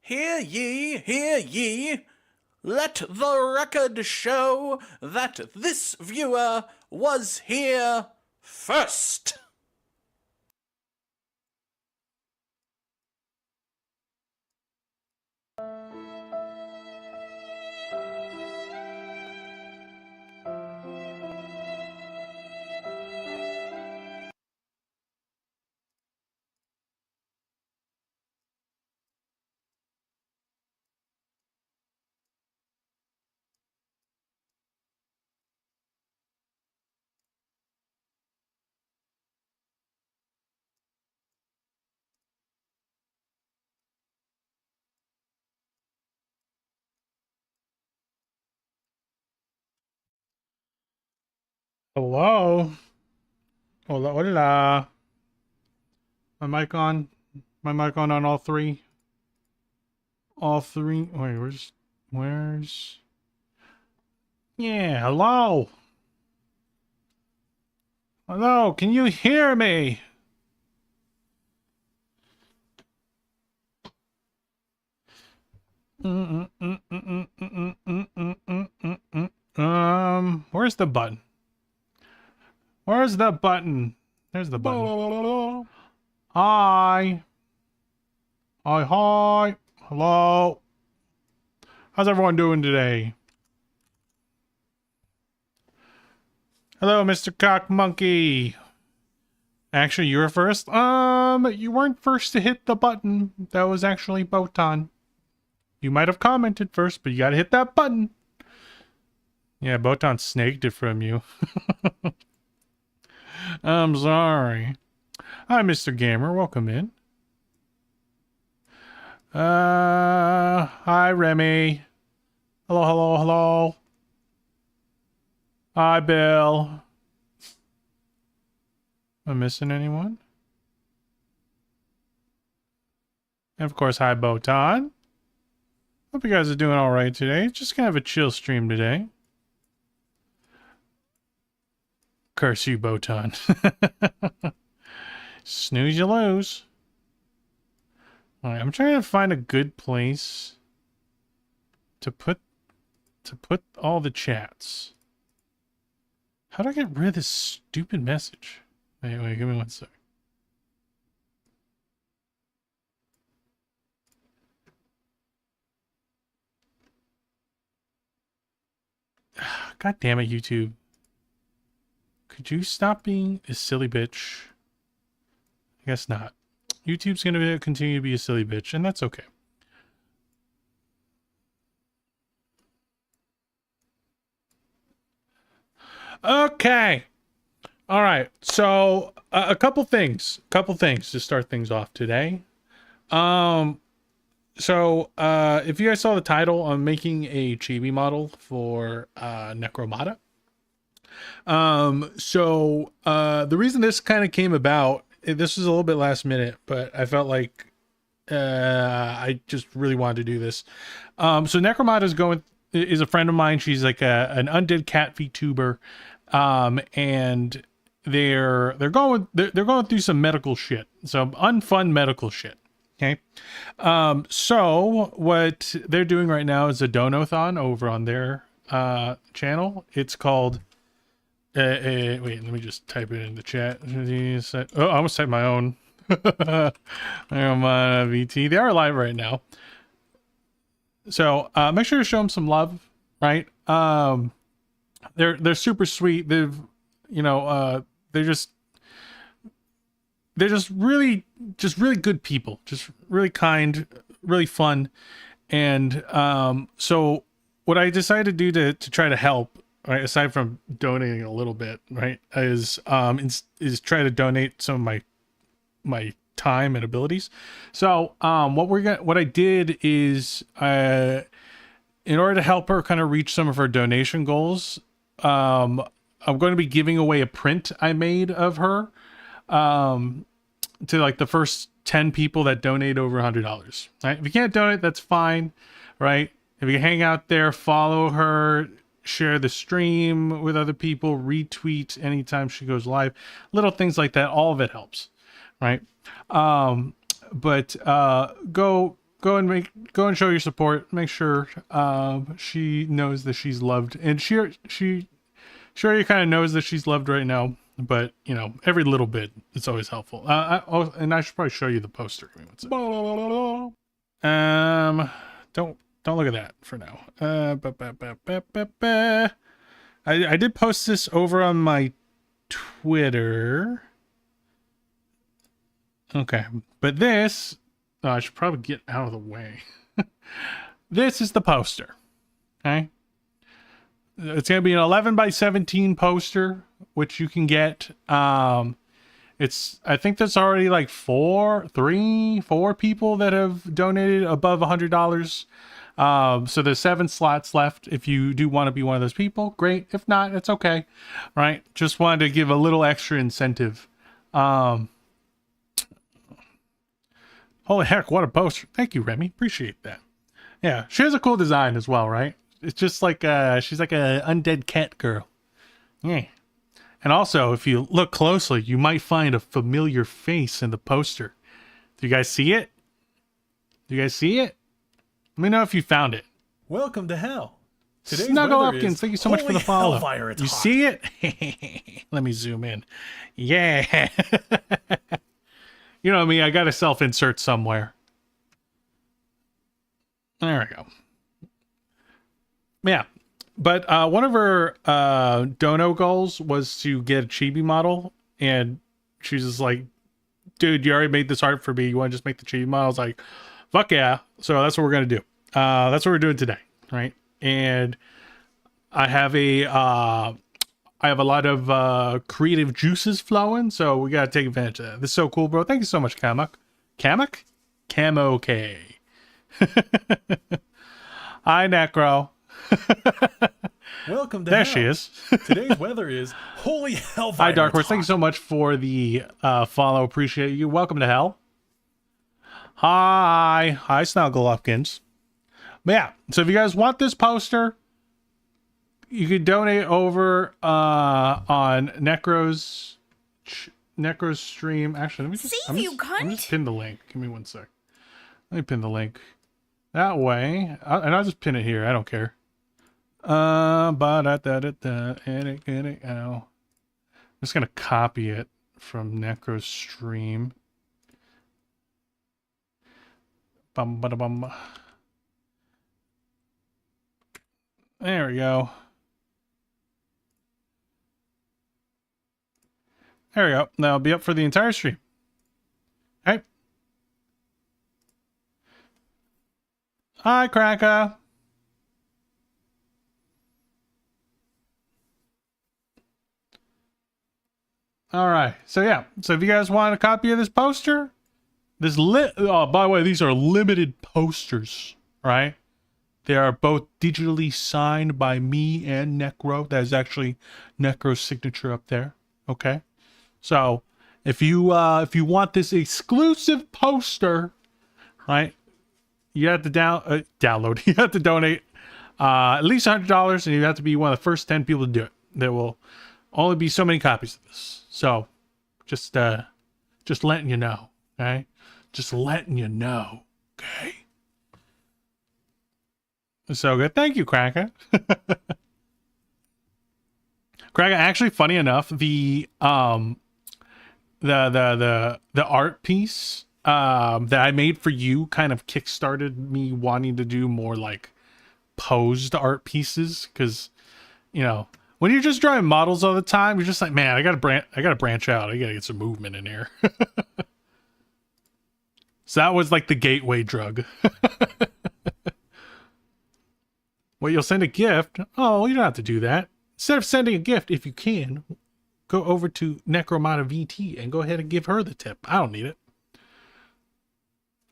Hear ye, hear ye! Let the record show that this viewer was here first! Hello. Hola, hola. My mic on? My mic on all three? All three? Wait, where's... Yeah, hello. Hello, can you hear me? Where's the button? Where's the button? There's the button. Hi. Hi, hi. Hello. How's everyone doing today? Hello, Mr. Cock Monkey. Actually, you were first. You weren't first to hit the button. That was actually Botan. You might have commented first, but you gotta hit that button. Yeah, Botan snaked it from you. I'm sorry. Hi, Mr. Gamer. Welcome in. Hi, Remy. Hello, hello, hello. Hi, Bill. Am I missing anyone? And of course, hi, Botan. Hope you guys are doing alright today. Just kind of a chill stream today. Curse you, Botan. Snooze, you lose. Alright, I'm trying to find a good place to put all the chats. How do I get rid of this stupid message? Wait, give me one sec. God damn it, YouTube. Could you stop being a silly bitch? I guess not. YouTube's gonna continue to be a silly bitch, and that's okay. Okay. All right. So a couple things to start things off today. So if you guys saw the title, I'm making a Chibi model for Necromata. The reason this kind of came about, this was a little bit last minute, but I felt like I just really wanted to do this. So Necromata is a friend of mine. She's like an undead cat VTuber, and they're going through some medical shit, some unfun medical shit. Okay. So what they're doing right now is a donathon over on their channel. It's called wait, let me just type it in the chat. Oh, I almost typed my own. NecromataVT. They are live right now. So make sure to show them some love, right? They're super sweet. They've, they're just really good people, just really kind, really fun. And so what I decided to do to try to help, right, aside from donating a little bit, right, is try to donate some of my time and abilities. So what I did is in order to help her kind of reach some of her donation goals, I'm going to be giving away a print I made of her to like the first 10 people that donate over $100. Right? If you can't donate, that's fine, right? If you hang out there, follow her, share the stream with other people, retweet anytime she goes live, little things like that, all of it helps, right? But go go and show your support. Make sure she knows that she's loved, and she already kind of knows that she's loved right now. But you know, every little bit it's always helpful. And I should probably show you the poster. Give me one second. Don't look at that for now. I did post this over on my Twitter. Okay, but this, I should probably get out of the way. This is the poster. Okay, it's gonna be an 11 by 17 poster, which you can get. I think there's already like 4 people that have donated above $100. So there's 7 slots left. If you do want to be one of those people, great. If not, it's okay. Right? Just wanted to give a little extra incentive. Holy heck, what a poster. Thank you, Remy. Appreciate that. Yeah, she has a cool design as well, right? It's just like she's like a undead cat girl. Yeah. And also, if you look closely, you might find a familiar face in the poster. Do you guys see it? Do you guys see it? Let me know if you found it. Welcome to hell. Today's Snuggle weather Upkins, is thank you so much for the follow. hellfire, it's You hot. see it? Let me zoom in. Yeah. You know me, I got to self-insert somewhere. There we go. Yeah. But one of her dono goals was to get a Chibi model. And she's just like, dude, you already made this art for me. You want to just make the Chibi model? I was like, fuck yeah. So that's what we're going to do. That's what we're doing today. Right. And I have a lot of creative juices flowing. So we got to take advantage of that. This is so cool, bro. Thank you so much, Kamak. Kamak? Camo K. Hi, Necro. Welcome to There hell. she is. Today's weather is holy hellfire. Hi, Dark Horse. it's Thank you hot. so much for the follow. Appreciate you. Welcome to hell. Hi, Snuggle Upkins. But yeah, so if you guys want this poster, you could donate over on Necro's stream. Actually, let me just, Save you, cunt. let me just pin the link. Give me one sec. Let me pin the link. That way, and I'll just pin it here. I don't care. Edit, I'm just gonna copy it from Necro's stream. Bum, bada, bum. There we go. There we go. That'll be up for the entire stream. All right. Hi, Cracker. All right. So yeah. So if you guys want a copy of this poster, by the way, these are limited posters, right? They are both digitally signed by me and Necro. That is actually Necro's signature up there. Okay. So if you want this exclusive poster, right? You have to download. You have to donate at least $100, and you have to be one of the first 10 people to do it. There will only be so many copies of this. So just letting you know, okay? Just letting you know, okay? So good. Thank you, Cracker. Cracker, actually, funny enough, the art piece that I made for you kind of kickstarted me wanting to do more like posed art pieces, because you know, when you're just drawing models all the time, you're just like, man, I gotta branch out. I gotta get some movement in here. So that was like the gateway drug. Well, you'll send a gift. Oh, you don't have to do that. Instead of sending a gift, if you can, go over to NecromataVT and go ahead and give her the tip. I don't need it.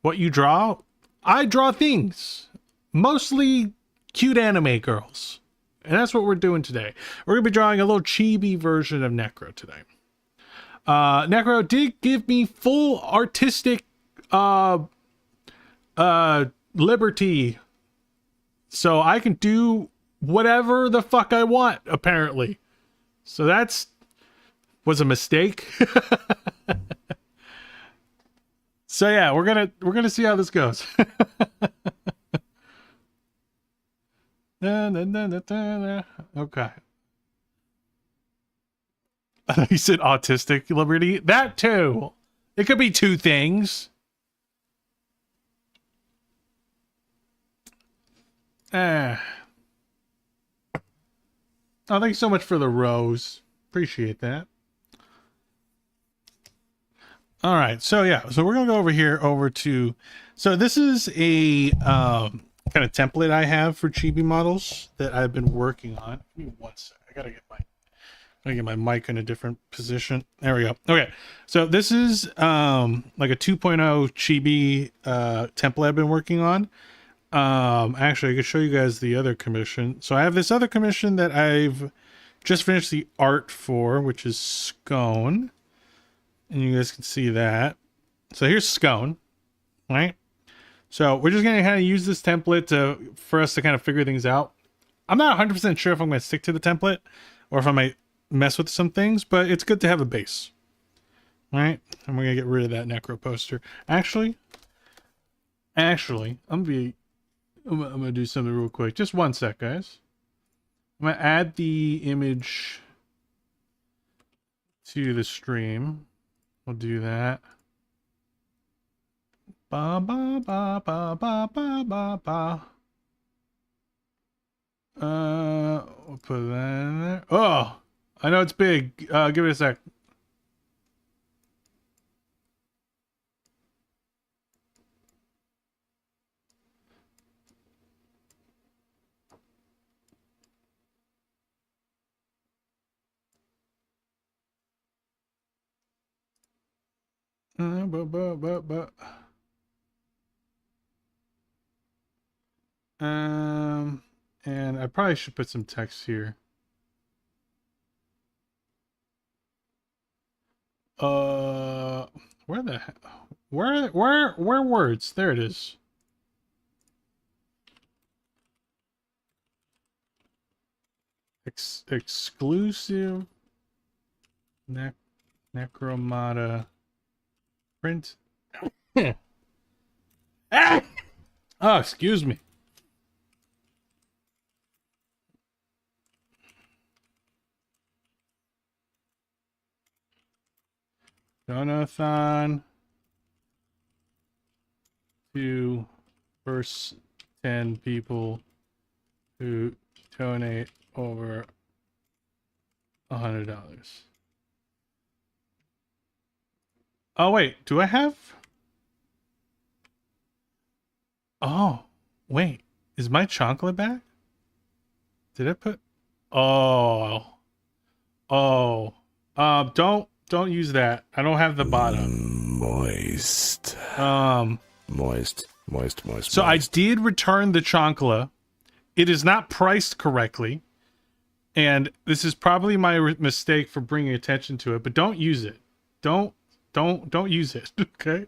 What you draw? I draw things. Mostly cute anime girls. And that's what we're doing today. We're going to be drawing a little chibi version of Necro today. Necro did give me full artistic liberty. So I can do whatever the fuck I want, apparently. So was a mistake. So yeah, we're gonna see how this goes. Okay. He said autistic Liberty. That too. It could be two things. Oh, thanks so much for the rose. Appreciate that. All right, so yeah, so we're gonna go over to. So this is a kind of template I have for Chibi models that I've been working on. Give me one sec. I gotta get my mic in a different position. There we go. Okay, so this is like a 2.0 Chibi template I've been working on. Actually, I could show you guys the other commission. So I have this other commission that I've just finished the art for, which is Scone. And you guys can see that. So here's Scone, right? So we're just gonna kind of use this template for us to kind of figure things out. I'm not 100% sure if I'm gonna stick to the template or if I might mess with some things, but it's good to have a base, right? And we're gonna get rid of that necro poster. Actually, I'm gonna do something real quick. Just one sec, guys. I'm gonna add the image to the stream. We'll do that. Ba ba ba ba ba ba ba ba. We'll put that in there. Oh, I know it's big. Give it a sec. And I probably should put some text here. Where the heck? Where words? There it is. Exclusive Necromata print. Ah! Oh, excuse me. Donathon to first 10 people who donate over $100. Oh wait, do I have? Oh wait, is my chocolate back? Did I put? Oh, don't use that. I don't have the bottom. Moist. Moist. So I did return the chocolate. It is not priced correctly, and this is probably my mistake for bringing attention to it. But don't use it. Don't use it. Okay.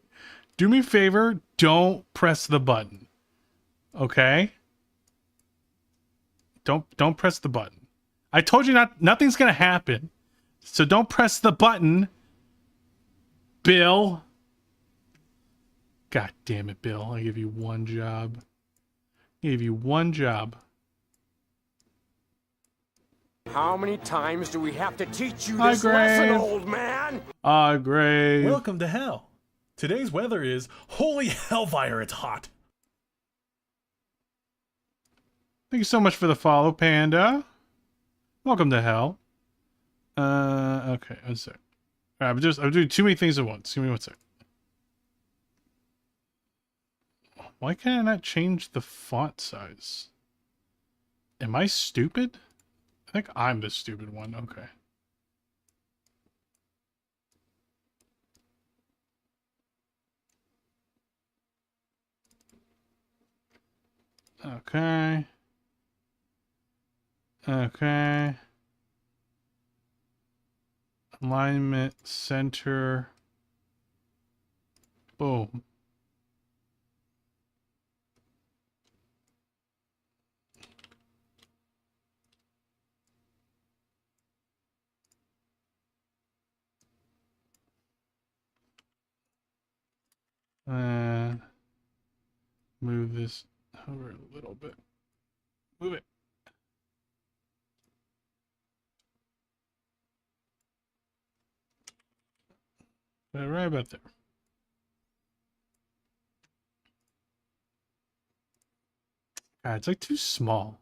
Do me a favor. Don't press the button. Okay. Don't press the button. I told you nothing's gonna happen. So don't press the button, Bill. God damn it, Bill. I give you one job. How many times do we have to teach you Hi, this lesson, Grave. old man? Great. Welcome to hell. Today's weather is holy hellfire, it's hot. Thank you so much for the follow, Panda. Welcome to hell. Okay, one sec. I'm doing too many things at once. Give me one sec. Why can I not change the font size? Am I stupid? I think I'm the stupid one. Okay. Okay. Okay. Alignment, center. Boom. And move this over a little bit. Move it. Right about there. God, it's like too small.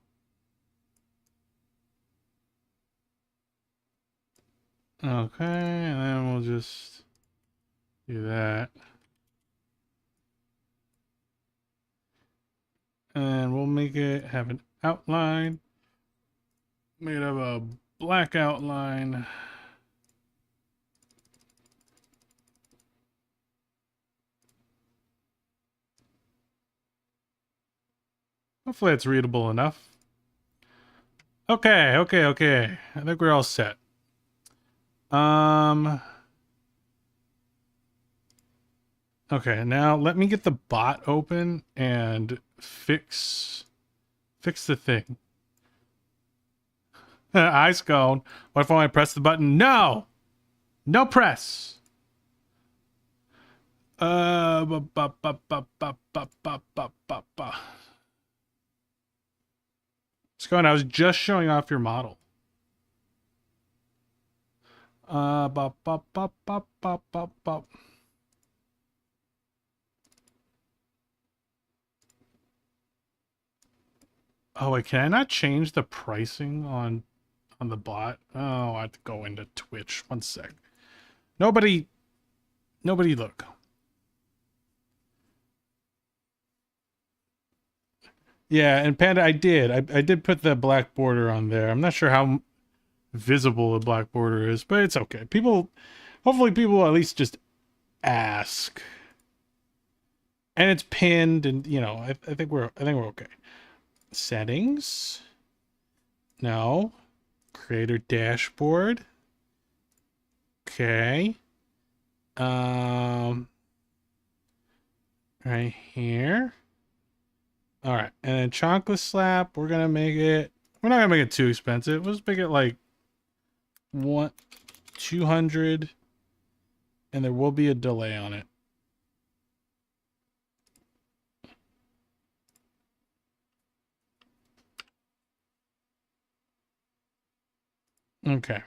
Okay, and then we'll just do that. And we'll make it have an outline made of a black outline. Hopefully it's readable enough. Okay. I think we're all set. Okay, now let me get the bot open and fix the thing. Ice cone. What if I press the button? No! No press! What's going on? I was just showing off your model. Oh, wait, can I not change the pricing on the bot? Oh, I have to go into Twitch. One sec. Nobody look. Yeah, and Panda, I did put the black border on there. I'm not sure how visible the black border is, but it's okay. Hopefully people will at least just ask. And it's pinned, and you know, I think we're okay. Settings. No. Creator dashboard. Okay. Right here. All right, and then chocolate slap. We're not gonna make it too expensive. Let's make it like 200, and there will be a delay on it. Okay.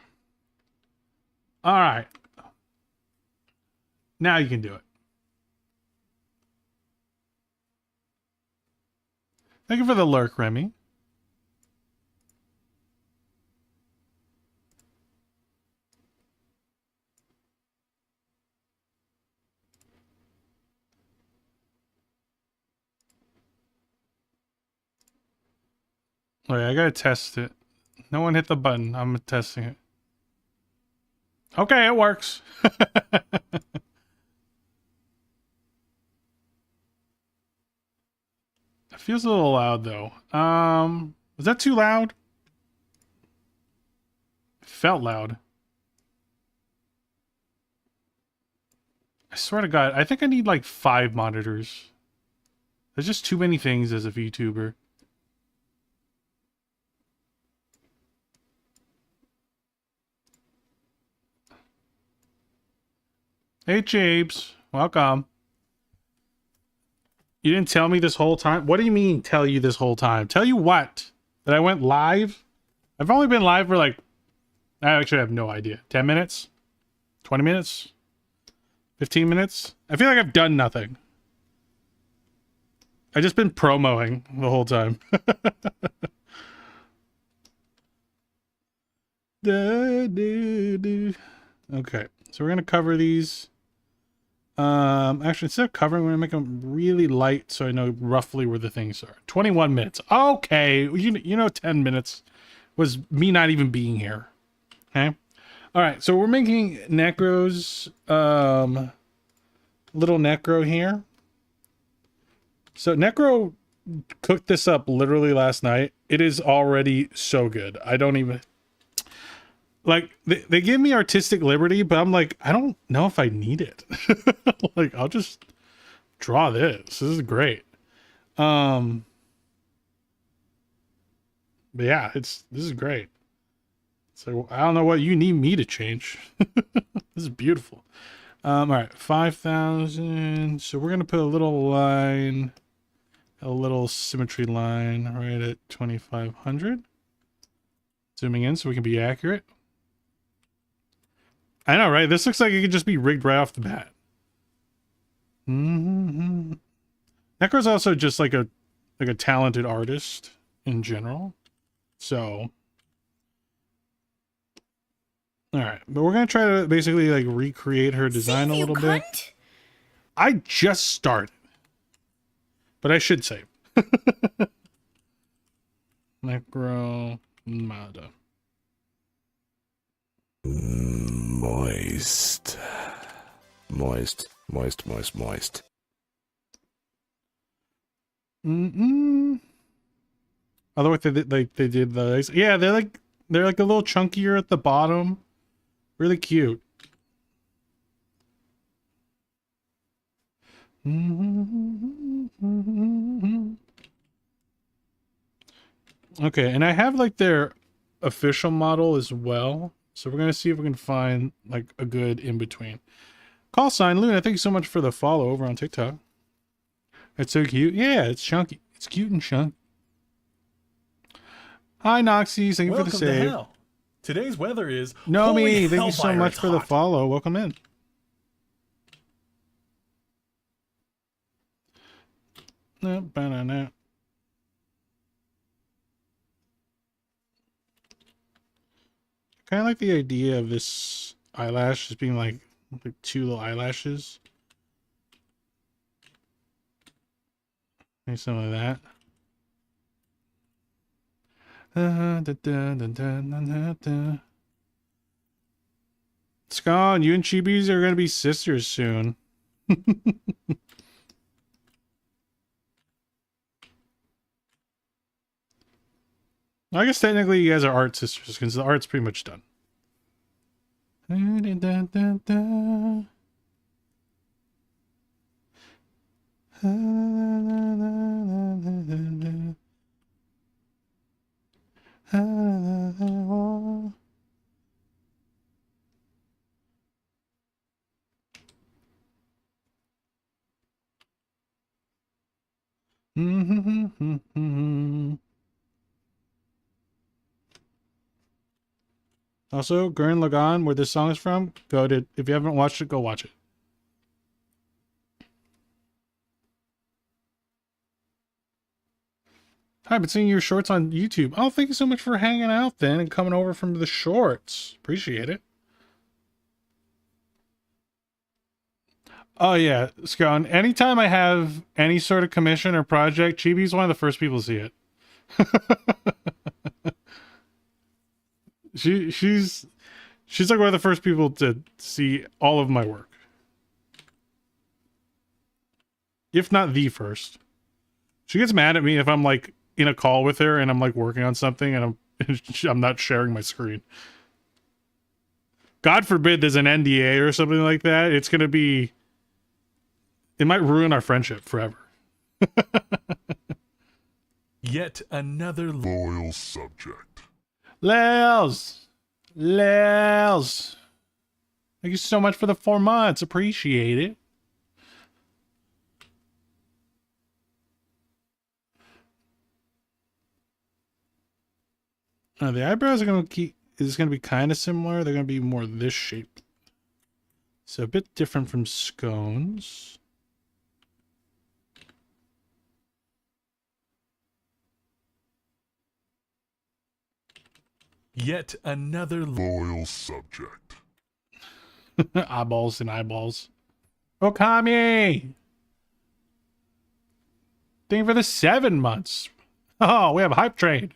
All right. Now you can do it. Thank you for the lurk, Remy. Wait, I gotta test it. No one hit the button. I'm testing it. Okay, it works. It feels a little loud though. Was that too loud? It felt loud. I swear to God, I think I need like 5 monitors. There's just too many things as a VTuber. Hey, Jabes. Welcome. You didn't tell me this whole time? What do you mean, tell you this whole time? Tell you what? That I went live? I've only been live for like... I actually have no idea. 10 minutes? 20 minutes? 15 minutes? I feel like I've done nothing. I've just been promoting the whole time. Okay, so we're going to cover these. Actually, instead of covering, we're gonna make them really light so I know roughly where the things are. 21 minutes. Okay, you know 10 minutes was me not even being here. Okay. All right, so we're making Necro's little Necro here. So Necro cooked this up literally last night. It is already so good. I don't even... Like, they give me artistic liberty, but I'm like, I don't know if I need it. Like, I'll just draw this. This is great. But yeah, this is great. So I don't know what you need me to change. This is beautiful. All right, 5,000. So we're gonna put a little line, a little symmetry line right at 2,500. Zooming in so we can be accurate. I know, right? This looks like it could just be rigged right off the bat. Necro's also just like a talented artist in general. So, all right, but we're gonna try to basically like recreate her design a little bit. I just started, but I should save. Necromata. Moist. Moist. Moist, moist, moist. Otherwise, they did those. Yeah, they're like a little chunkier at the bottom. Really cute. Okay, and I have like their official model as well. So we're gonna see if we can find like a good in between. Call sign Luna, thank you so much for the follow over on TikTok. It's so cute. Yeah, it's chunky. It's cute and chunky. Hi Noxy, thank you for the save. To hell. Today's weather is Nomi, holy thank you so hellfire, much it's for the hot. follow. Welcome in. Banana. Kind of like the idea of this eyelash just being like two little eyelashes. Maybe something like that. Scone, you and Chibis are gonna be sisters soon. I guess technically you guys are art sisters because the art's pretty much done. Also, Gurren Lagann, where this song is from, if you haven't watched it, go watch it. Hi, I've been seeing your shorts on YouTube. Oh, thank you so much for hanging out then and coming over from the shorts. Appreciate it. Oh yeah, Scone. Anytime I have any sort of commission or project, Chibi's one of the first people to see it. She's like one of the first people to see all of my work. If not the first. She gets mad at me if I'm like in a call with her and I'm like working on something and I'm not sharing my screen. God forbid there's an NDA or something like that. It's going to be, it might ruin our friendship forever. Yet another loyal subject. Lels. Thank you so much for the 4 months. Appreciate it. The eyebrows are going to be kind of similar. They're going to be more this shape. So a bit different from Scones. Yet another loyal subject. Eyeballs and eyeballs. Okami! Thank you for the 7 months. Oh, we have a hype train.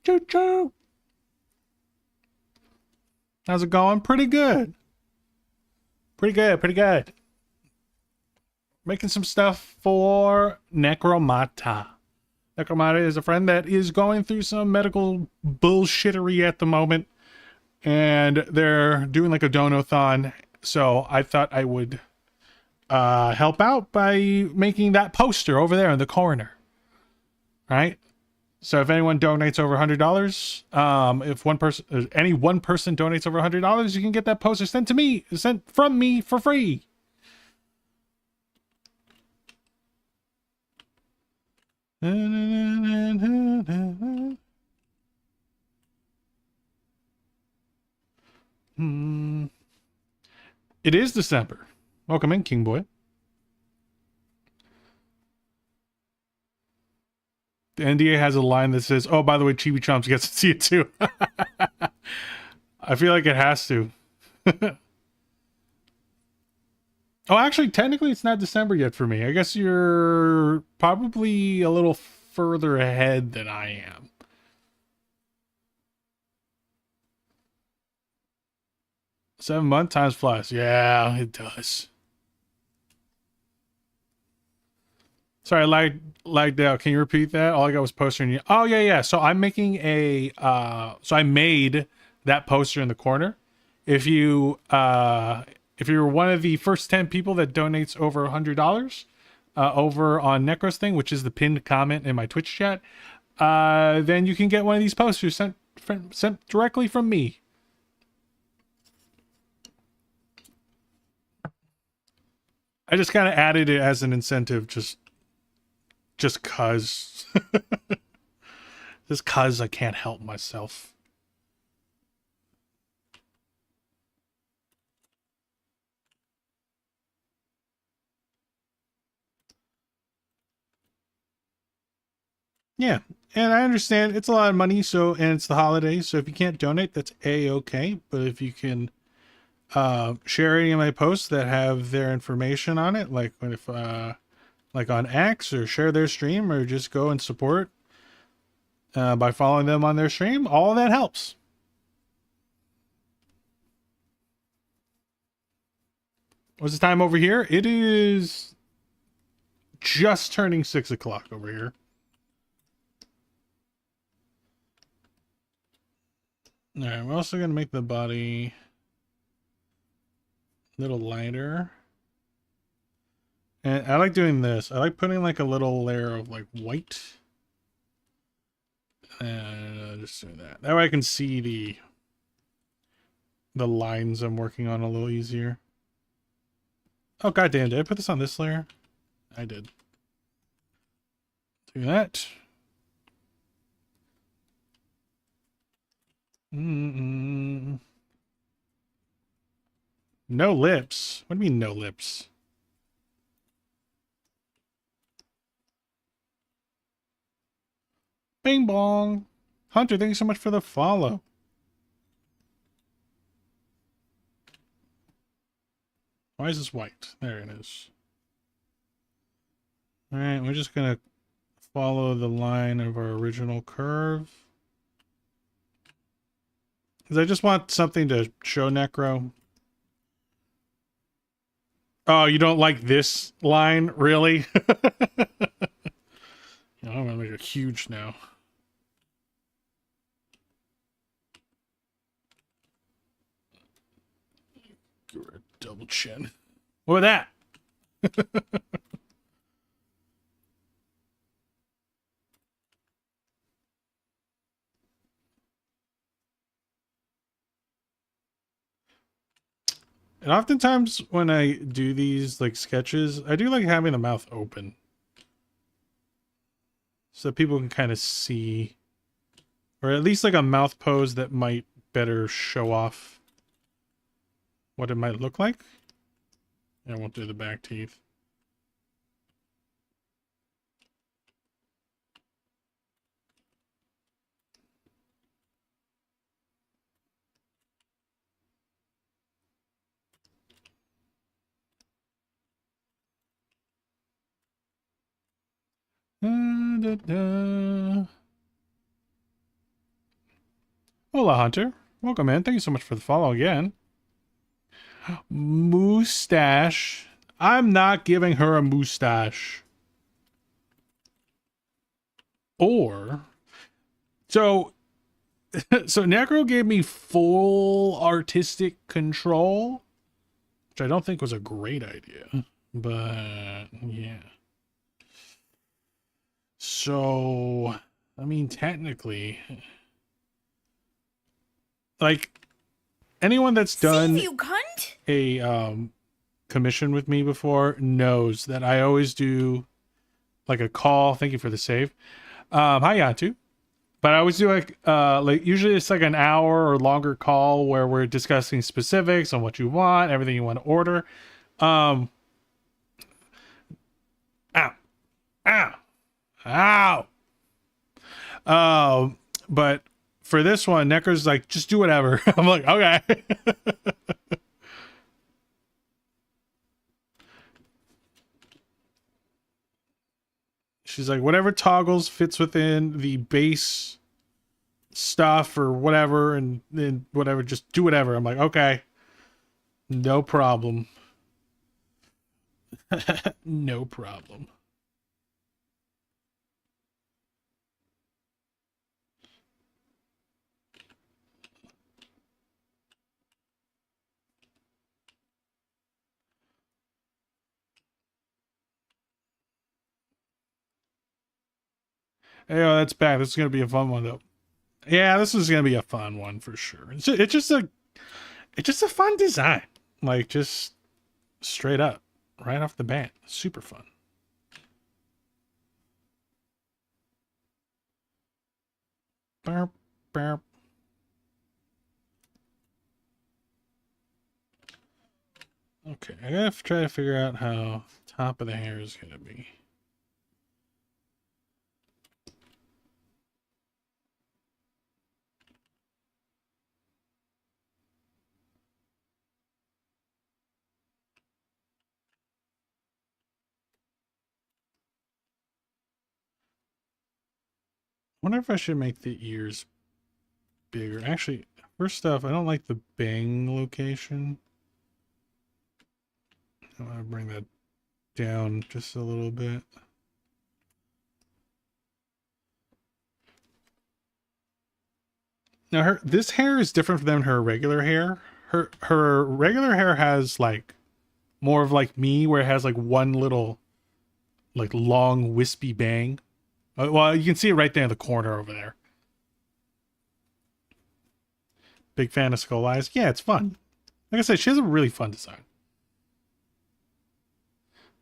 Choo choo. How's it going? Pretty good. Pretty good. Making some stuff for Necromata. Necromata is a friend that is going through some medical bullshittery at the moment. And they're doing like a donathon. So I thought I would help out by making that poster over there in the corner. Right? So if anyone donates over $100, if any one person donates over $100, you can get that poster sent from me for free. It is December. Welcome in, King Boy. The NDA has a line that says, "Oh, by the way, Chibi Chomps gets to see it too." I feel like it has to. Oh, actually, technically, it's not December yet for me. I guess you're probably a little further ahead than I am. $7 times flies. Yeah, it does. Sorry, I lagged out. Can you repeat that? All I got was poster. Oh, yeah. So I'm making a... so I made that poster in the corner. If you're one of the first 10 people that donates over $100 over on Necro's thing, which is the pinned comment in my Twitch chat, then you can get one of these posters sent directly from me. I just kind of added it as an incentive, just cause. Just cause I can't help myself. Yeah, and I understand it's a lot of money, and it's the holidays, so if you can't donate, that's A-okay. But if you can share any of my posts that have their information on it, like like on X, or share their stream, or just go and support by following them on their stream, all of that helps. What's the time over here? It is just turning 6 o'clock over here. All right, we're also going to make the body a little lighter. And I like doing this. I like putting like a little layer of like white. And just doing that. That way I can see the lines I'm working on a little easier. Oh, goddamn, did I put this on this layer? I did. Do that. No lips. What do you mean no lips? Bing bong. Hunter, thank you so much for the follow. Why is this white? There it is. Alright, we're just gonna follow the line of our original curve. Because I just want something to show Necro. Oh, you don't like this line? Really? I'm gonna make it huge now. Give her a double chin. What about that? And oftentimes when I do these like sketches, I do like having the mouth open. So people can kind of see, or at least like a mouth pose that might better show off what it might look like. I won't do the back teeth. Hola, Hunter. Welcome in. Thank you so much for the follow again. Moustache. I'm not giving her a moustache. Or... So Necro gave me full artistic control, which I don't think was a great idea. But, yeah. So I mean, technically, like anyone that's done Save you, cunt! a commission with me before knows that I always do like a call. Thank you for the save. Hi Yantu. But I always do like usually it's like an hour or longer call where we're discussing specifics on what you want, everything you want to order. Ow. Ow. Ow. But for this one, Necro's like, just do whatever. I'm like, okay. She's like, whatever toggles fits within the base stuff or whatever, and then whatever, just do whatever. I'm like, okay, no problem. No problem. Hey, oh, that's back. This is gonna be a fun one though. Yeah, this is gonna be a fun one for sure. It's just a fun design. Like just straight up, right off the bat, super fun. Burp, burp. Okay, I gotta try to figure out how top of the hair is gonna be. I wonder if I should make the ears bigger. Actually, first off, I don't like the bang location. I want to bring that down just a little bit. Now this hair is different than her regular hair. Her regular hair has like more of like me, where it has like one little like long wispy bang. Well, you can see it right there in the corner over there. Big fan of Skull Eyes. Yeah, it's fun. Like I said, she has a really fun design.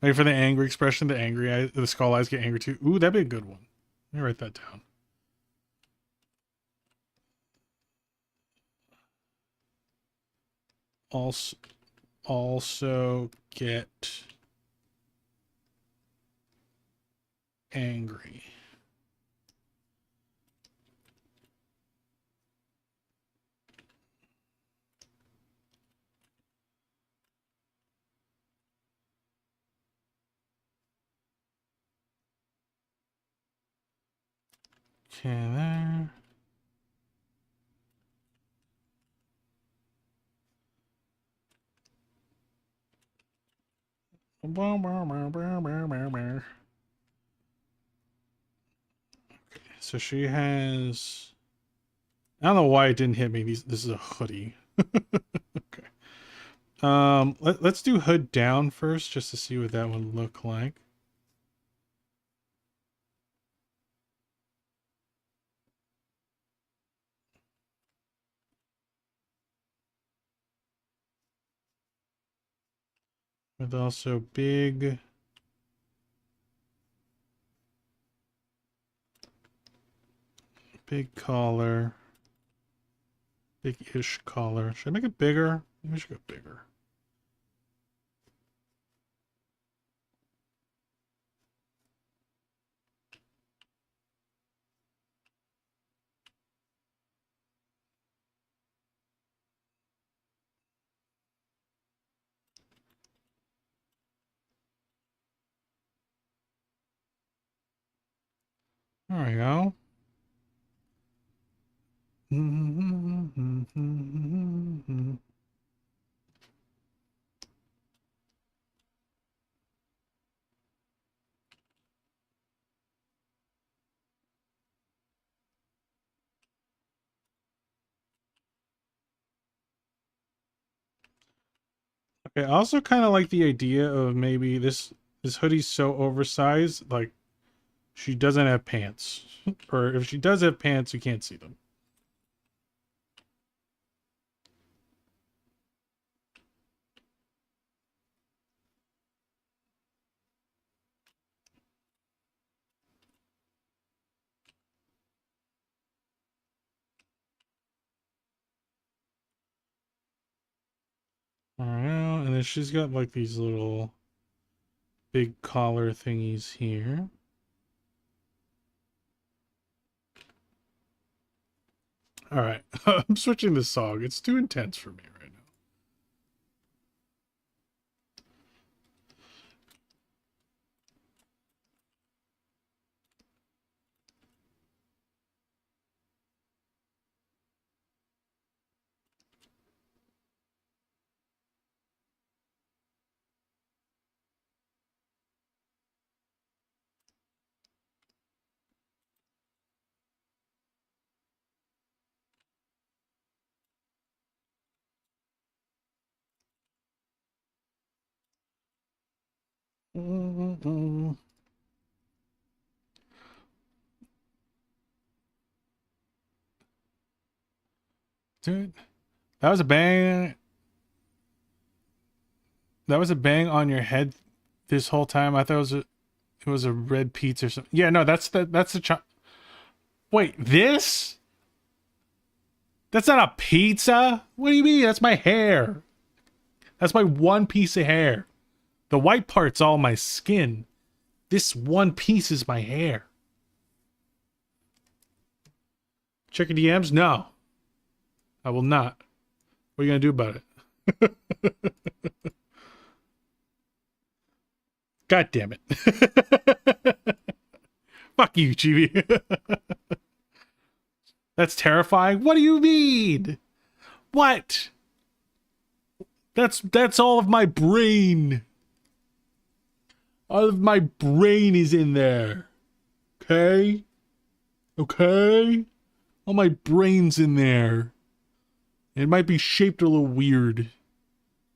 Wait for the angry expression. The angry eyes, the Skull Eyes get angry too. Ooh, that'd be a good one. Let me write that down. Also get angry. Okay, there. Okay, so she has. I don't know why it didn't hit me. This is a hoodie. Okay. Let's do hood down first, just to see what that would look like. With also big collar, big-ish collar. Should I make it bigger? Maybe I should go bigger. There we go. Okay, I also kind of like the idea of maybe this hoodie's so oversized, like She doesn't have pants. Or if she does have pants, you can't see them. Alright, and then she's got like these little big collar thingies here. Alright, I'm switching the song. It's too intense for me right now. Dude, that was a bang. That was a bang on your head this whole time. I thought it was a red pizza or something. Yeah, no, that's the Wait, this? That's not a pizza? What do you mean? That's my hair. That's my one piece of hair. The white part's all my skin. This one piece is my hair. Check your DMs? No. I will not. What are you going to do about it? God damn it. Fuck you, Chibi. That's terrifying. What do you mean? What? That's all of my brain. All of my brain is in there. Okay? Okay? All my brain's in there. It might be shaped a little weird.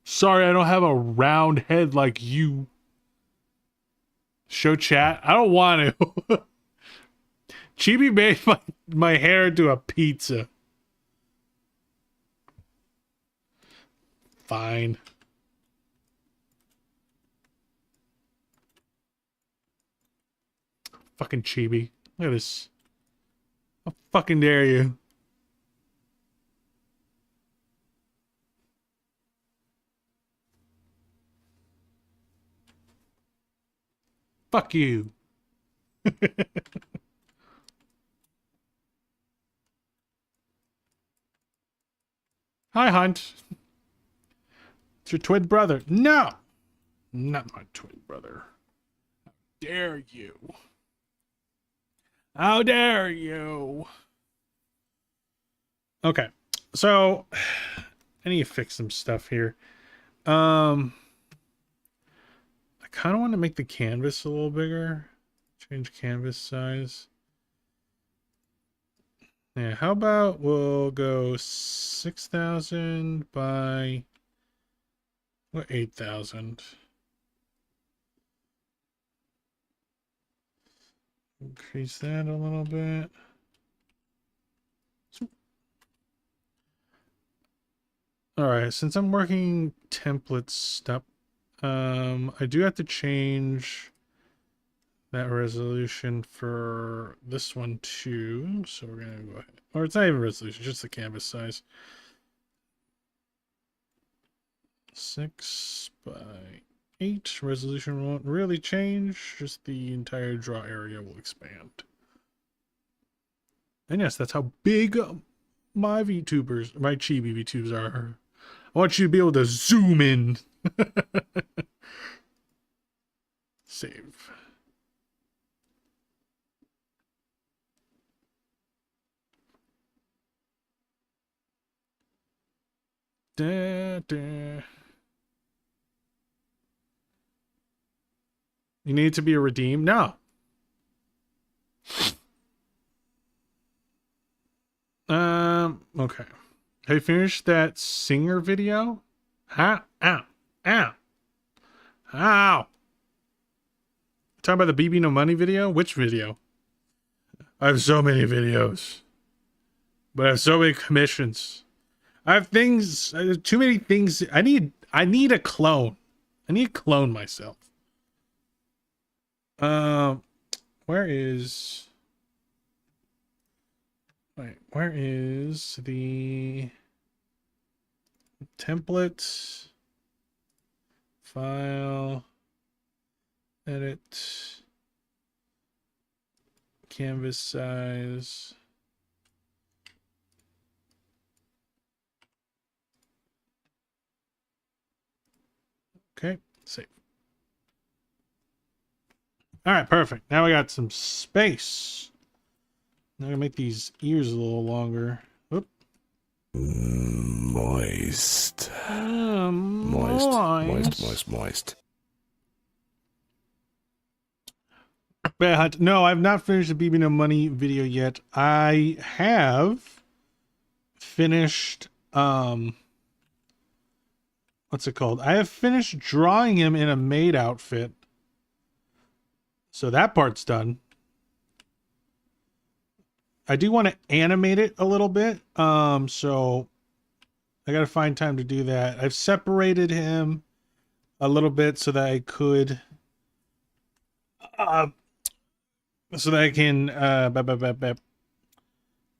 Sorry, I don't have a round head like you. Show chat? I don't want to. Chibi made my hair into a pizza. Fine. Fucking Chibi. Look at this. How fucking dare you? Fuck you. Hi, Hunt. It's your twin brother. No! Not my twin brother. How dare you? How dare you? Okay. So, I need to fix some stuff here. I kind of want to make the canvas a little bigger. Change canvas size. Yeah, how about we'll go 6,000 by 8,000. Increase that a little bit. All right, since I'm working template stuff, I do have to change that resolution for this one too. So we're gonna go ahead, or it's not even resolution, just the canvas size. 6 by 8. Resolution won't really change, just the entire draw area will expand. And yes, that's how big my VTubers, my Chibi VTubers are. I want you to be able to zoom in. Save. Da, da. You need to be a redeem? No. Okay. Have you finished that singer video? Huh? Ow. Ow. Ow. Talking about the BB No Money video? Which video? I have so many videos. But I have so many commissions. I have things, too many things. I need a clone. I need to clone myself. Where is the template? File, edit, canvas size. Okay, save. All right, perfect. Now we got some space. Now I'm gonna make these ears a little longer. Oop. Moist. Moist. No, I've not finished the BB No Money video yet. I have finished what's it called? I have finished drawing him in a maid outfit. So that part's done. I do want to animate it a little bit. So I got to find time to do that. I've separated him a little bit so that I could so that I can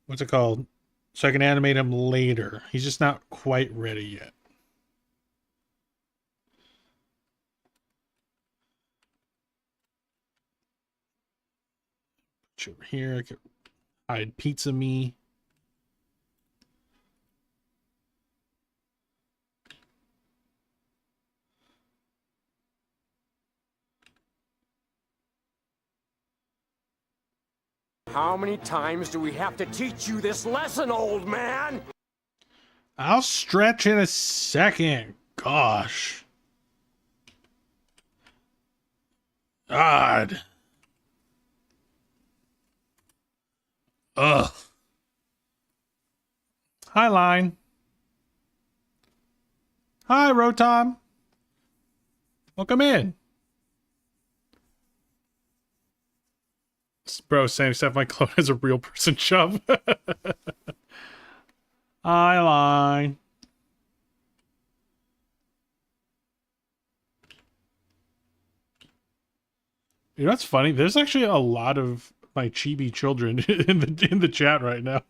what's it called? So I can animate him later. He's just not quite ready yet. Over here, I could hide pizza me. How many times do we have to teach you this lesson, old man? I'll stretch in a second. Gosh. God. Ugh. Hi, Line. Hi, Rotom. Welcome in. Bro, saying except my clone has a real person shove. Hi, Line. You know what's funny? There's actually a lot of my Chibi children in the chat right now.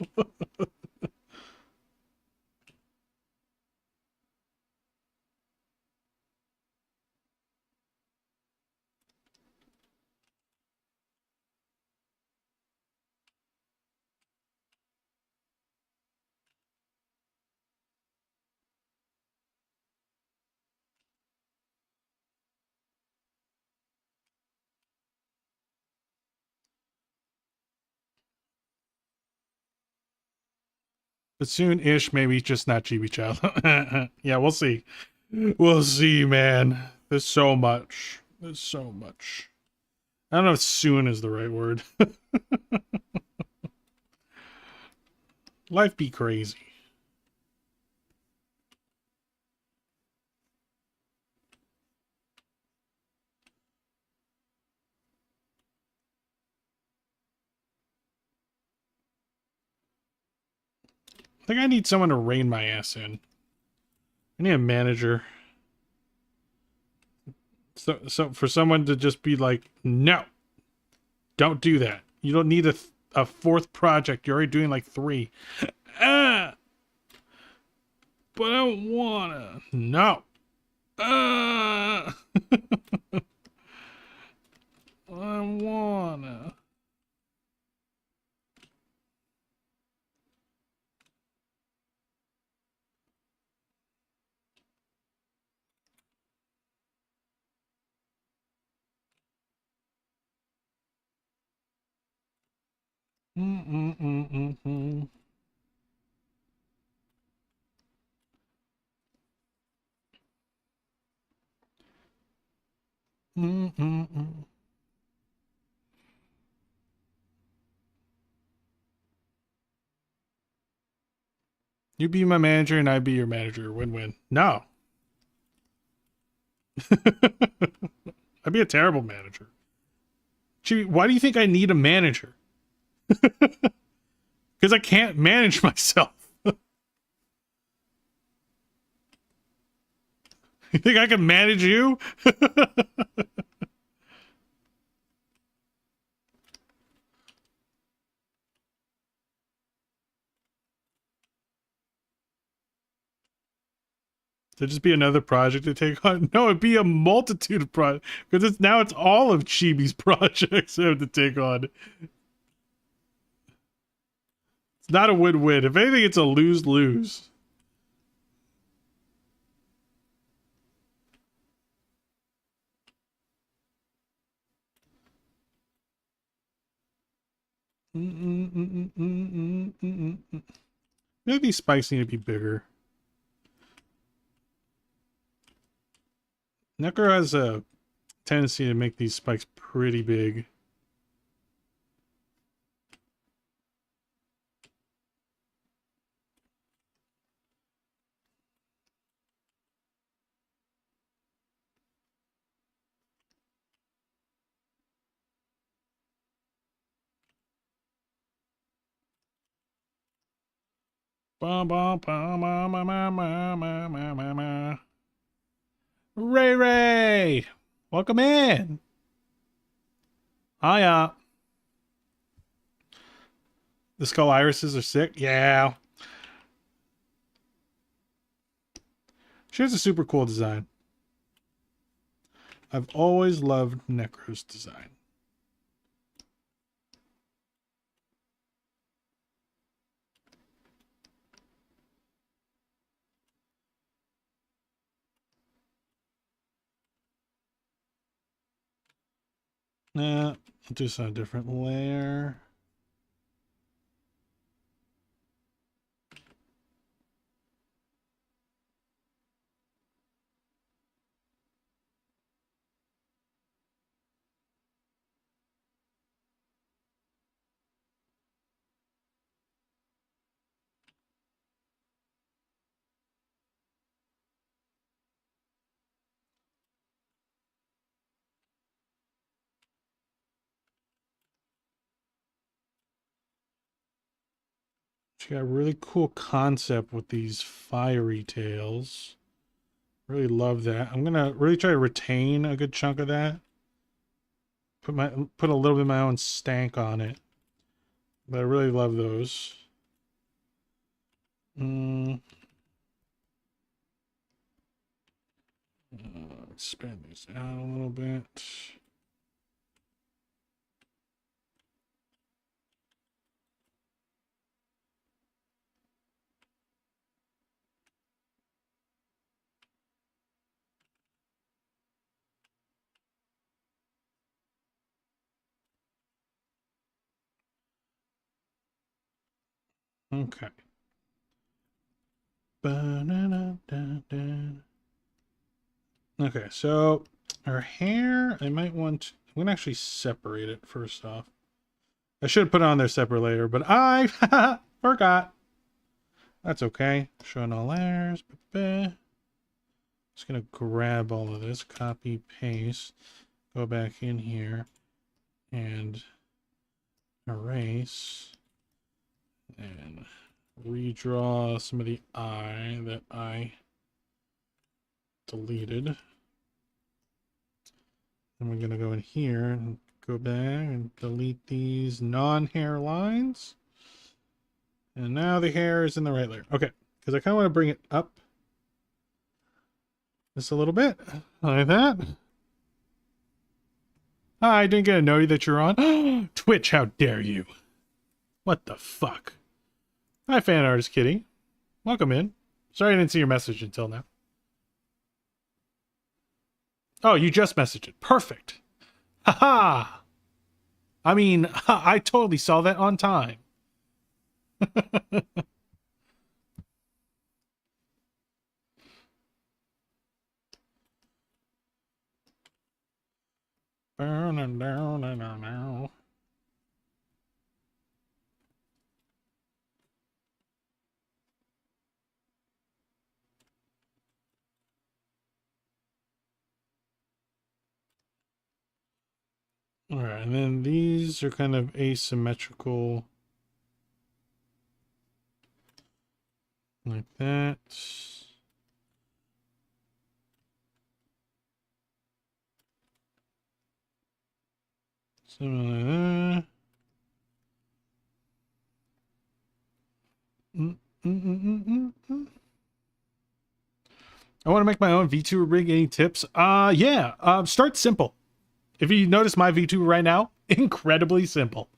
But soon-ish, maybe just not Chibi Child. Yeah, we'll see. We'll see, man. There's so much. There's so much. I don't know if soon is the right word. Life be crazy. I think I need someone to rein my ass in. I need a manager. So for someone to just be like, no, don't do that. You don't need a fourth project. You're already doing like 3. But I don't wanna. No. I wanna. Mm-mm-mm-mm-mm. Mm-mm-mm. You be my manager and I be your manager. Win-win. No. I'd be a terrible manager. Chibi, why do you think I need a manager? Because I can't manage myself. You think I can manage you? There'd just be another project to take on. No, it'd be a multitude of projects. Because it's all of Chibi's projects I have to take on. It's not a win-win. If anything, it's a lose-lose. Maybe these spikes need to be bigger. Necro has a tendency to make these spikes pretty big. Ray Ray! Welcome in! Hiya! The skull irises are sick? Yeah. She has a super cool design. I've always loved Necro's design. Nah, I'll do this on a different layer. She got a really cool concept with these fiery tails. Really love that. I'm gonna really try to retain a good chunk of that. Put a little bit of my own stank on it. But I really love those. Expand these out a little bit. Okay. Okay, so her hair, I'm gonna actually separate it first off. I should have put it on there separate later, but I forgot. That's okay. Showing all layers. Just gonna grab all of this, copy, paste, go back in here and erase and redraw some of the eye that I deleted. And we're going to go in here and go back and delete these non-hair lines. And now the hair is in the right layer. Okay, because I kind of want to bring it up just a little bit, like that. I didn't get a note that you're on. Twitch, how dare you? What the fuck? Hi, fan artist Kitty. Welcome in. Sorry I didn't see your message until now. Oh, you just messaged it. Perfect. Haha. I mean, I totally saw that on time. Burning down and now. All right, and then these are kind of asymmetrical. Like that. Something like that. I want to make my own VTuber rig. Any tips? Yeah. Start simple. If you notice my VTuber right now, incredibly simple.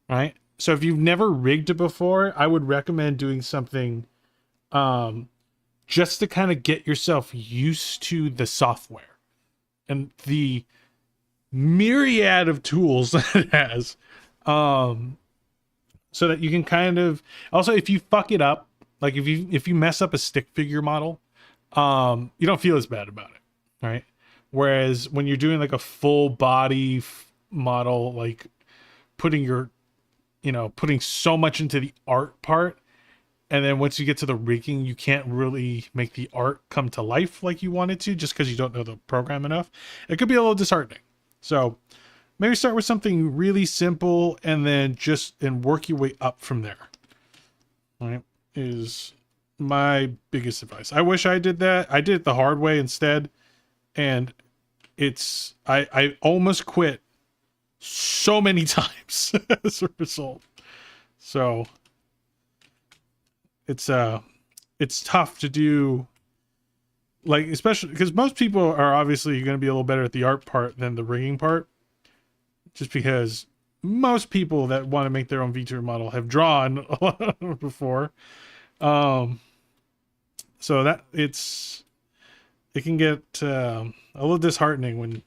Right? So if you've never rigged it before, I would recommend doing something just to kind of get yourself used to the software and the myriad of tools that it has. So that you can kind of also, if you fuck it up, like if you mess up a stick figure model, you don't feel as bad about it, right? Whereas when you're doing like a full body model, like putting so much into the art part, and then once you get to the rigging, you can't really make the art come to life like you wanted to, just because you don't know the program enough. It could be a little disheartening. So maybe start with something really simple and then work your way up from there. All right, is my biggest advice. I wish I did that. I did it the hard way instead, and I almost quit so many times as a result. So it's tough to do, like, especially because most people are obviously going to be a little better at the art part than the rigging part, just because most people that want to make their own VTuber model have drawn before. So that it can get a little disheartening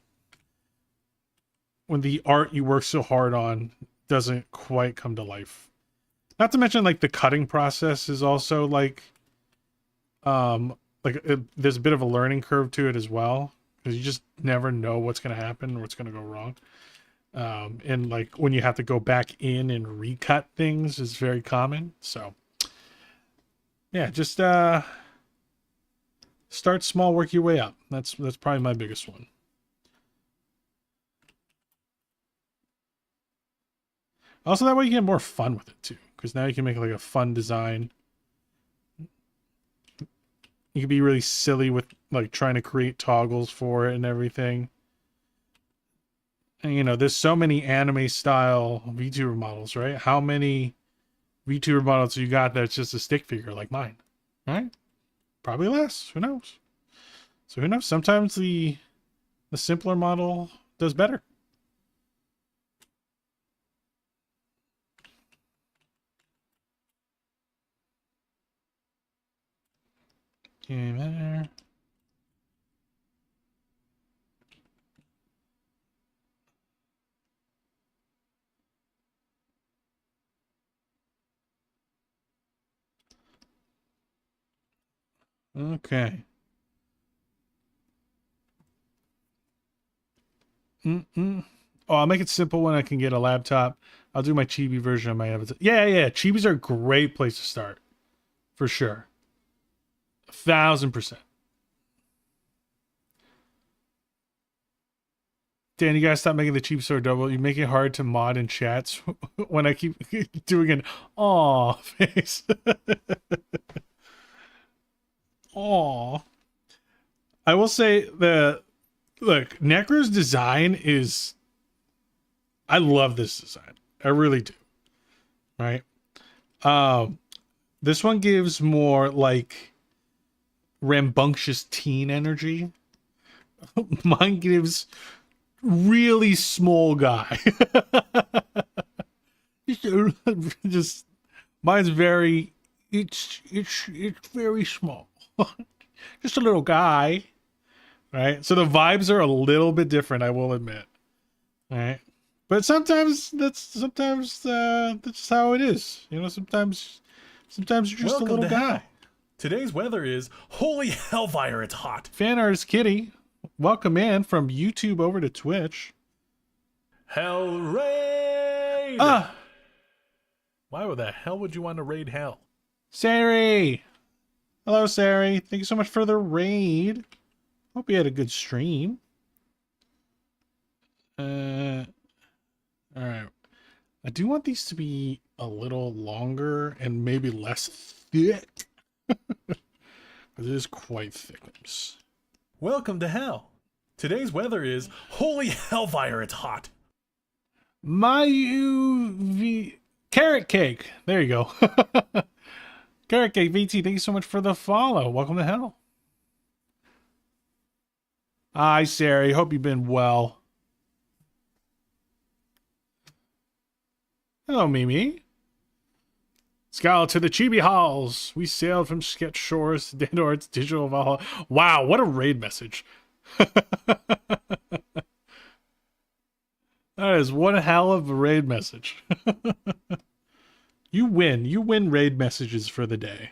when the art you work so hard on doesn't quite come to life. Not to mention, like, the cutting process is also like there's a bit of a learning curve to it as well, because you just never know what's going to happen or what's going to go wrong. And like when you have to go back in and recut things is very common. So yeah, just start small, work your way up. That's probably my biggest one. Also, that way you get more fun with it too, because now you can make like a fun design. You can be really silly with like trying to create toggles for it and everything. And there's so many anime style VTuber models, right? How many VTuber models you got that's just a stick figure like mine, right? Probably less. Who knows? So who knows? Sometimes the simpler model does better. Okay, there. Okay. Oh, I'll make it simple when I can get a laptop. I'll do my Chibi version of my avatar. Yeah. Chibis are a great place to start. For sure. 1,000%. Dan, you guys stop making the cheap sword double. You make it hard to mod in chats when I keep doing an aw face. Aw. I will say look, Necro's design is, I love this design. I really do. Right? This one gives more like rambunctious teen energy. Mine gives really small guy. Just mine's very, it's very small. Just a little guy, right? So the vibes are a little bit different, I will admit. All right, but sometimes that's just how it is. Sometimes you're just Welcome a little to guy. hell. Today's weather is holy hellfire. It's hot. Fan artist Kitty, welcome in from YouTube over to Twitch. Hell raid. Why the hell would you want to raid hell? Sari. Hello, Sari. Thank you so much for the raid. Hope you had a good stream. All right. I do want these to be a little longer and maybe less thick. It is quite thick. Welcome to hell. Today's weather is holy hellfire, it's hot. My UV carrot cake. There you go. Carrot cake VT, thank you so much for the follow. Welcome to hell. Hi, Sarah. Hope you've been well. Hello, Mimi. Scout to the Chibi halls. We sailed from sketch shores to Dandor's digital Valhalla. Wow, what a raid message. That is one hell of a raid message. You win. You win raid messages for the day.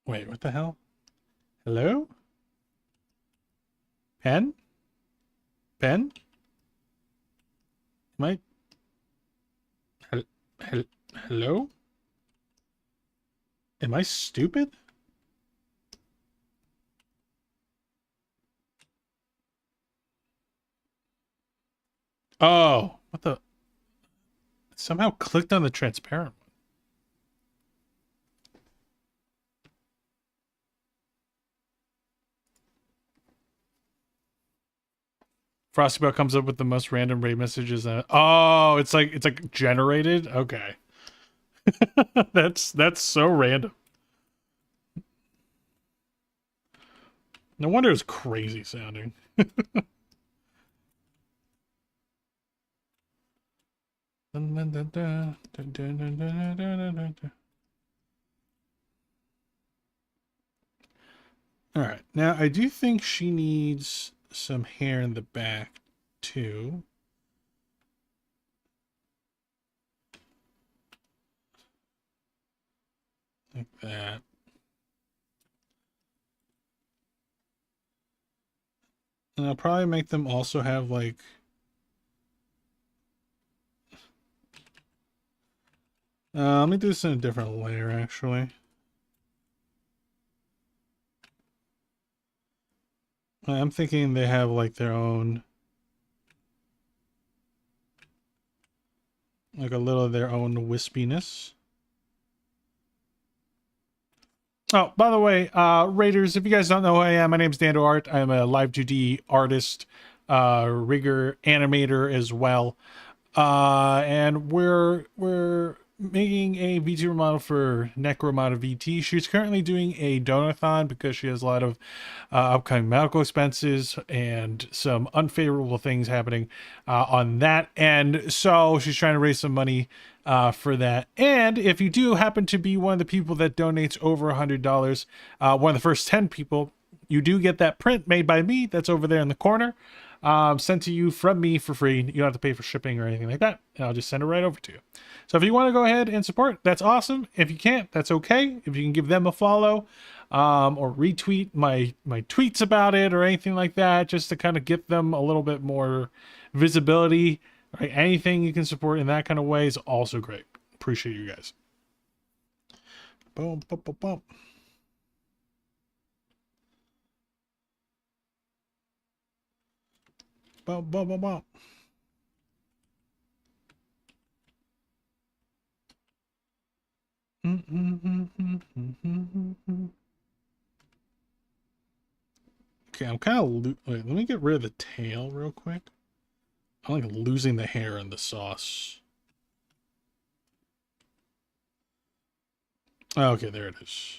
Wait, what the hell? Hello? Pen? Pen? Am I... Hello? Am I stupid? Oh, what the... Somehow clicked on the transparent one. Frostybell comes up with the most random raid messages. Oh, it's like generated. Okay, that's so random. No wonder it's crazy sounding. All right, now I do think she needs some hair in the back too. Like that. And I'll probably make them also have like let me do this in a different layer actually. I'm thinking they have like their own, like a little of their own wispiness. Oh, by the way, Raiders, if you guys don't know who I am, my name is Dando Art. I'm a live 2D artist, rigger, animator as well. And we're making a VTuber model for NecromataVT. She's currently doing a donathon because she has a lot of upcoming medical expenses and some unfavorable things happening on that end. So she's trying to raise some money for that. And if you do happen to be one of the people that donates over $100, one of the first 10 people, you do get that print made by me that's over there in the corner, sent to you from me for free. You don't have to pay for shipping or anything like that, and I'll just send it right over to you. So if you want to go ahead and support, that's awesome. If you can't, that's okay. If you can give them a follow or retweet my tweets about it or anything like that, just to kind of get them a little bit more visibility, right? Anything you can support in that kind of way is also great. Appreciate you guys. Boom, boom, boom, boom. Boom, boom, boom, boom. Okay, I'm kind of wait, let me get rid of the tail real quick. I'm like losing the hair in the sauce. Okay, there it is.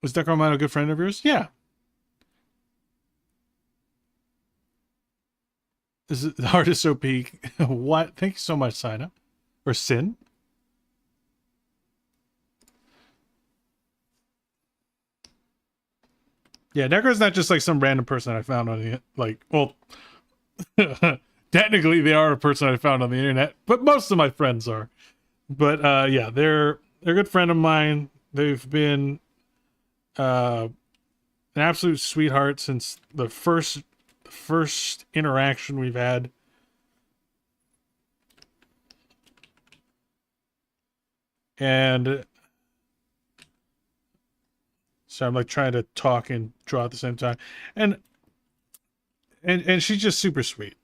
Was Necromata a good friend of yours? Yeah. This is the artist OP. What? Thank you so much, Sina. Or Sin. Yeah, Necro's not just like some random person I found on the well, technically they are a person I found on the internet, but most of my friends are. But yeah, they're a good friend of mine. They've been an absolute sweetheart since the first interaction we've had. And so I'm like trying to talk and draw at the same time. And she's just super sweet.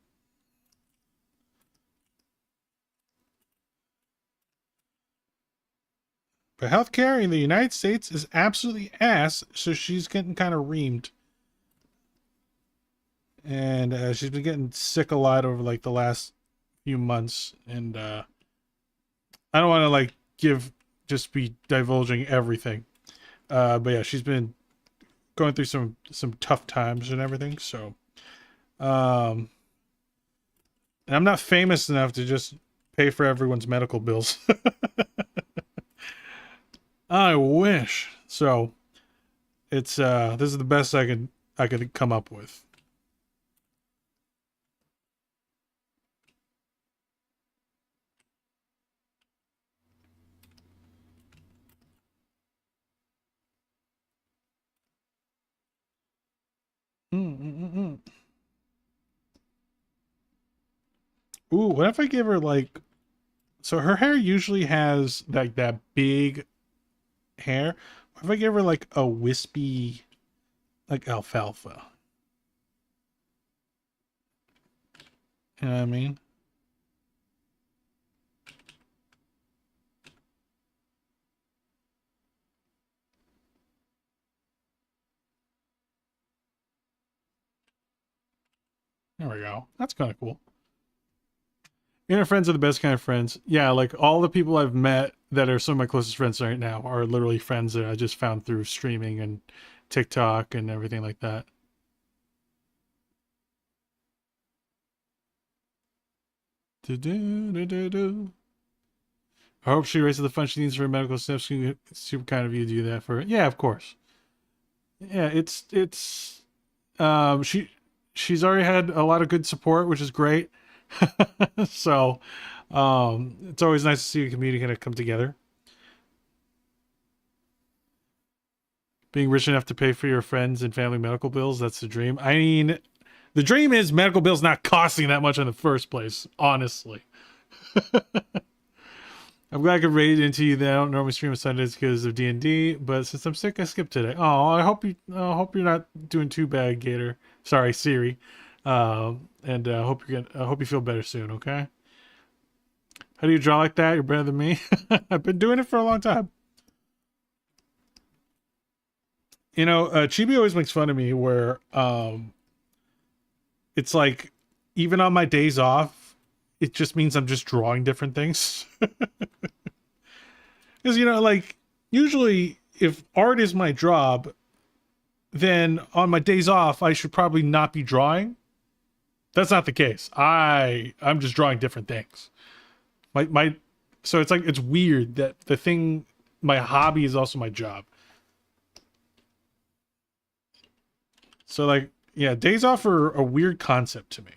But healthcare in the United States is absolutely ass, so she's getting kind of reamed. And she's been getting sick a lot over like the last few months. And I don't want to like just be divulging everything. But yeah, she's been going through some tough times and everything. So, and I'm not famous enough to just pay for everyone's medical bills. I wish. So it's this is the best I could come up with. Ooh, what if I give her like, so her hair usually has like that big hair. What if I give her like a wispy, like alfalfa? You know what I mean? There we go. That's kind of cool. Inner friends are the best kind of friends. Yeah, like all the people I've met that are some of my closest friends right now are literally friends that I just found through streaming and TikTok and everything like that. I hope she raises the funds she needs for her medical steps. Super kind of you to do that for her. Yeah, of course. Yeah, it's she's already had a lot of good support, which is great. So it's always nice to see a community kind of come together. Being rich enough to pay for your friends and family medical bills, that's the dream. I mean, the dream is medical bills not costing that much in the first place, honestly. I'm glad I could raid into you that I don't normally stream on Sundays because of D&D, but since I'm sick, I skipped today. Oh, I hope you're not doing too bad, Gator. Sorry, Siri. And I hope you feel better soon, okay? How do you draw like that? You're better than me. I've been doing it for a long time. You know, Chibi always makes fun of me where it's like even on my days off, it just means I'm just drawing different things. Because, you know, like usually if art is my job, then on my days off, I should probably not be drawing. That's not the case. I'm just drawing different things. So it's like, it's weird that my hobby is also my job. So like, yeah, days off are a weird concept to me.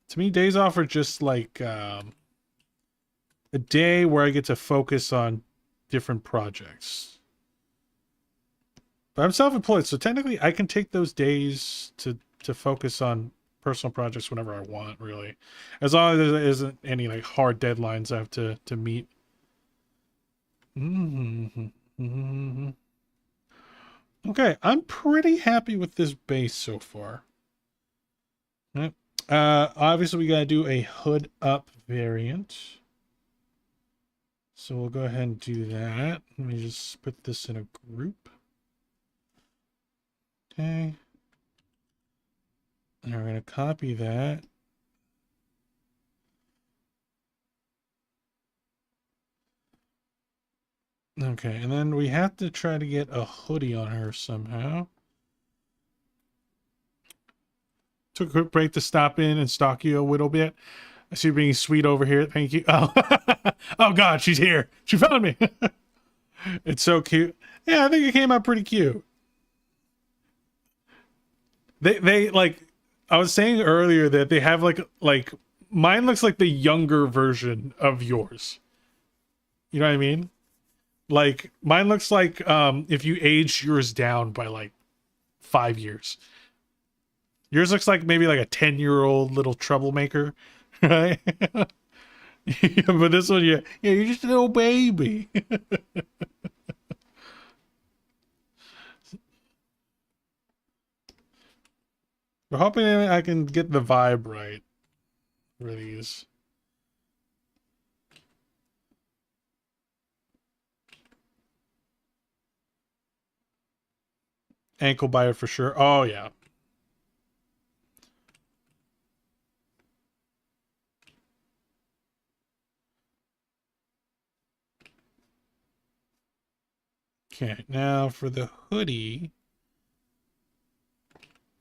To me, days off are just like a day where I get to focus on different projects. But I'm self-employed, so technically I can take those days to focus on personal projects whenever I want, really. As long as there isn't any like hard deadlines I have to meet. Okay, I'm pretty happy with this base so far. Right. Obviously we gotta do a hood up variant. So we'll go ahead and do that. Let me just put this in a group. Okay. And we're gonna copy that. Okay, and then we have to try to get a hoodie on her somehow. took a quick break to stop in and stalk you a little bit. I see you being sweet over here. Thank you. Oh, oh God, she's here. She found me. It's so cute. Yeah, I think it came out pretty cute. They like, I was saying earlier that they have like mine looks like the younger version of yours. You know what I mean? Like mine looks like if you aged yours down by like 5 years. Yours looks like maybe like a 10-year-old little troublemaker, right? But this one, yeah, you're just a little baby. We're hoping I can get the vibe right for these. Ankle biter for sure. Oh, yeah. Okay, now for the hoodie,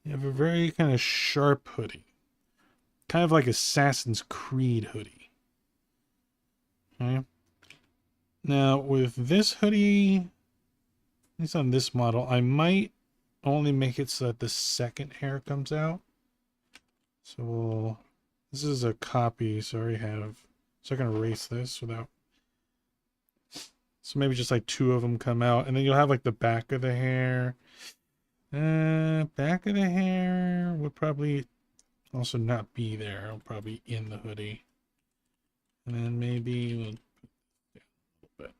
you have a very kind of sharp hoodie. Kind of like Assassin's Creed hoodie. Okay. Now, with this hoodie, at least on this model, I might only make it so that the second hair comes out. So this is a copy, so I already have. So I can erase this without. So maybe just like 2 of them come out, and then you'll have like the back of the hair. Back of the hair would probably also not be there. It'll probably be in the hoodie. And then maybe we'll put it down a little bit.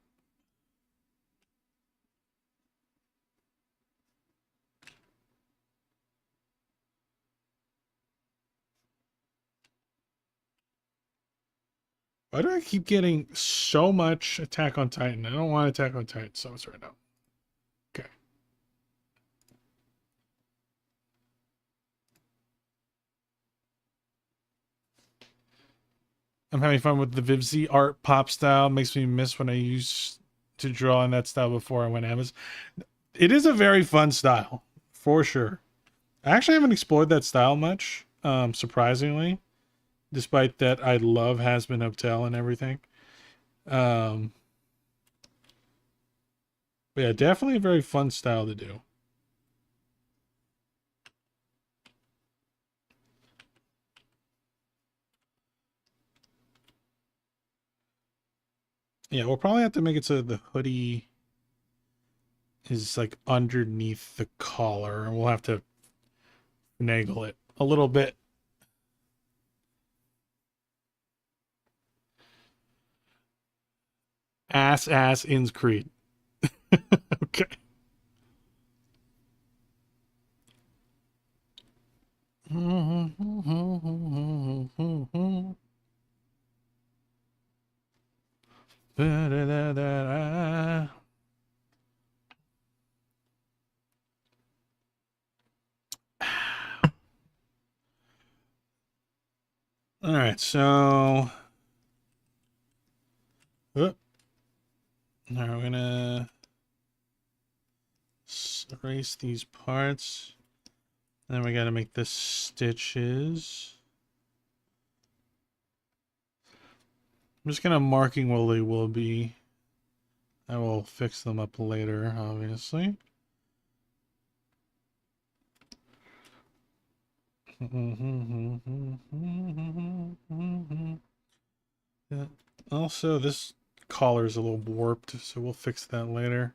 Why do I keep getting so much Attack on Titan? I don't want Attack on Titan so much right now. Okay. I'm having fun with the VivZ art pop style. Makes me miss when I used to draw in that style before I went Amazon. It is a very fun style, for sure. I actually haven't explored that style much, surprisingly. Despite that, I love Has-Been Hotel and everything. But yeah, definitely a very fun style to do. Yeah, we'll probably have to make it so the hoodie is like underneath the collar, and we'll have to finagle it a little bit. Ass ins Creed. Okay. All right, so now we're gonna erase these parts. Then we gotta make the stitches. I'm just gonna marking where they will be. I will fix them up later, obviously. Yeah. Also, this collar is a little warped, so we'll fix that later.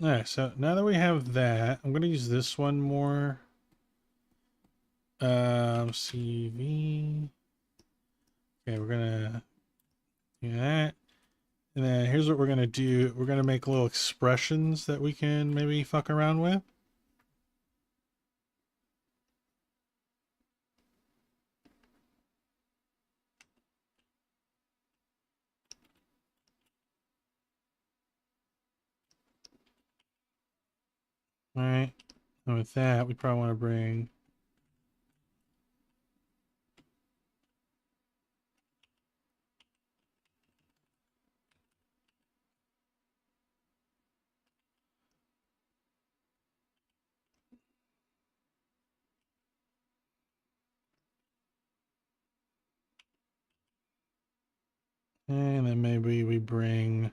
Alright, so now that we have that, I'm going to use this one more. CV. Okay, we're going to do that. And then here's what we're going to do. We're going to make little expressions that we can maybe fuck around with. All right. And with that, we probably want to bring And then maybe we bring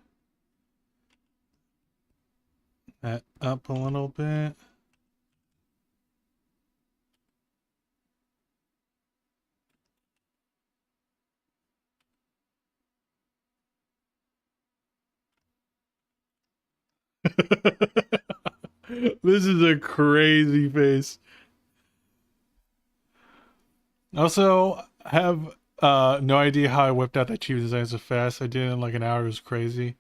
that up a little bit. This is a crazy face. Also, have no idea how I whipped out that Chibi design so fast. I did it in like an hour. It was crazy.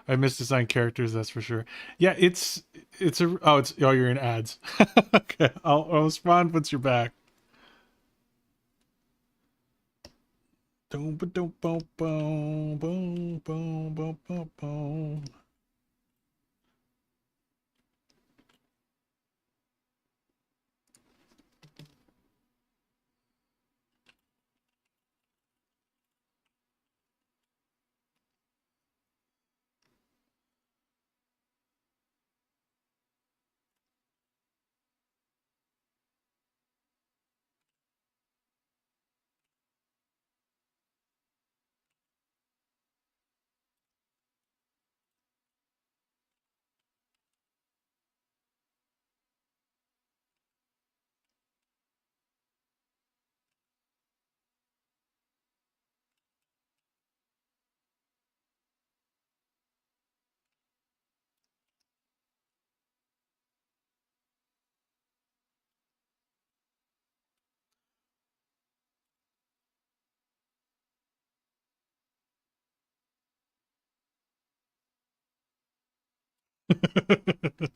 I misdesigned characters, that's for sure. Yeah, it's you're in ads. Okay, I'll respond once you're back. Boom, boom, boom, boom, boom, boom, boom, boom, boom.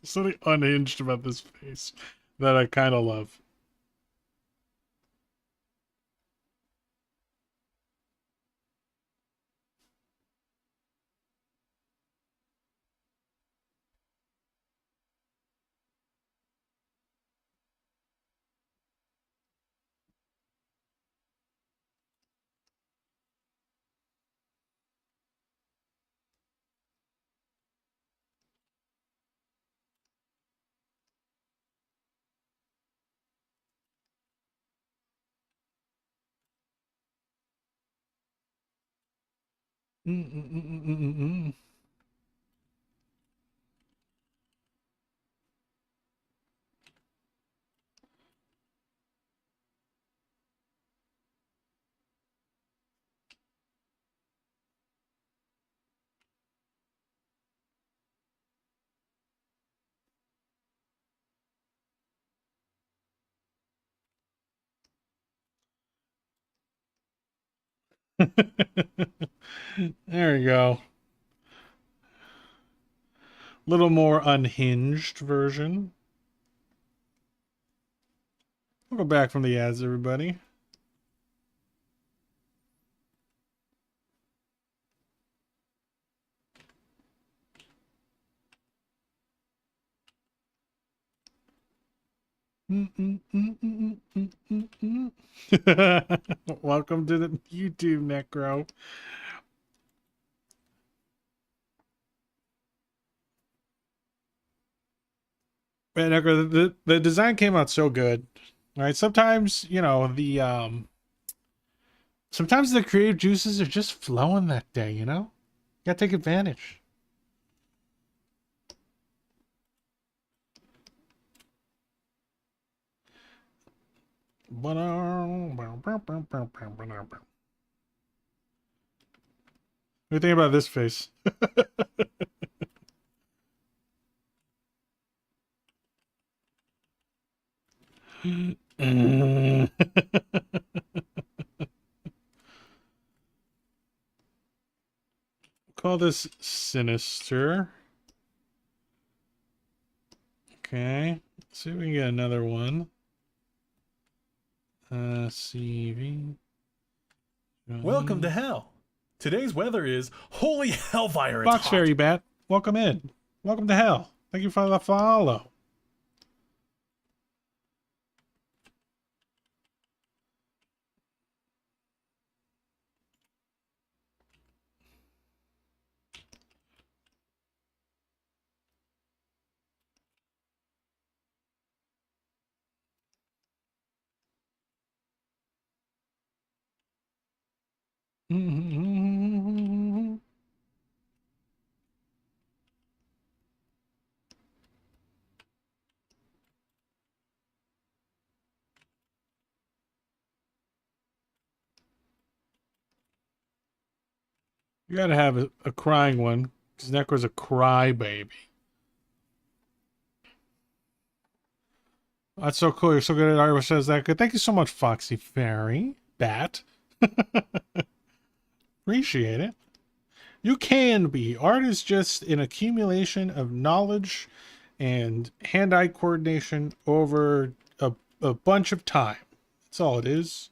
Something unhinged about this face that I kind of love. Mm-mm-mm-mm-mm-mm. There we go. Little more unhinged version. We'll go back from the ads, everybody. Welcome to the YouTube, Necro. Man, Necro, the design came out so good. All right, sometimes, you know, sometimes the creative juices are just flowing that day, you know? You gotta take advantage. What do you think about this face? Call this Sinister. Okay. Let's see if we can get another one. CV. Welcome to hell. Today's weather is holy hellfire. It's Box hot. Fairy Bat. Welcome in. Welcome to hell. Thank you for the follow. You gotta have a crying one, because Necro's a cry baby. That's so cool. You're so good at art. Wish I was that good. Thank you so much, Foxy Fairy. Bat. Appreciate it. You can be. Art is just an accumulation of knowledge and hand-eye coordination over a bunch of time. That's all it is.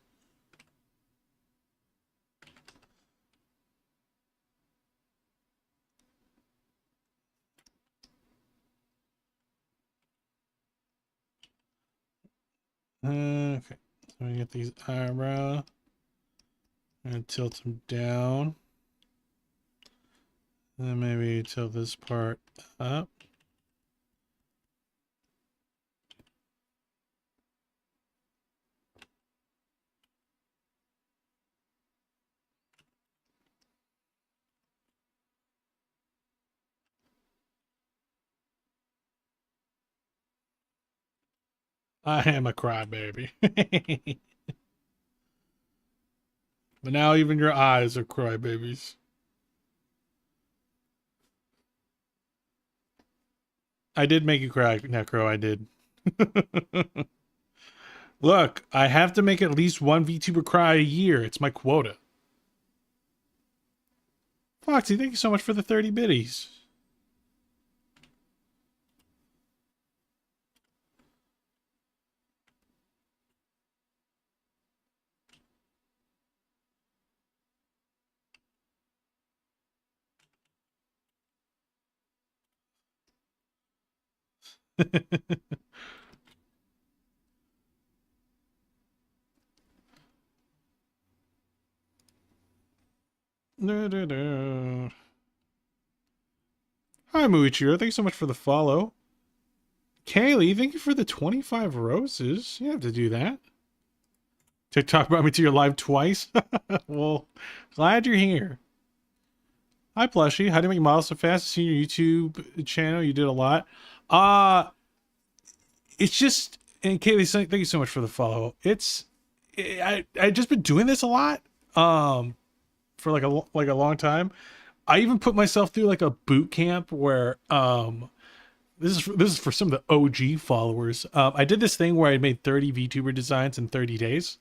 Okay, so we get these eyebrows. And tilt them down. And then maybe tilt this part up. I am a crybaby. But now even your eyes are crybabies. I did make you cry, Necro. I did. Look, I have to make at least one VTuber cry a year. It's my quota. Foxy, thank you so much for the 30 biddies. Hi, Muichiro. Thanks so much for the follow. Kaylee, thank you for the 25 roses. You have to do that. TikTok brought me to your live twice. Well, glad you're here. Hi, Plushie. How do you make models so fast? I've seen your YouTube channel. You did a lot. It's just, and Kaylee, thank you so much for the follow. I just been doing this a lot. For like a long time. I even put myself through like a boot camp where this is for some of the OG followers. I did this thing where I made 30 VTuber designs in 30 days.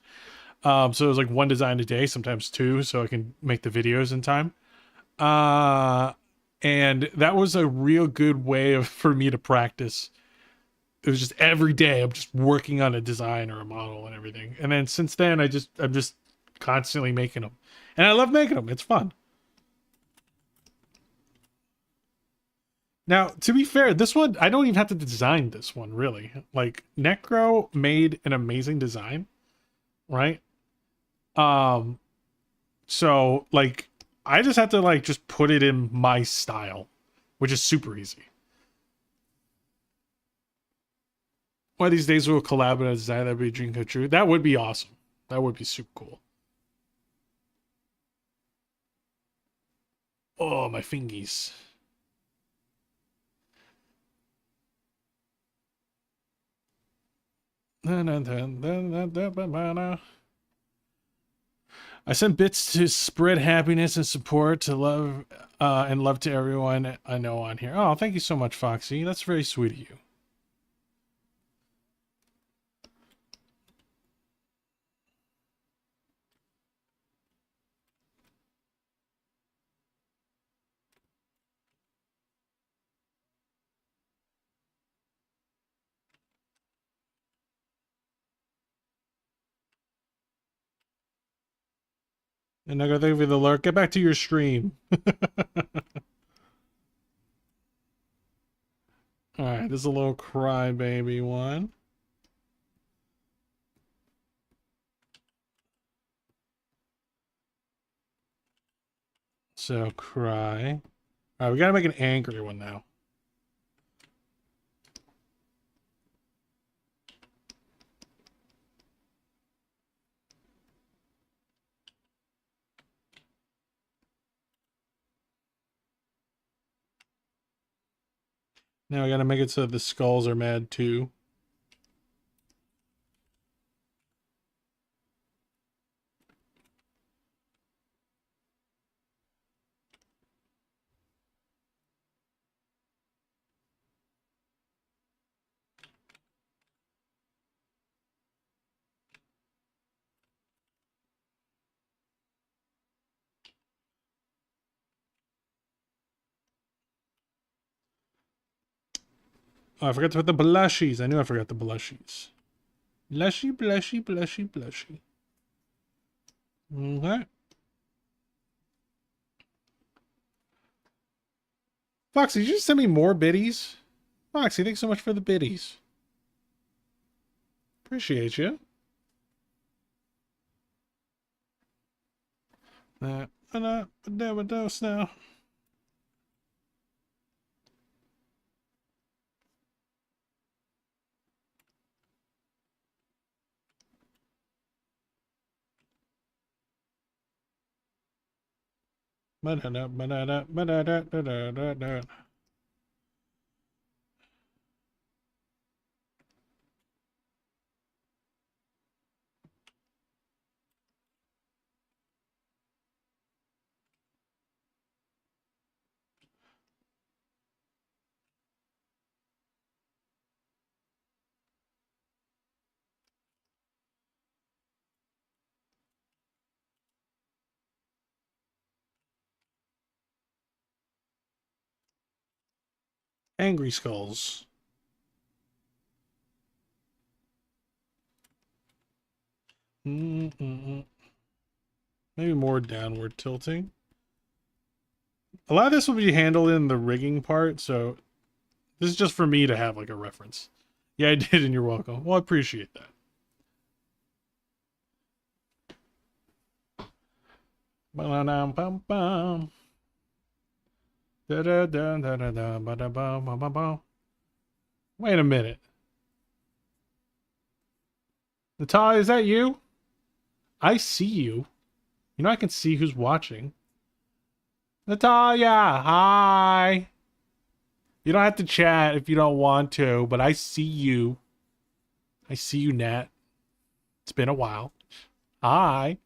So it was like one design a day, sometimes two, so I can make the videos in time. And that was a real good way for me to practice. It was just every day I'm just working on a design or a model and everything. And then since then I'm just constantly making them. And I love making them. It's fun. Now, to be fair, this one, I don't even have to design this one, really. Like, Necro made an amazing design, right? So, like, I just have to, like, just put it in my style, which is super easy. One of these days we'll collab on a design. That'd be a dream come true. That would be awesome. That would be super cool. Oh, my fingies. I sent bits to spread happiness and support to love and love to everyone I know on here. Oh, thank you so much, Foxy. That's very sweet of you. And I go, thank you for the lurk. Get back to your stream. Alright, this is a little crybaby one. So, cry. Alright, we gotta make an angry one now. Now I gotta make it so the skulls are mad too. Oh, I forgot to put the blushies. I knew I forgot the blushies. Blushy, blushy, blushy, blushy. Okay. Foxy, did you just send me more biddies? Foxy, thanks so much for the biddies. Appreciate you. Dose now. Angry skulls. Maybe more downward tilting. A lot of this will be handled in the rigging part, so this is just for me to have like a reference. Yeah, I did, and you're welcome. Well, I appreciate that. Ba-da-dum-bum-bum. Da-da-da-da-da-da-ba-da-bum-bum-bum. Wait a minute. Natalia, is that you? I see you. You know I can see who's watching. Natalia, hi. You don't have to chat if you don't want to, but I see you. I see you, Nat. It's been a while. Hi.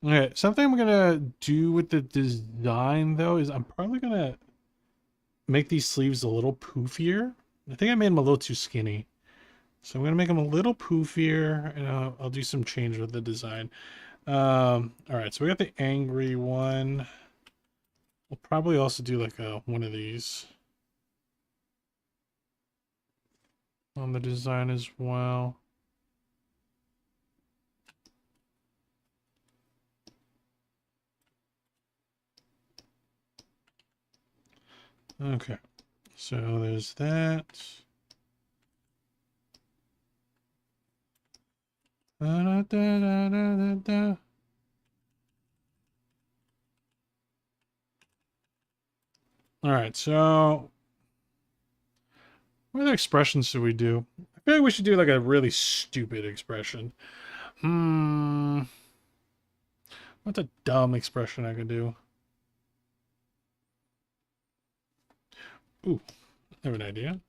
Okay, something I'm gonna do with the design though is I'm probably gonna make these sleeves a little poofier. I think I made them a little too skinny. So I'm gonna make them a little poofier, and I'll do some change with the design. All right, so we got the angry one. We'll probably also do like one of these on the design as well. Okay, so there's that. Da, da, da, da, da, da. All right, so what other expressions should we do? I feel like we should do like a really stupid expression. What's a dumb expression I could do? Ooh, I have an idea.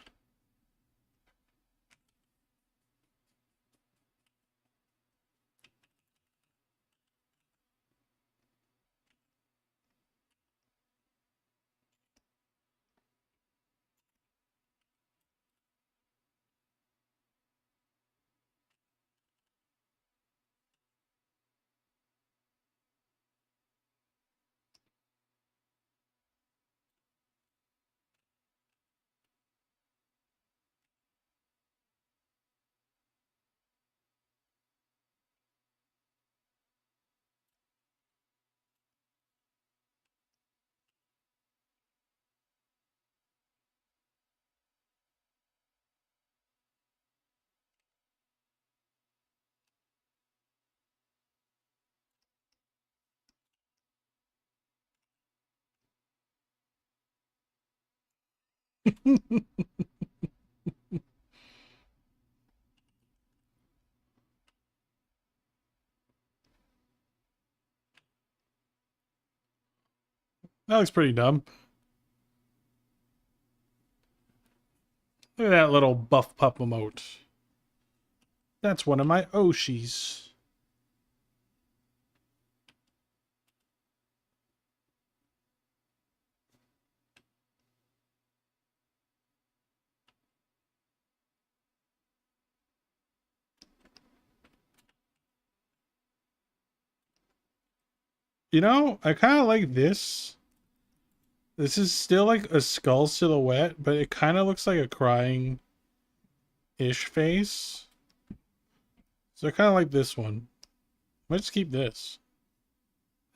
That looks pretty dumb. Look at that little buff pup emote. That's one of my Oshis. You know, I kind of like this. This is still like a skull silhouette, but it kind of looks like a crying-ish face. So I kind of like this one. I might just keep this.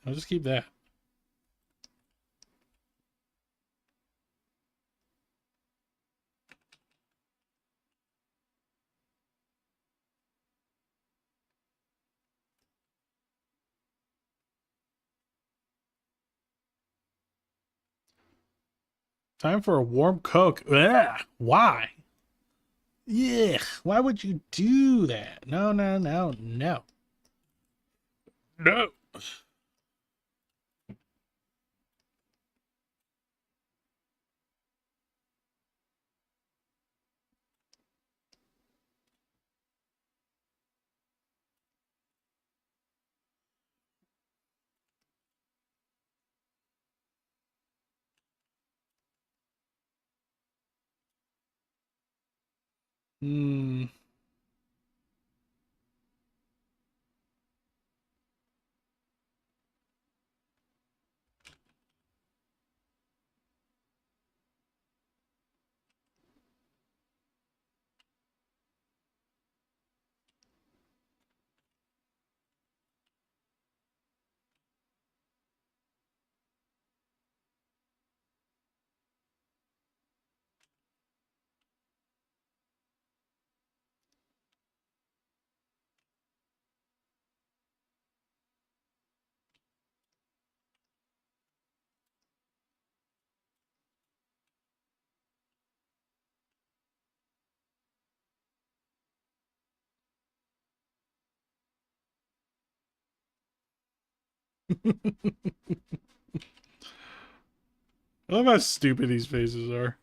I'll just keep that. Time for a warm Coke. Ugh, why? Yeah, why would you do that? No, no, no, no. No. Hmm. I love how stupid these faces are.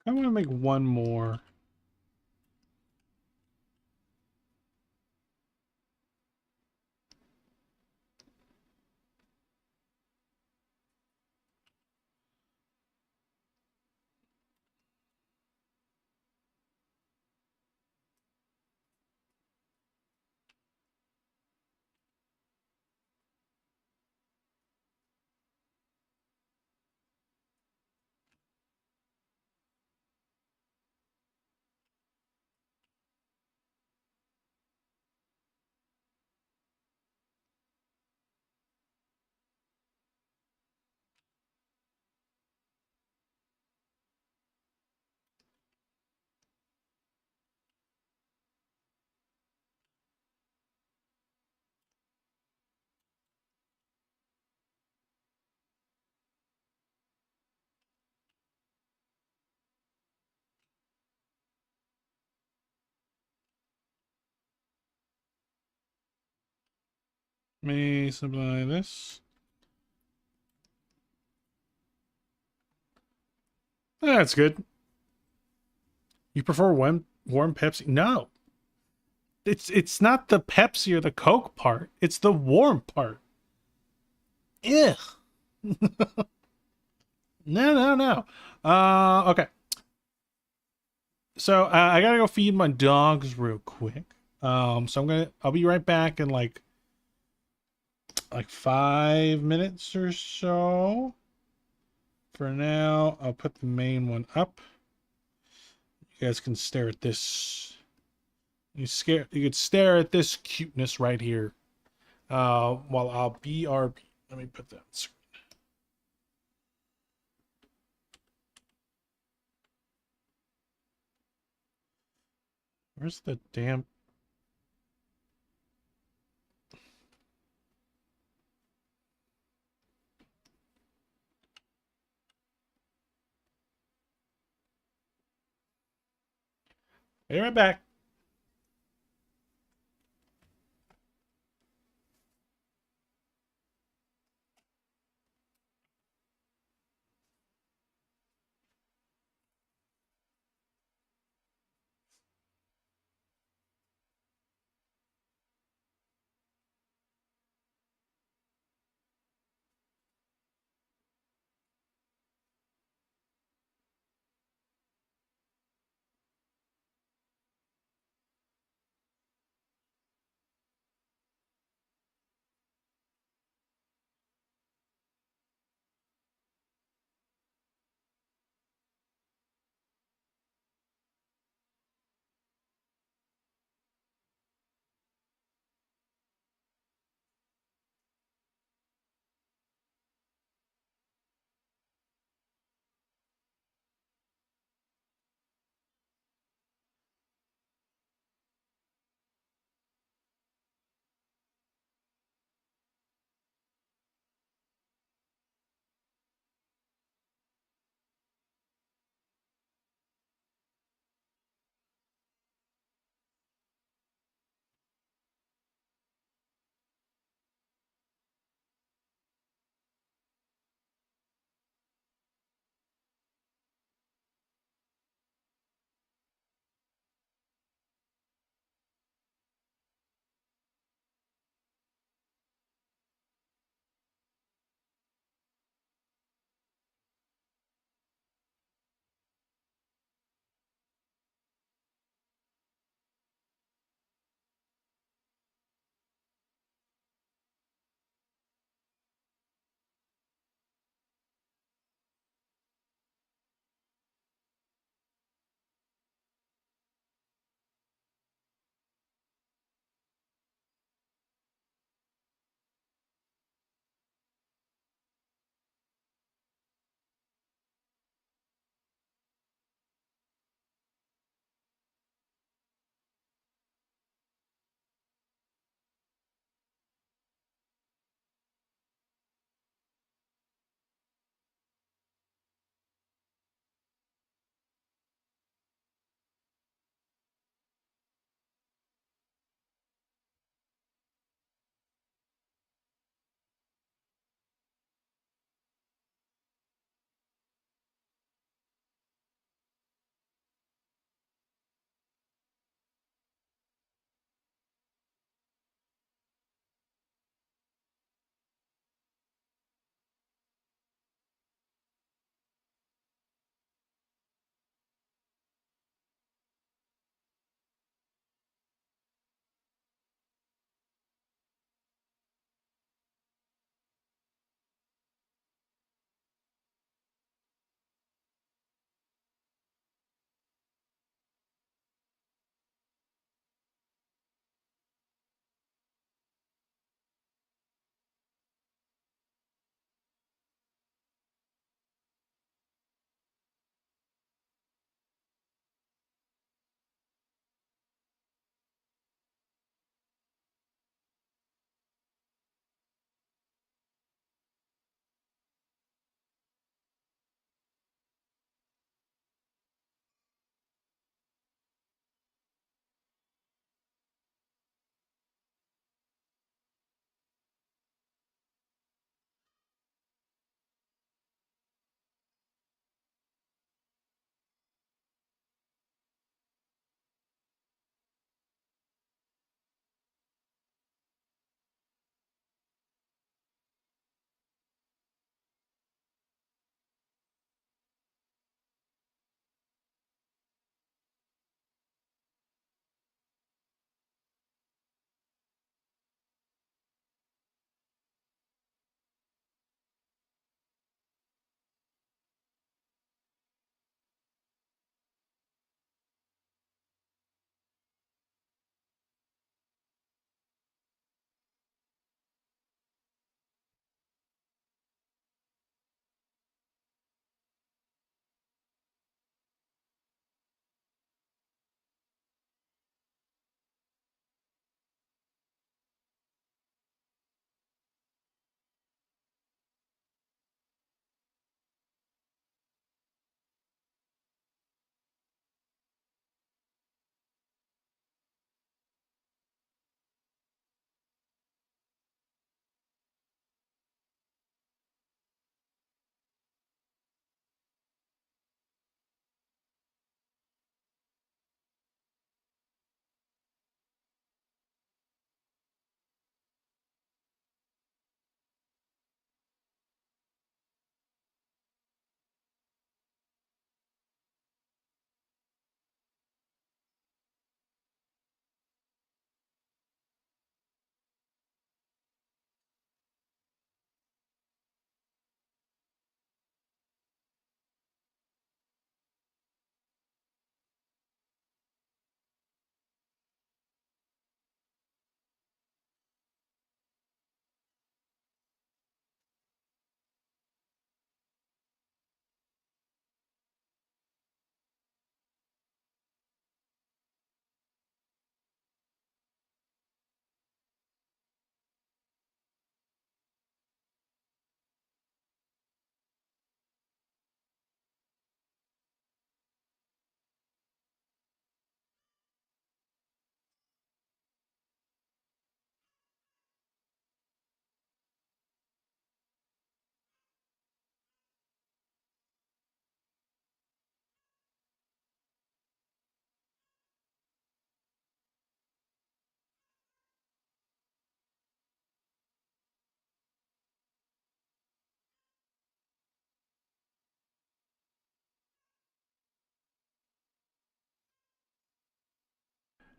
I want to make one more. Let me simplify this. That's good. You prefer warm Pepsi? No. It's not the Pepsi or the Coke part. It's the warm part. Ugh. No, no, no. Okay. So I gotta go feed my dogs real quick. So I'll be right back in like 5 minutes or so. For now, I'll put the main one up. You guys can stare at this. You could stare at this cuteness right here. While I'll BRB. Let me put that on screen. Where's the damn... Be right back.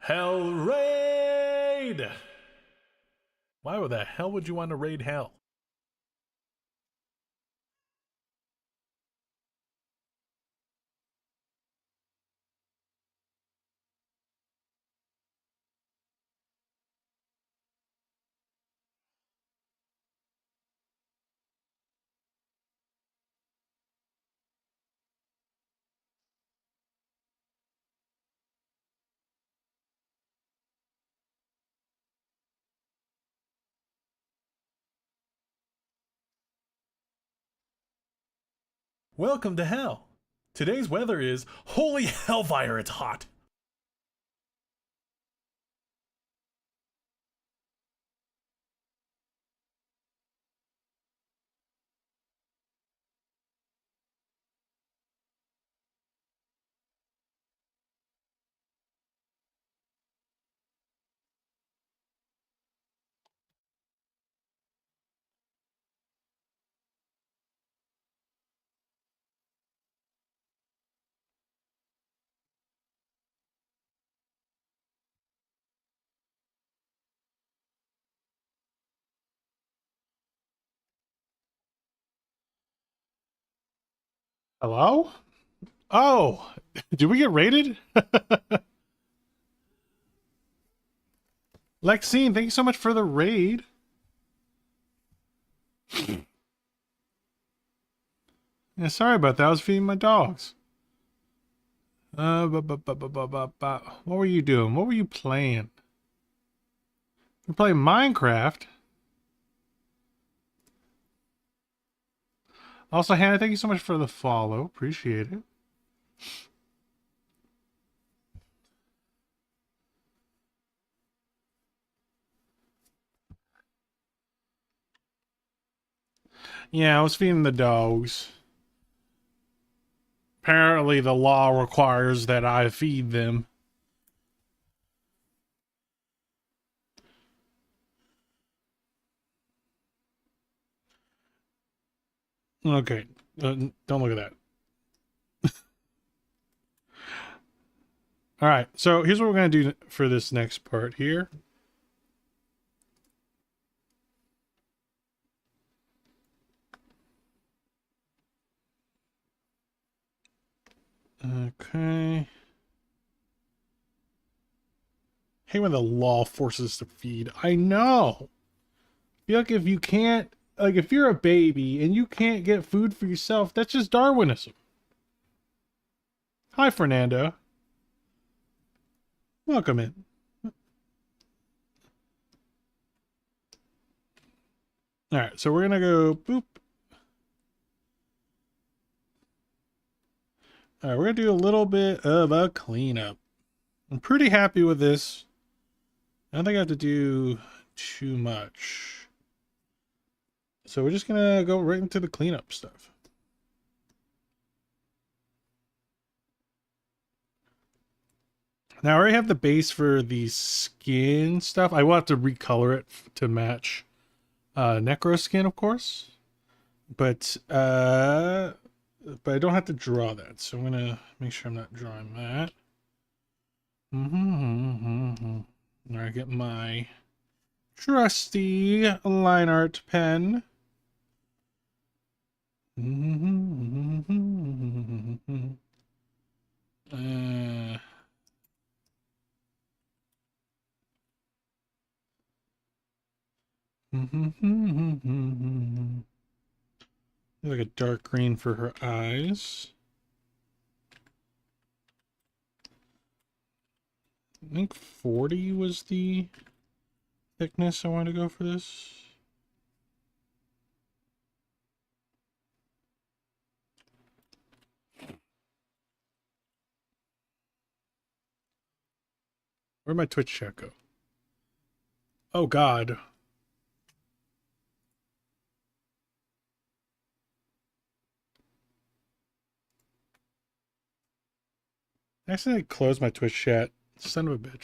Hell raid! Why the hell would you want to raid hell? Welcome to hell. Today's weather is holy hellfire, it's hot. Hello? Oh, did we get raided? Lexine, thank you so much for the raid. Yeah, sorry about that. I was feeding my dogs. What were you doing? What were you playing? You're playing Minecraft. Also, Hannah, thank you so much for the follow. Appreciate it. Yeah, I was feeding the dogs. Apparently, the law requires that I feed them. Okay, don't look at that. All right, so here's what we're going to do for this next part here. Okay. Hey, when the law forces to feed. I know. I feel like if you can't, like if you're a baby and you can't get food for yourself, that's just Darwinism. Hi, Fernando. Welcome in. All right, so we're gonna go boop. All right, we're gonna do a little bit of a cleanup. I'm pretty happy with this. I don't think I have to do too much. So we're just gonna go right into the cleanup stuff. Now I already have the base for the skin stuff. I will have to recolor it to match Necro skin, of course. But I don't have to draw that, so I'm gonna make sure I'm not drawing that. All right, get my trusty line art pen. Like a dark green for her eyes. I think 40 was the thickness I wanted to go for this. Where'd my Twitch chat go? Oh God. I accidentally closed my Twitch chat. Son of a bitch.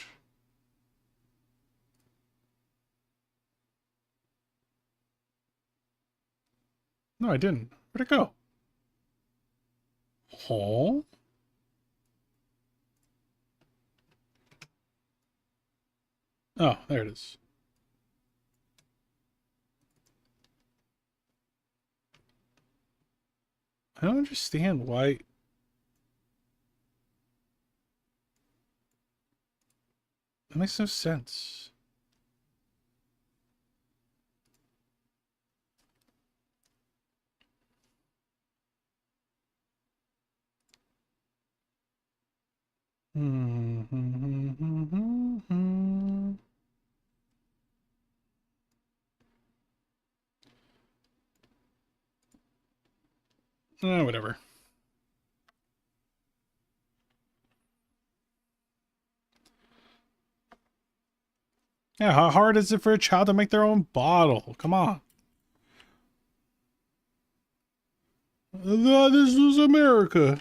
No, I didn't. Where'd it go? Huh? Oh, there it is. I don't understand why. That makes no sense. Whatever. Yeah, how hard is it for a child to make their own bottle? Come on. This was America.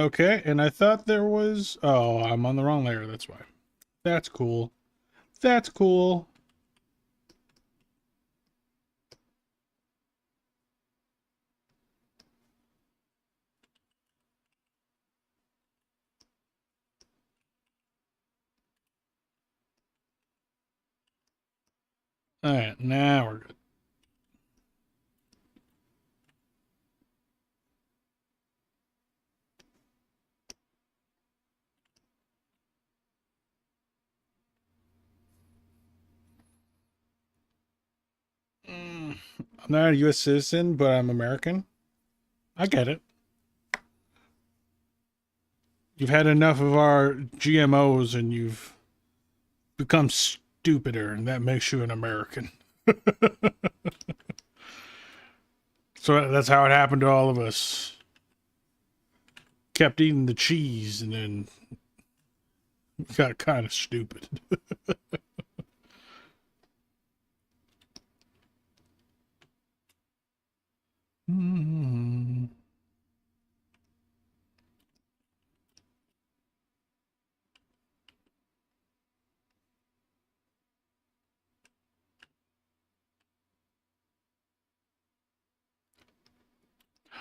Okay, and I thought there was... Oh, I'm on the wrong layer, that's why. That's cool. That's cool. Alright, now we're good. I'm not a U.S. citizen, but I'm American. I get it. You've had enough of our GMOs and you've become stupider, and that makes you an American. So that's how it happened to all of us. Kept eating the cheese and then got kind of stupid.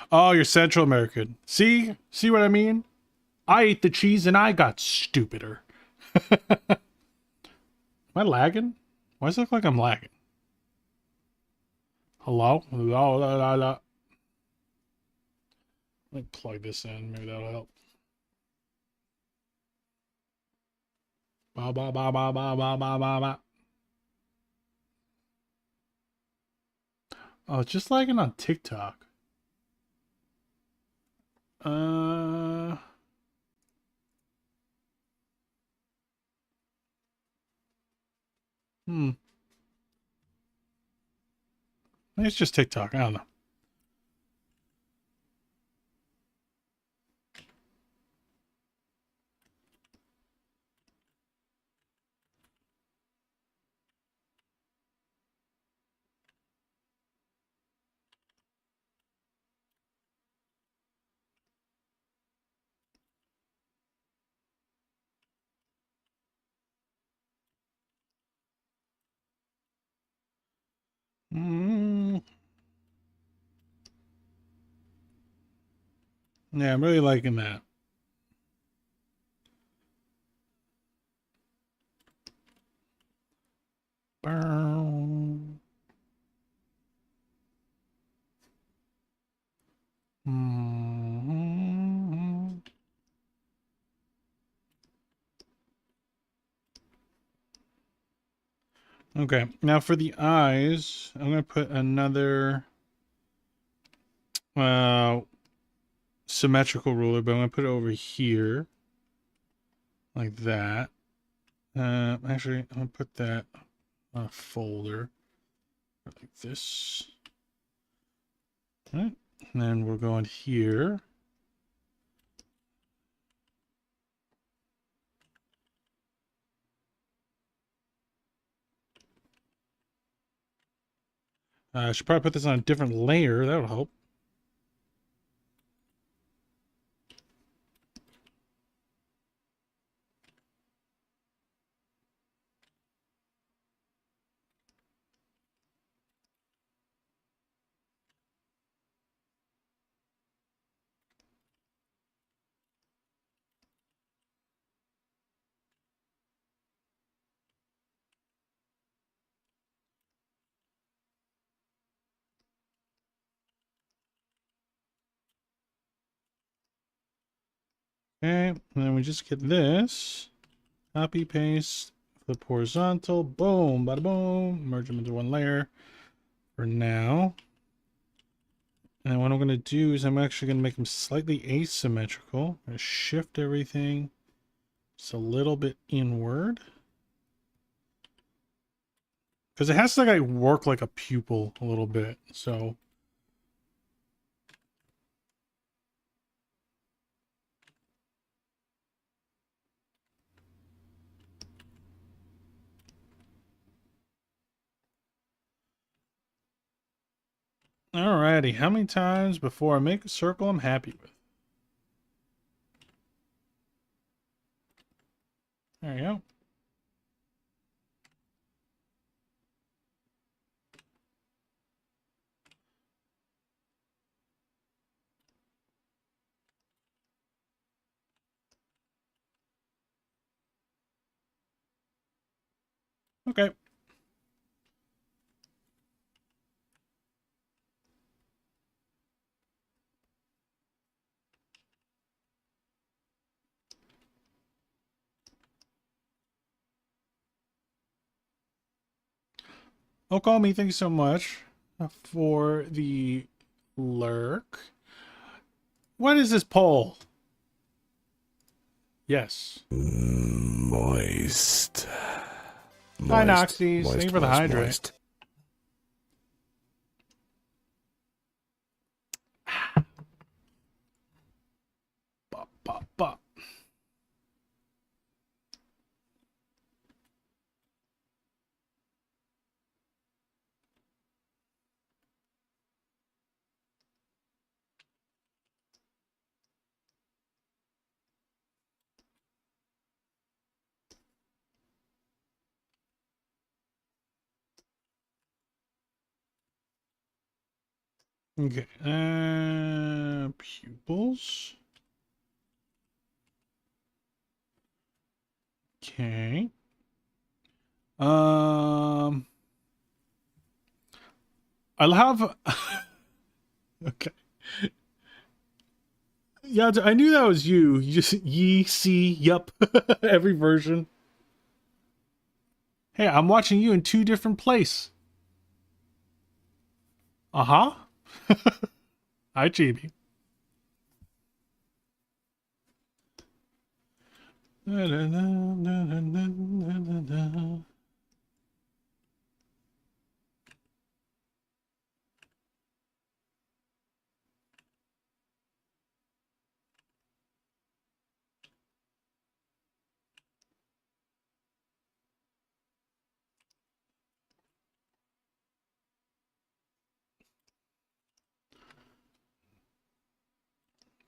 Oh, you're Central American. See? See what I mean? I ate the cheese and I got stupider. Am I lagging? Why does it look like I'm lagging? Hello? Hello? La, la, la. Let me plug this in. Maybe that'll help. Ba, ba, ba, ba, ba, ba, ba, ba, ba. Oh, it's just lagging on TikTok. Maybe it's just TikTok. I don't know. Yeah, I'm really liking that. Okay, now for the eyes, I'm going to put another symmetrical ruler, but I'm going to put it over here. Like that. Actually, I'm going to put that on a folder. Like this. All right. And then we're going here. I should probably put this on a different layer. That would help. Okay, and then we just get this. Copy, paste, flip horizontal, boom, bada boom, merge them into one layer for now. And then what I'm going to do is I'm actually going to make them slightly asymmetrical. I'm going to shift everything just a little bit inward. Because it has to like work like a pupil a little bit, so... Alrighty, how many times before I make a circle I'm happy with? There you go. Okay. Oh, call me. Thank you so much for the lurk. What is this poll? Yes. Moist. Hi, Noxies. Thank you for the hydrate. Moist. Bop, bop, bop. Okay. Pupils. Okay. I'll have... Okay. Yeah, I knew that was you. You just see, yup. Every version. Hey, I'm watching you in 2 different places. Uh-huh. Hi, Chibi.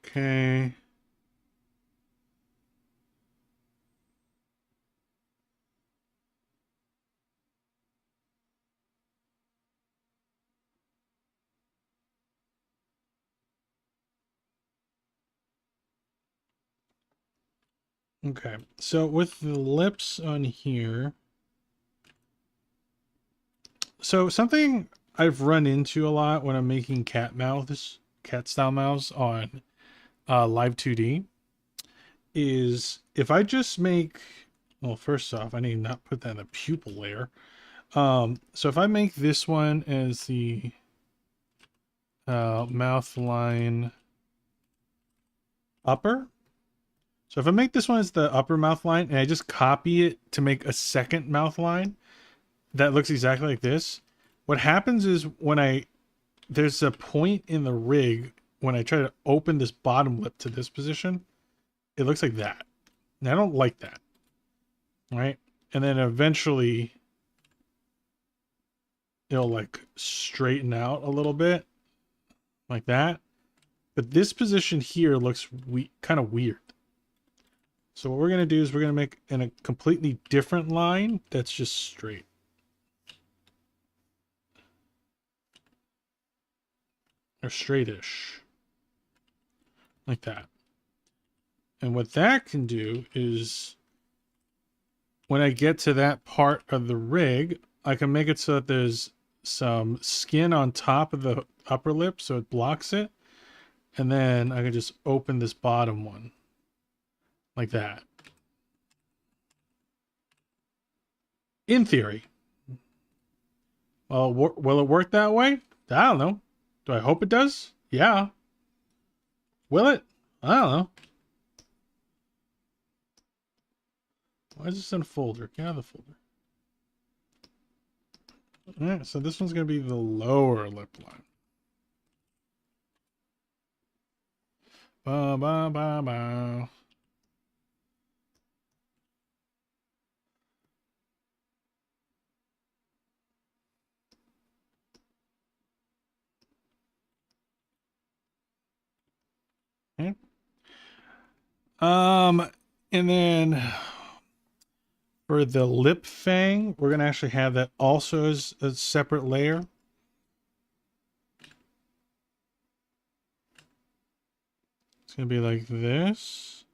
Okay. Okay. So with the lips on here. So something I've run into a lot when I'm making cat style mouths on Live 2D is if I just make, well, first off, I need to not put that in the pupil layer. So if I make this one as the mouth line upper. So if I make this one as the upper mouth line and I just copy it to make a second mouth line that looks exactly like this, what happens is when there's a point in the rig when I try to open this bottom lip to this position, it looks like that. And I don't like that. Right? And then eventually it'll like straighten out a little bit like that. But this position here looks kind of weird. So what we're going to do is we're going to make in a completely different line that's just straight. Or straightish. Like that. And what that can do is when I get to that part of the rig, I can make it so that there's some skin on top of the upper lip so it blocks it. And then I can just open this bottom one. Like that. In theory. Well, will it work that way? I don't know. Do I hope it does? Yeah. Will it? I don't know. Why is this in a folder? Get out of the folder. Alright, so this one's going to be the lower lip line. Ba ba ba ba. Okay. And then for the lip fang, we're going to actually have that also as a separate layer. It's going to be like this.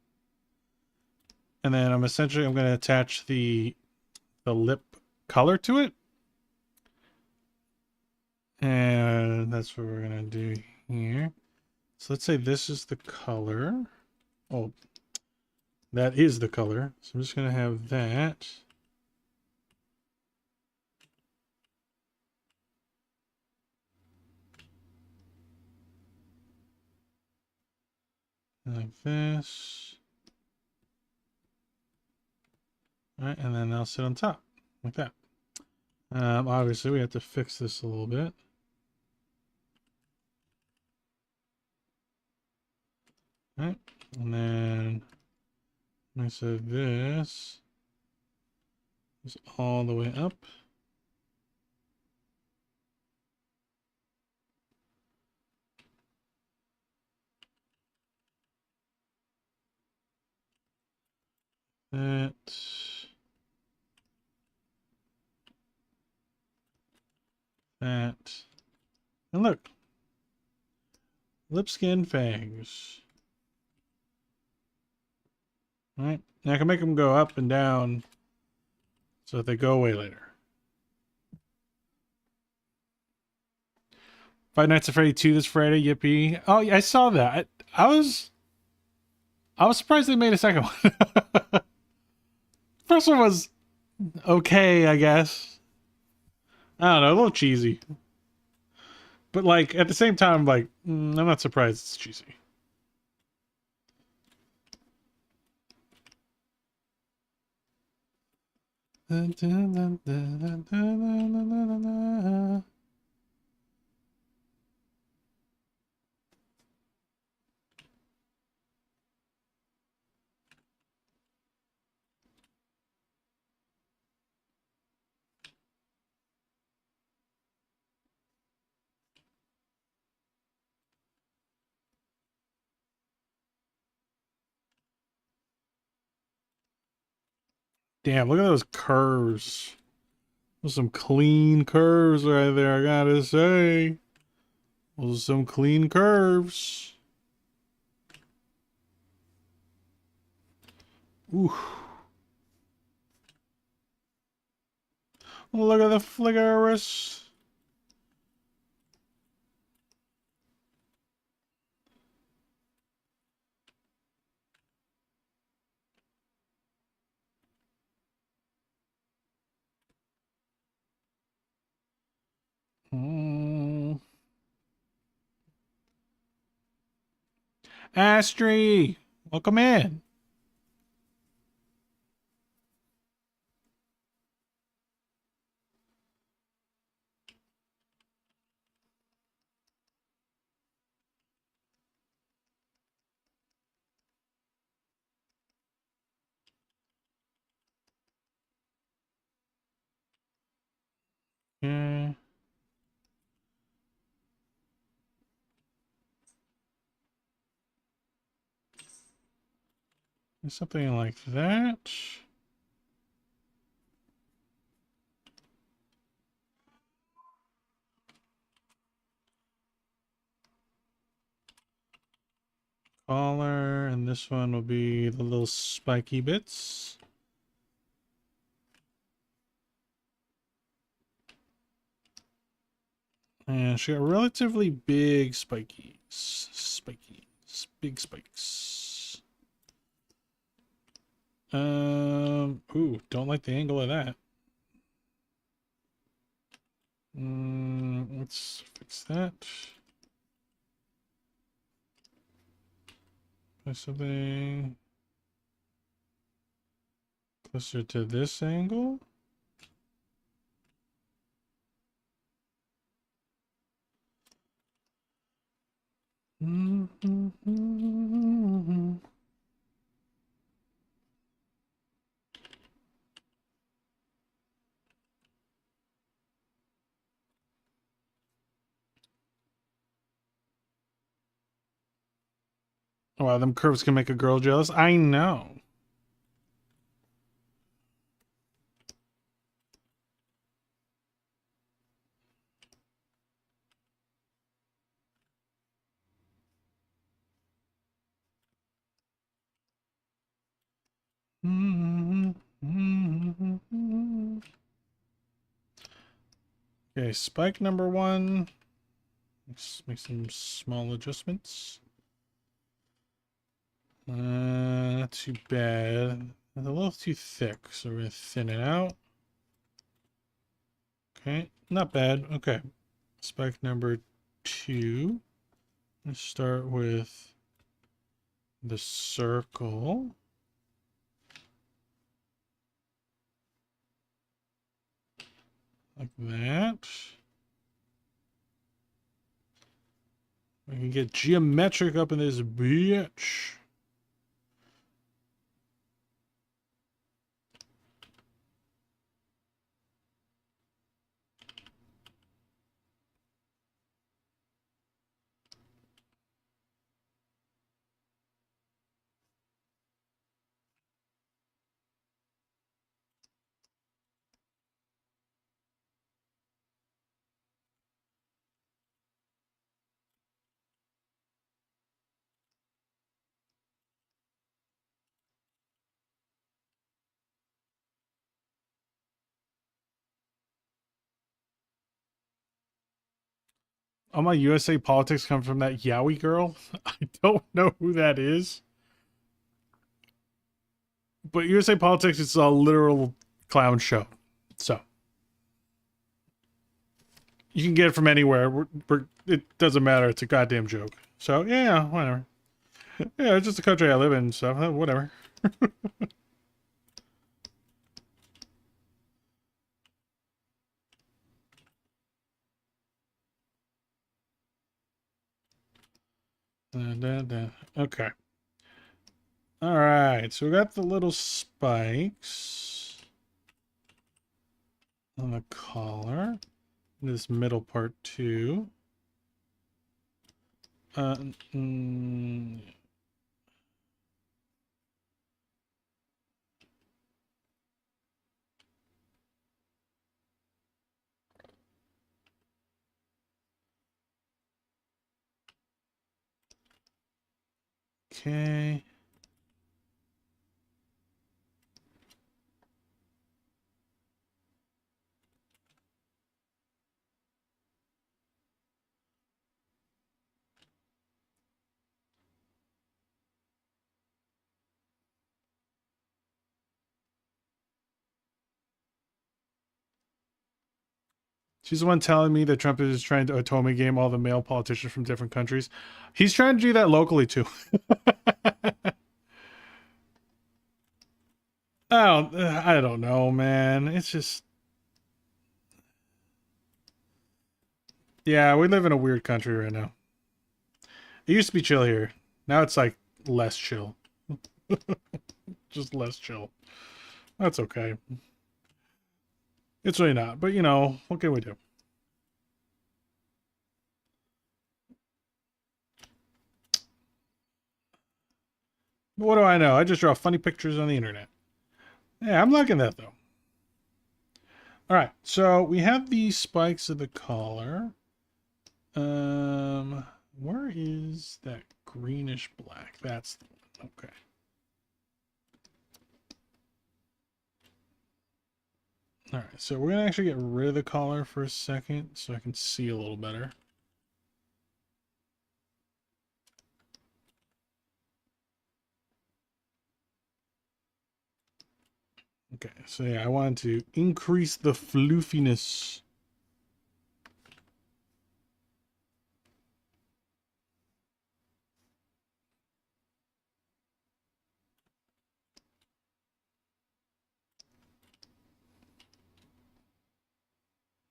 And then I'm going to attach the lip color to it. And that's what we're going to do here. So let's say this is the color. Oh, that is the color. So I'm just going to have that. Like this. All right, and then I'll sit on top like that. Obviously, we have to fix this a little bit. All right, and then I said this is all the way up. That. That. And look. Lip skin fangs. All right. Now I can make them go up and down so that they go away later. Five Nights at Freddy 2 this Friday. Yippee. Oh, yeah, I saw that. I was surprised they made a second one. First one was okay, I guess. I don't know, a little cheesy. But like at the same time, I'm like, I'm not surprised it's cheesy. Damn, look at those curves. Those some clean curves right there, I gotta say. Those are some clean curves. Ooh. Look at the flickers. Astri, welcome in. Okay. Something like that. Collar, and this one will be the little spiky bits. And she got relatively big spikies. Spikies. Big spikes. Ooh, don't like the angle of that. Let's fix that. Put something closer to this angle. Wow, them curves can make a girl jealous. I know. Okay, spike number 1. Let's make some small adjustments. Not too bad. It's a little too thick, so we're gonna thin it out. Okay, not bad. Okay, spike number 2. Let's start with the circle. Like that. We can get geometric up in this bitch. All my USA politics come from that Yowie girl. I don't know who that is. But USA politics is a literal clown show. So you can get it from anywhere. It doesn't matter. It's a goddamn joke. So yeah, whatever. Yeah, it's just the country I live in, so whatever. Okay. All right, so we got the little spikes on the collar. This middle part too. Okay. She's the one telling me that Trump is trying to otome game all the male politicians from different countries. He's trying to do that locally too. I don't know, man. It's just, yeah, we live in a weird country right now. It used to be chill here. Now it's like less chill. Just less chill. That's okay. It's really not, but you know, what can we do? What do I know? I just draw funny pictures on the internet. Yeah, I'm liking that though. All right, so we have the spikes of the collar. Where is that greenish black? That's the one. Okay. All right, so we're gonna actually get rid of the collar for a second so I can see a little better. Okay, so yeah, I wanted to increase the floofiness.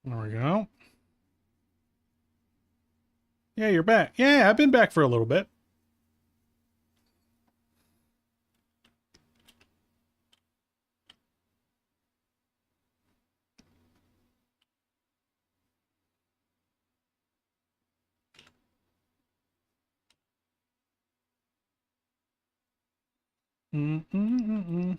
There we go. Yeah, you're back. Yeah, I've been back for a little bit. Mm-mm-mm-mm.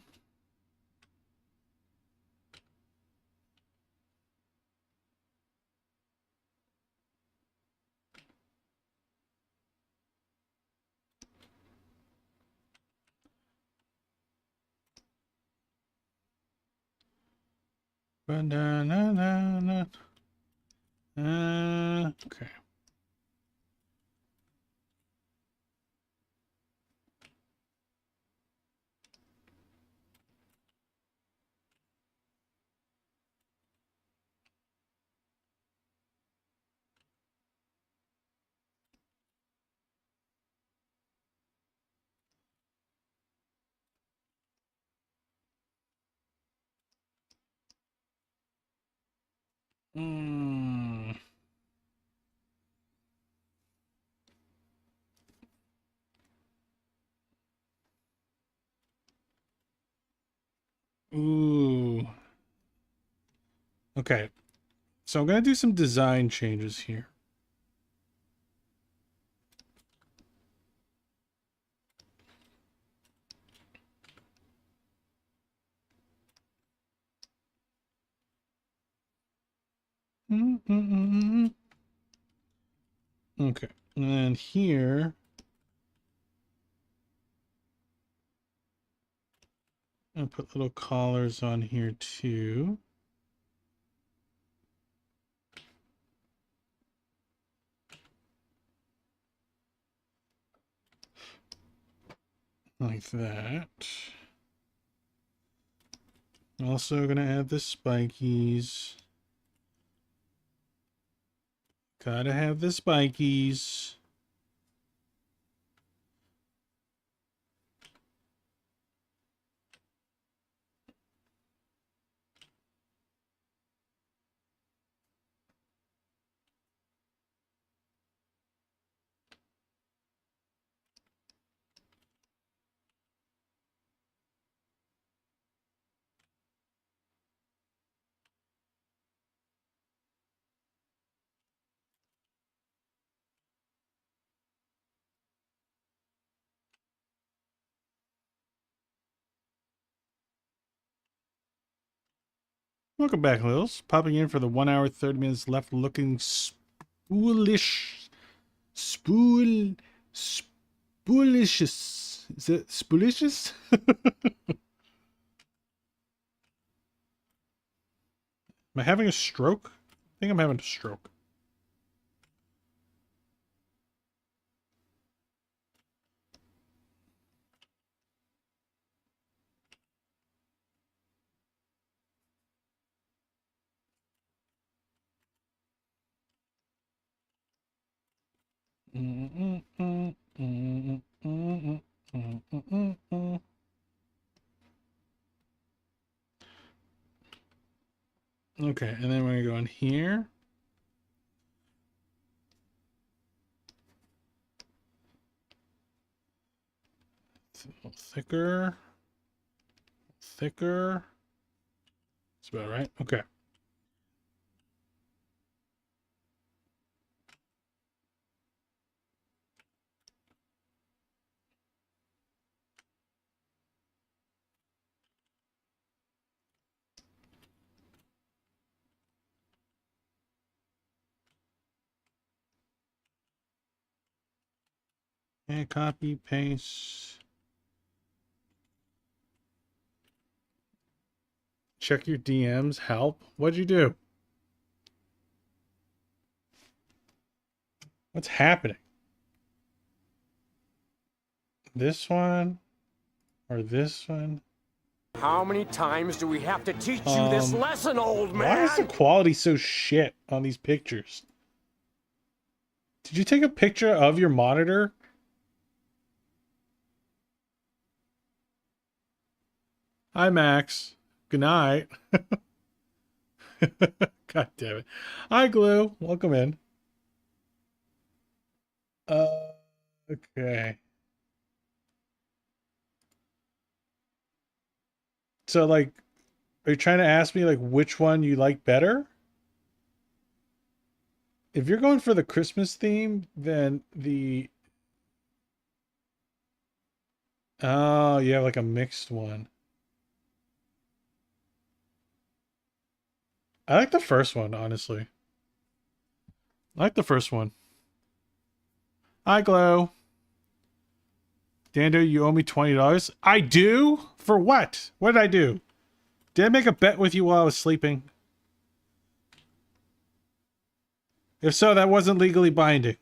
Ba-da-na-na-na. Okay. Mm. Ooh. Okay. So I'm going to do some design changes here. Mm-mm-mm-mm. Okay. And here, I'll put little collars on here too. Like that. Also going to add the spikies. Gotta have the spikies. Welcome back, Lils. Popping in for the 1 hour, 30 minutes left looking spoolish. Spoolicious. Is it spoolicious? Am I having a stroke? I think I'm having a stroke. Okay, and then we're going to go in here. It's a little thicker. Thicker. That's about right. Okay. And copy, paste. Check your DMs. Help. What'd you do? What's happening? This one or this one? How many times do we have to teach you this lesson, old man? Why is the quality so shit on these pictures? Did you take a picture of your monitor? Hi, Max. Good night. God damn it. Hi, Glue. Welcome in. Okay. So, like, are you trying to ask me, like, which one you like better? If you're going for the Christmas theme, then the... Oh, you have, like, a mixed one. I like the first one, honestly. I like the first one. Hi, Glow. Dando, you owe me $20. I do? For what? What did I do? Did I make a bet with you while I was sleeping? If so, that wasn't legally binding.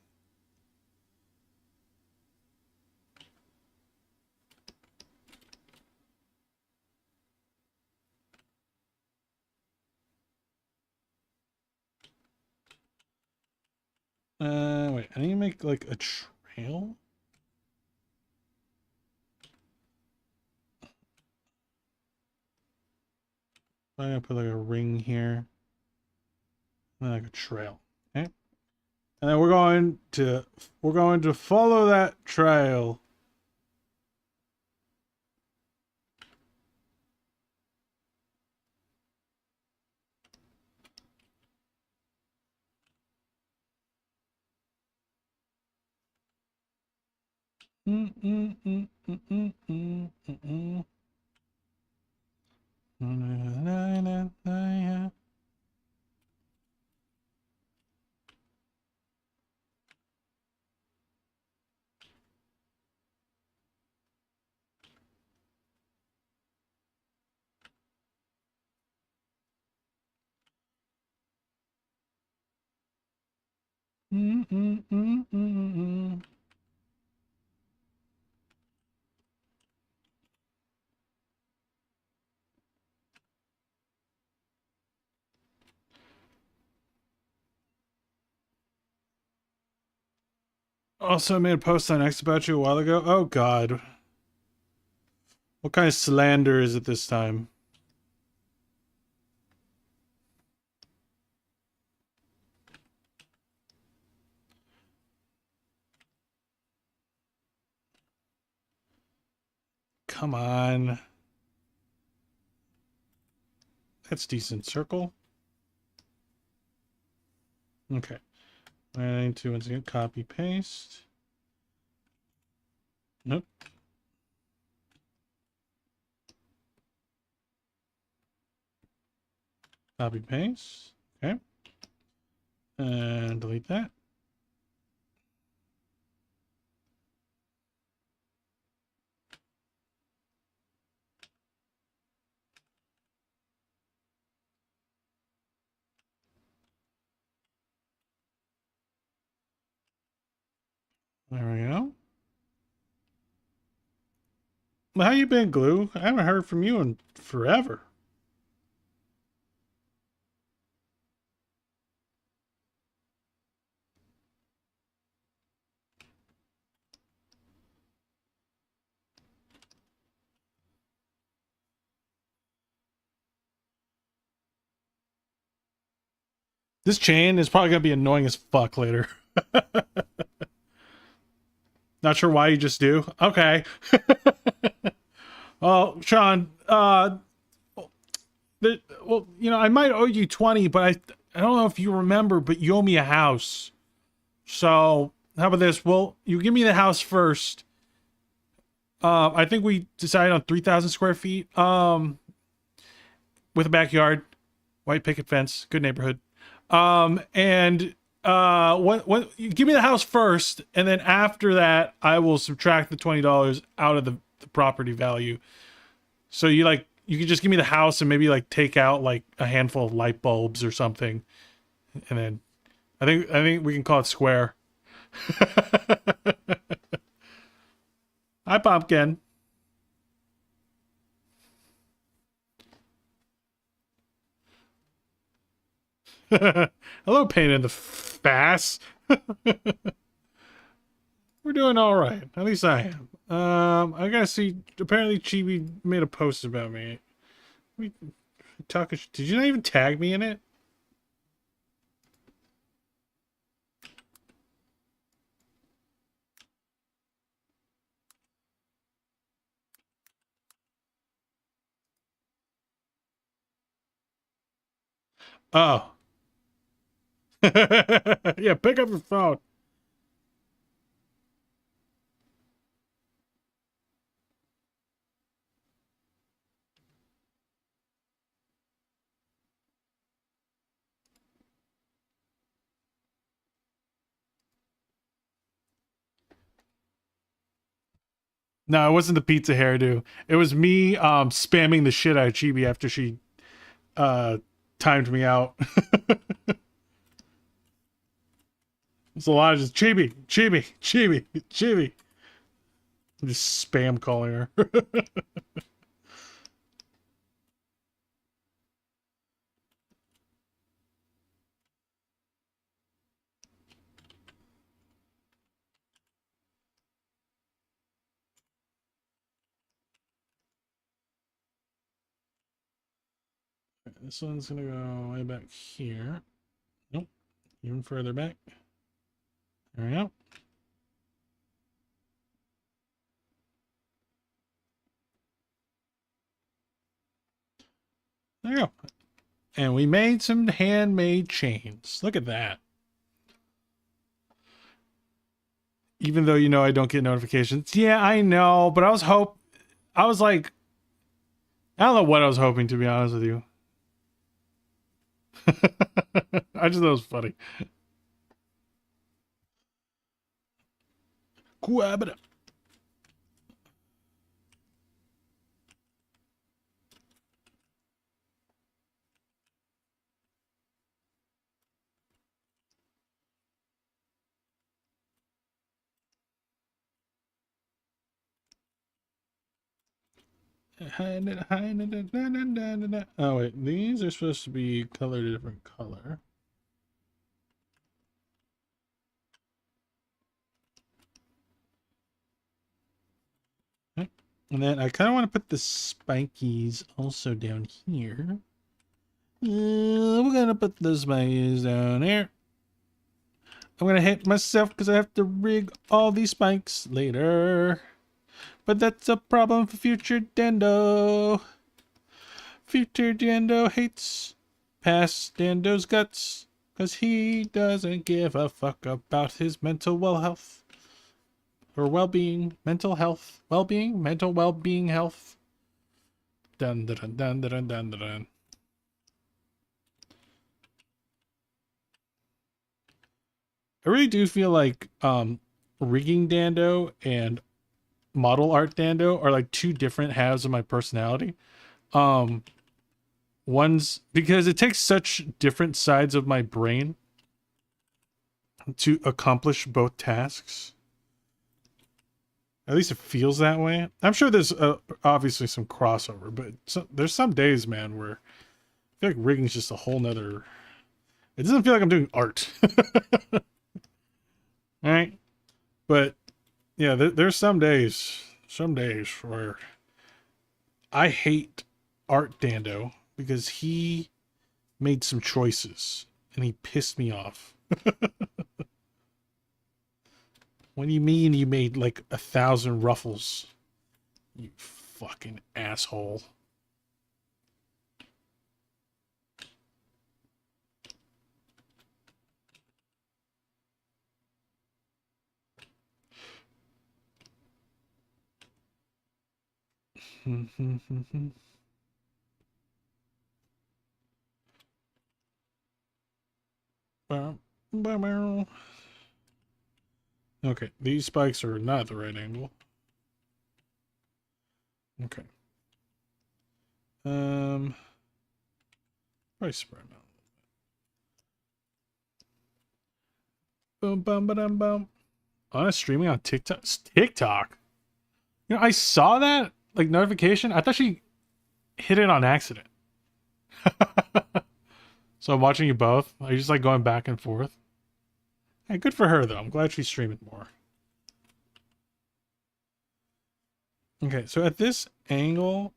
Wait, I need to make like a trail? I'm gonna put like a ring here. And like a trail. Okay. And then we're going to follow that trail. Also, I made a post on X about you a while ago. Oh, God. What kind of slander is it this time? Come on. That's decent. Circle. Okay. I need to once again copy paste. Nope. Copy paste. Okay. And delete that. There we go. Well, how you been, Glue? I haven't heard from you in forever. This chain is probably going to be annoying as fuck later. Not sure why you just do. Okay. Well, Sean, well, you know, I might owe you 20, but I don't know if you remember, but you owe me a house. So, how about this? Well, you give me the house first. I think we decided on 3,000 square feet. With a backyard, white picket fence, good neighborhood. And what you give me the house first, and then after that I will subtract the $20 out of the property value. So you can just give me the house and maybe like take out like a handful of light bulbs or something, and then I think we can call it square. Hi, Pumpkin. Hello, pain in the ass. We're doing all right. At least I am. I gotta see. Apparently, Chibi made a post about me. We talking. Did you not even tag me in it? Oh. Yeah, pick up your phone. No, it wasn't the pizza hairdo. It was me spamming the shit out of Chibi after she timed me out. It's a lot of just Chibi, Chibi, Chibi, Chibi. I'm just spam calling her. This one's gonna go way back here. Nope. Even further back. There we go. There you go. And we made some handmade chains. Look at that. Even though I don't get notifications. Yeah, I know, but I was like, I don't know what I was hoping, to be honest with you. I just thought it was funny. Grab it. Oh wait, these are supposed to be colored a different color. Okay. And then I kind of want to put the spikies also down here. We're gonna put the spikies down here. I'm gonna hit myself because I have to rig all these spikes later. But that's a problem for future Dando. Future Dando hates past Dando's guts, because he doesn't give a fuck about his mental health. Or well-being. Mental health. Well-being? Mental well-being health. Dun dun dun dun dun dun dun. I really do feel like rigging Dando and model art Dando are like two different halves of my personality. One's because it takes such different sides of my brain to accomplish both tasks. At least it feels that way. I'm sure there's obviously some crossover, but there's some days, man, where I feel like rigging's just a whole nother. It doesn't feel like I'm doing art. All right, but yeah, there's some days where I hate art Dando because he made some choices and he pissed me off. What do you mean you made like 1,000 ruffles? You fucking asshole. Well, Okay, these spikes are not at the right angle. Okay. Probably spread them out. Boom, bum, ba-dum, bum. Honest streaming on TikTok. TikTok. You know, I saw that like notification. I thought she hit it on accident. So I'm watching you both. Are you just like going back and forth? Hey, good for her though. I'm glad she's streaming more. Okay, so at this angle,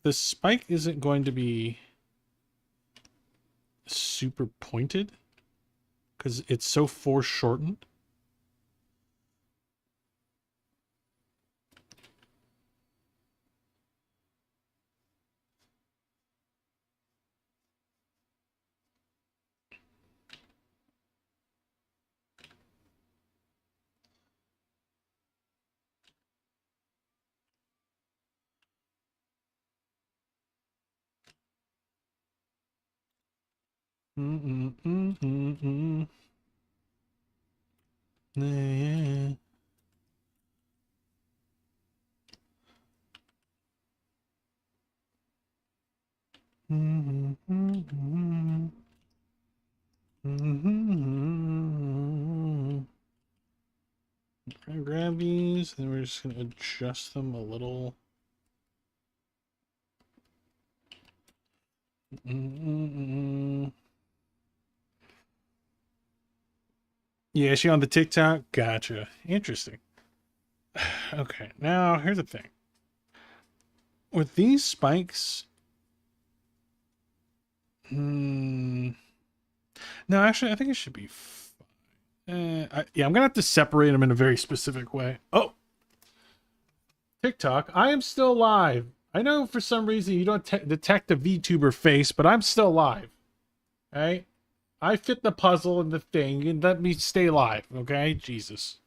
the spike isn't going to be super pointed because it's so foreshortened. Yeah. Gonna grab these, then we're just gonna adjust them a little. Yeah, is she on the TikTok? Gotcha. Interesting. Okay, now here's the thing. With these spikes, no, actually, I think it should be fine. Yeah, I'm gonna have to separate them in a very specific way. Oh, TikTok, I am still live. I know for some reason you don't detect a VTuber face, but I'm still live. All right, I fit the puzzle and the thing, and let me stay live. Okay, Jesus.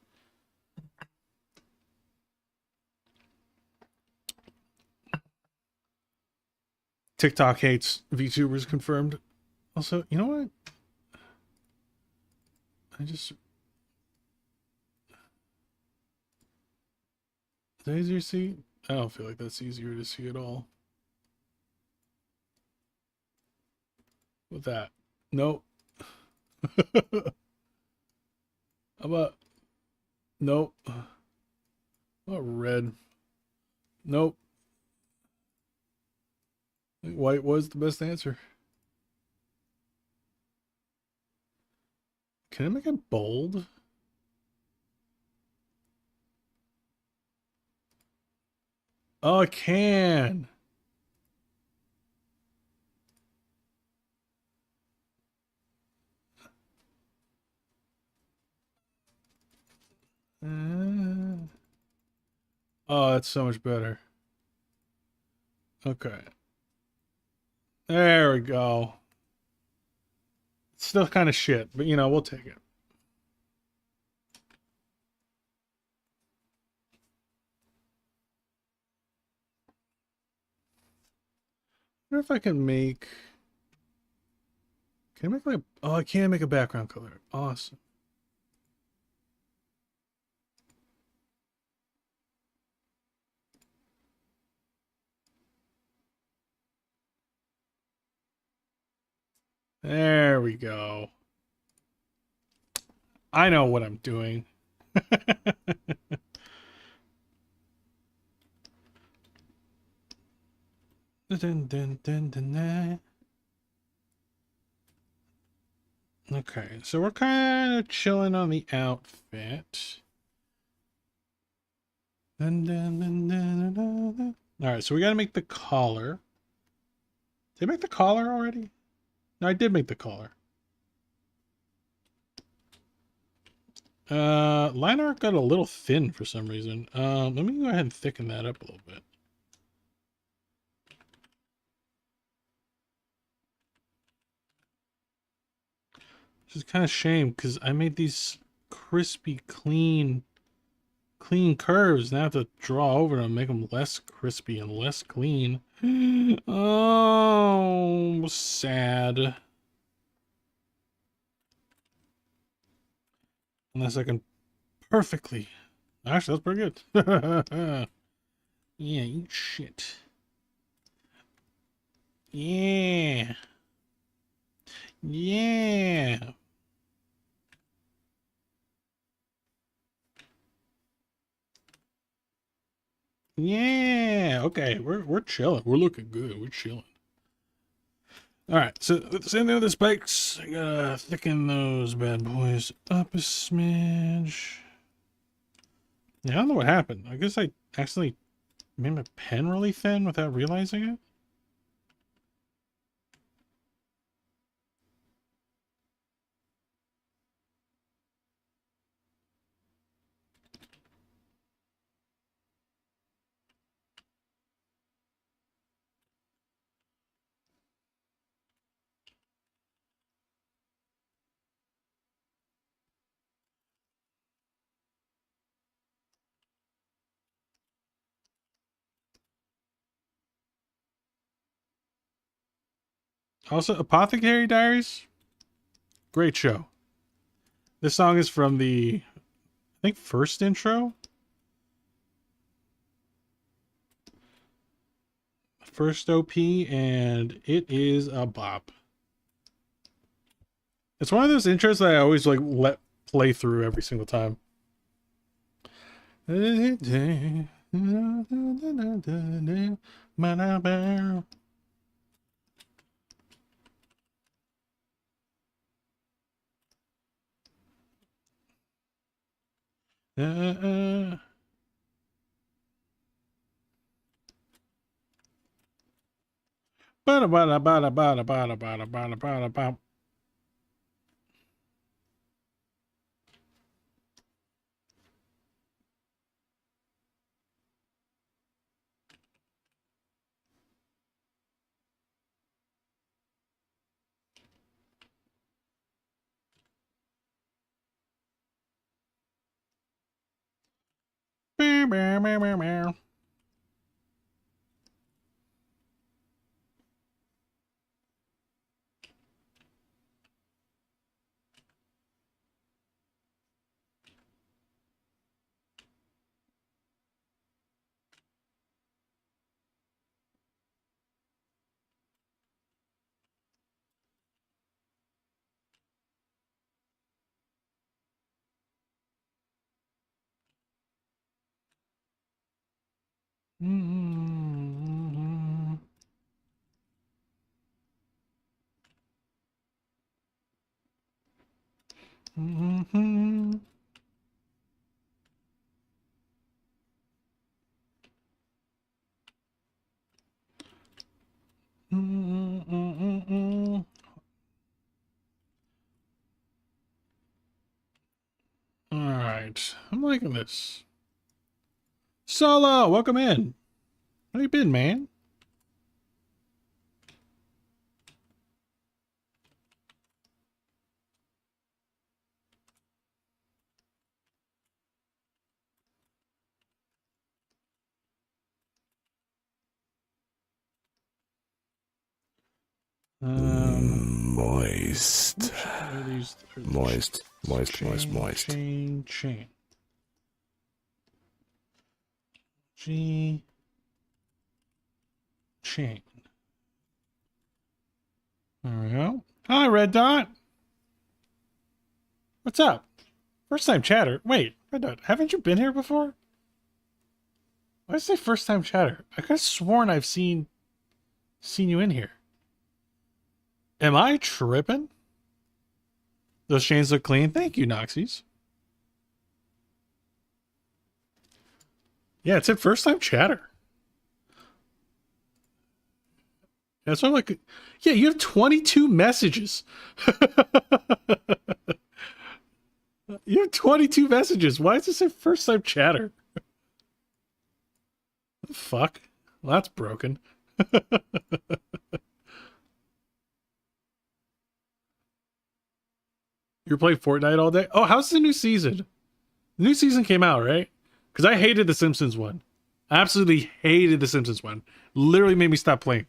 TikTok hates VTubers confirmed. Also, you know what? Is that easier to see? I don't feel like that's easier to see at all. With that. Nope. How about... Nope. How about red? Nope. I think white was the best answer. Can I make it bold? Oh, I can. Oh, that's so much better. Okay. There we go. It's still kind of shit, but you know, we'll take it. I wonder if I can make... Can I make like... Oh, I can make a background color. Awesome. There we go. I know what I'm doing. Dun, dun, dun, dun, dun. Okay, so we're kind of chilling on the outfit. Dun, dun, dun, dun, dun, dun. All right, so we got to make the collar. Did I make the collar already? No, I did make the collar. Line art got a little thin for some reason. Let me go ahead and thicken that up a little bit. Which is kind of shame because I made these crispy, clean curves. Now I have to draw over them, make them less crispy and less clean. Oh, sad. Unless I can perfectly. Actually, that's pretty good. Yeah, eat shit. Yeah. Yeah. Yeah. Okay, we're chilling. We're looking good. We're chilling. All right, so same thing with the spikes. I gotta thicken those bad boys up a smidge. Yeah, I don't know what happened. I guess I accidentally made my pen really thin without realizing it. Also, Apothecary Diaries, great show. This song is from the, I think, first intro. First OP, and it is a bop. It's one of those intros that I always like let play through every single time. All right, I'm liking this. Solo, welcome in. How you been, man? Moist. Moist. Moist, moist, moist. Chain. G. Chain. There we go. Hi, Red Dot. What's up? First time chatter. Wait, Red Dot, haven't you been here before? Why did I say first time chatter? I could have sworn I've seen you in here. Am I tripping? Those chains look clean. Thank you, Noxies. Yeah, it said first time chatter. That's why I'm like, yeah, you have 22 messages. You have 22 messages. Why does it say first time chatter? The fuck? Well, that's broken. You're playing Fortnite all day? Oh, how's the new season? The new season came out, right? Because I hated the Simpsons one. I absolutely hated the Simpsons one. Literally made me stop playing.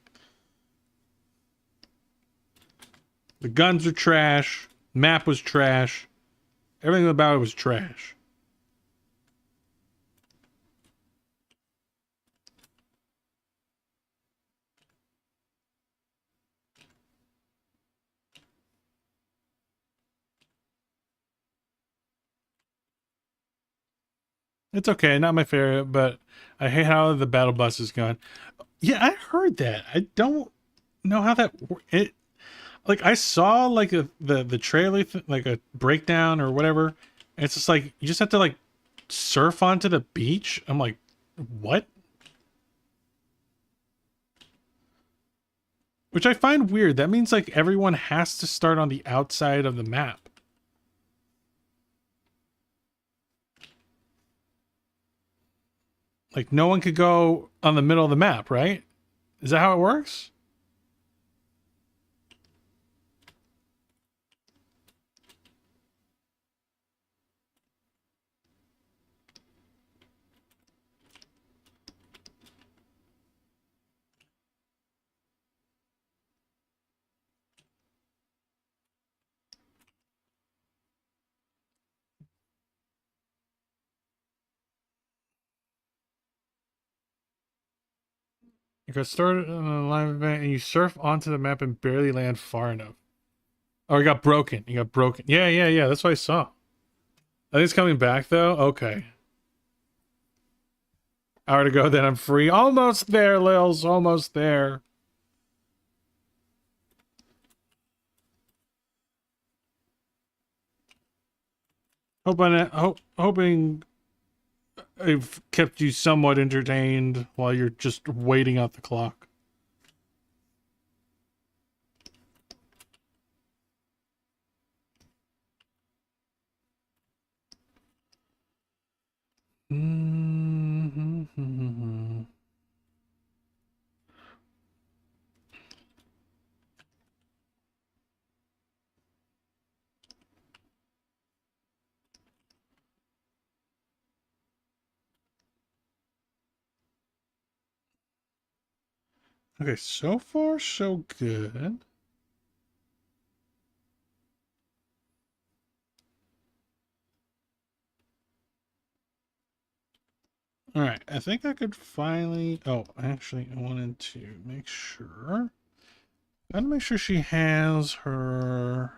The guns are trash. Map was trash. Everything about it was trash. It's okay, not my favorite, but I hate how the battle bus is going. Yeah, I heard that. I don't know how it. Like I saw like the trailer, like a breakdown or whatever. And it's just like you just have to like surf onto the beach. I'm like, what? Which I find weird. That means like everyone has to start on the outside of the map. Like no one could go on the middle of the map, right? Is that how it works? You got started on a live event and you surf onto the map and barely land far enough. Oh, you got broken. You got broken. Yeah. That's what I saw. I think it's coming back though. Okay. Hour to go, then I'm free. Almost there, Lils. Almost there. Hoping I've kept you somewhat entertained while you're just waiting out the clock. Okay, so far so good. All right, I think I could finally... Oh, actually, I wanted to make sure... Gotta make sure she has her...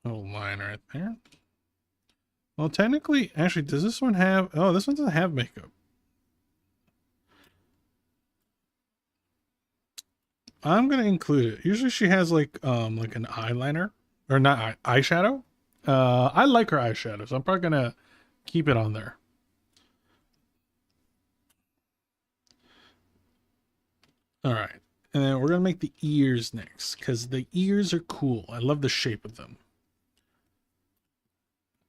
little line right there. Well, technically, actually, does this one have... Oh, this one doesn't have makeup. I'm gonna include it. Usually she has like an eyeliner. Or not eyeshadow. I like her eyeshadow, so I'm probably gonna keep it on there. Alright. And then we're gonna make the ears next, because the ears are cool. I love the shape of them.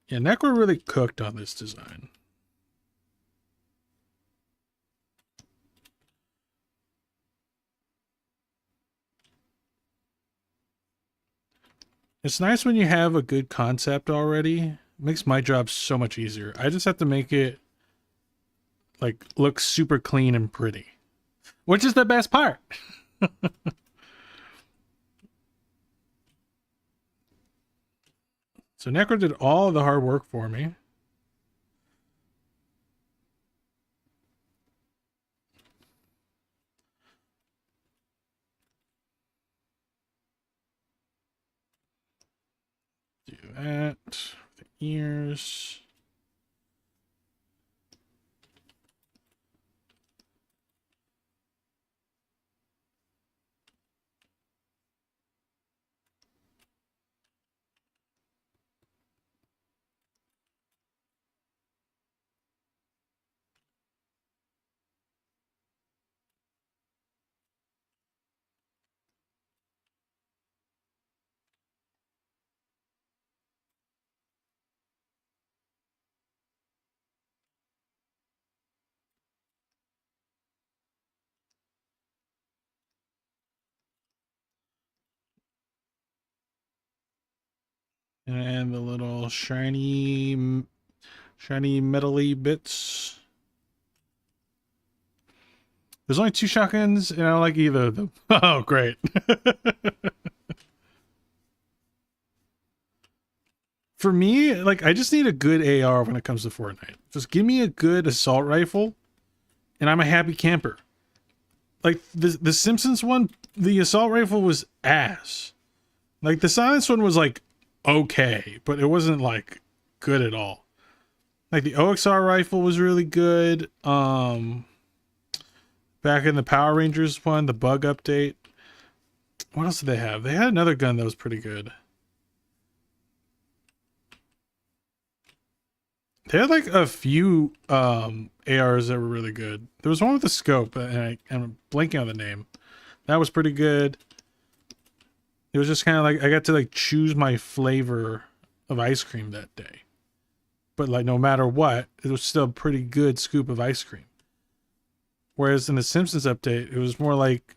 Yeah, Necro really cooked on this design. It's nice when you have a good concept already. It makes my job so much easier. I just have to make it like look super clean and pretty, which is the best part. So Necro did all of the hard work for me. Do that. The ears. And the little shiny metally bits. There's only 2 shotguns, and I don't like either of them. Oh, great. for me, like, I just need a good AR when it comes to Fortnite. Just give me a good assault rifle, and I'm a happy camper. Like, the Simpsons one, the assault rifle was ass. Like, the Silence one was, like, okay, but it wasn't, like, good at all. Like, the OXR rifle was really good. Back in the Power Rangers one, the bug update. What else did they have? They had another gun that was pretty good. They had like a few ARs that were really good. There was one with a scope, and I'm blanking on the name. That was pretty good. It was just kind of like I got to like choose my flavor of ice cream that day. But like no matter what, it was still a pretty good scoop of ice cream. Whereas in the Simpsons update, it was more like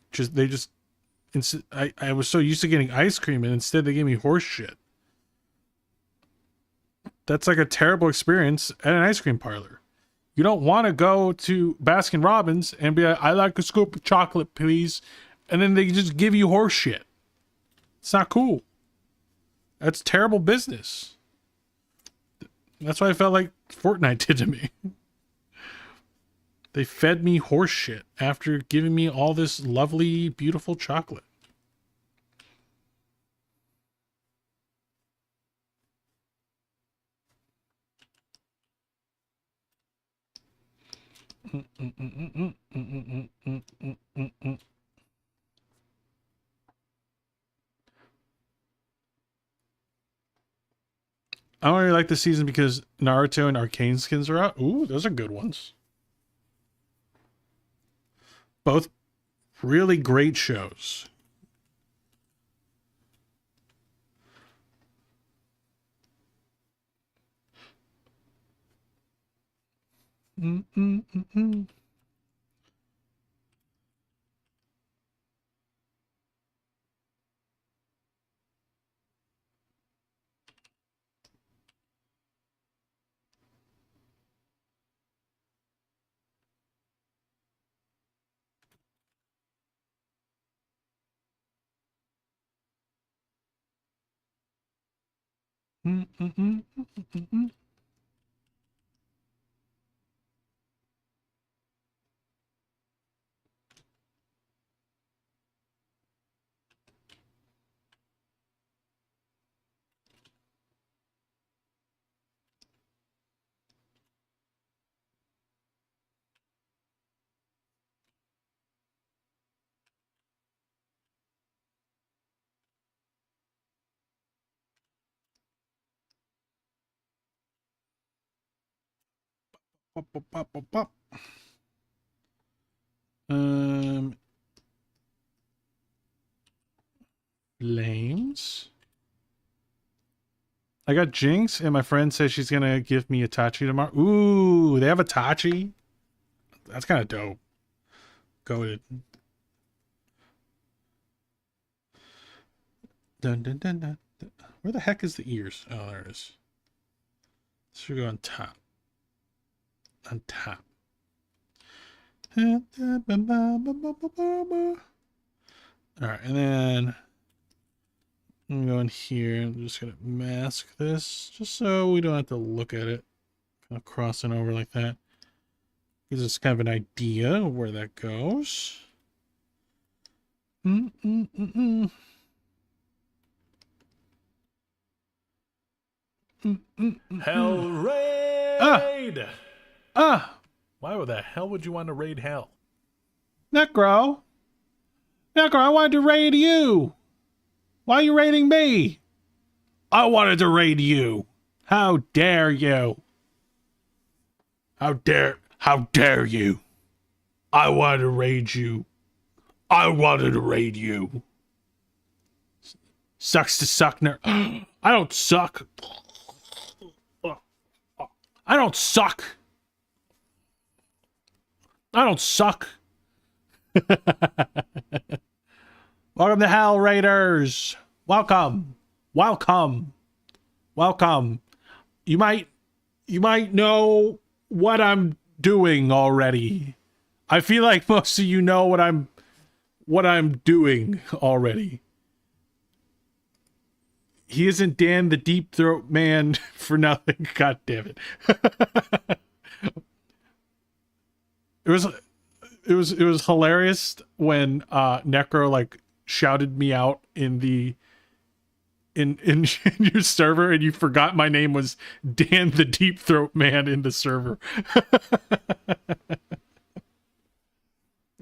I was so used to getting ice cream, and instead they gave me horse shit. That's like a terrible experience at an ice cream parlor. You don't want to go to Baskin Robbins and be like, I like a scoop of chocolate, please. And then they just give you horse shit. It's not cool. That's terrible business. That's what I felt like Fortnite did to me. They fed me horse shit after giving me all this lovely, beautiful chocolate. I don't really like this season because Naruto and Arcane skins are out. Ooh, those are good ones. Both really great shows. Flames. I got Jinx, and my friend says she's gonna give me Itachi tomorrow. Ooh, they have Itachi? That's kind of dope. Goated. Dun, dun, dun, dun, dun. Where the heck is the ears? Oh, there it is. This should go on top. On top. Alright, and then I'm going here. I'm just gonna mask this just so we don't have to look at it. Kind of crossing over like that. Gives us kind of an idea of where that goes. Hell raid! Why the hell would you want to raid hell? Necro, I wanted to raid you. Why are you raiding me? I wanted to raid you. How dare you? How dare you? I wanted to raid you. I wanted to raid you. Sucks to suck, I don't suck. I don't suck. I don't suck. Welcome to Hell Raiders. Welcome. You might know what I'm doing already. I feel like most of you know what I'm doing already. he isn't Dan the Deep Throat Man for nothing. God damn it. It was hilarious when Necro like shouted me out in your server, and you forgot my name was Dan the Deep Throat Man in the server.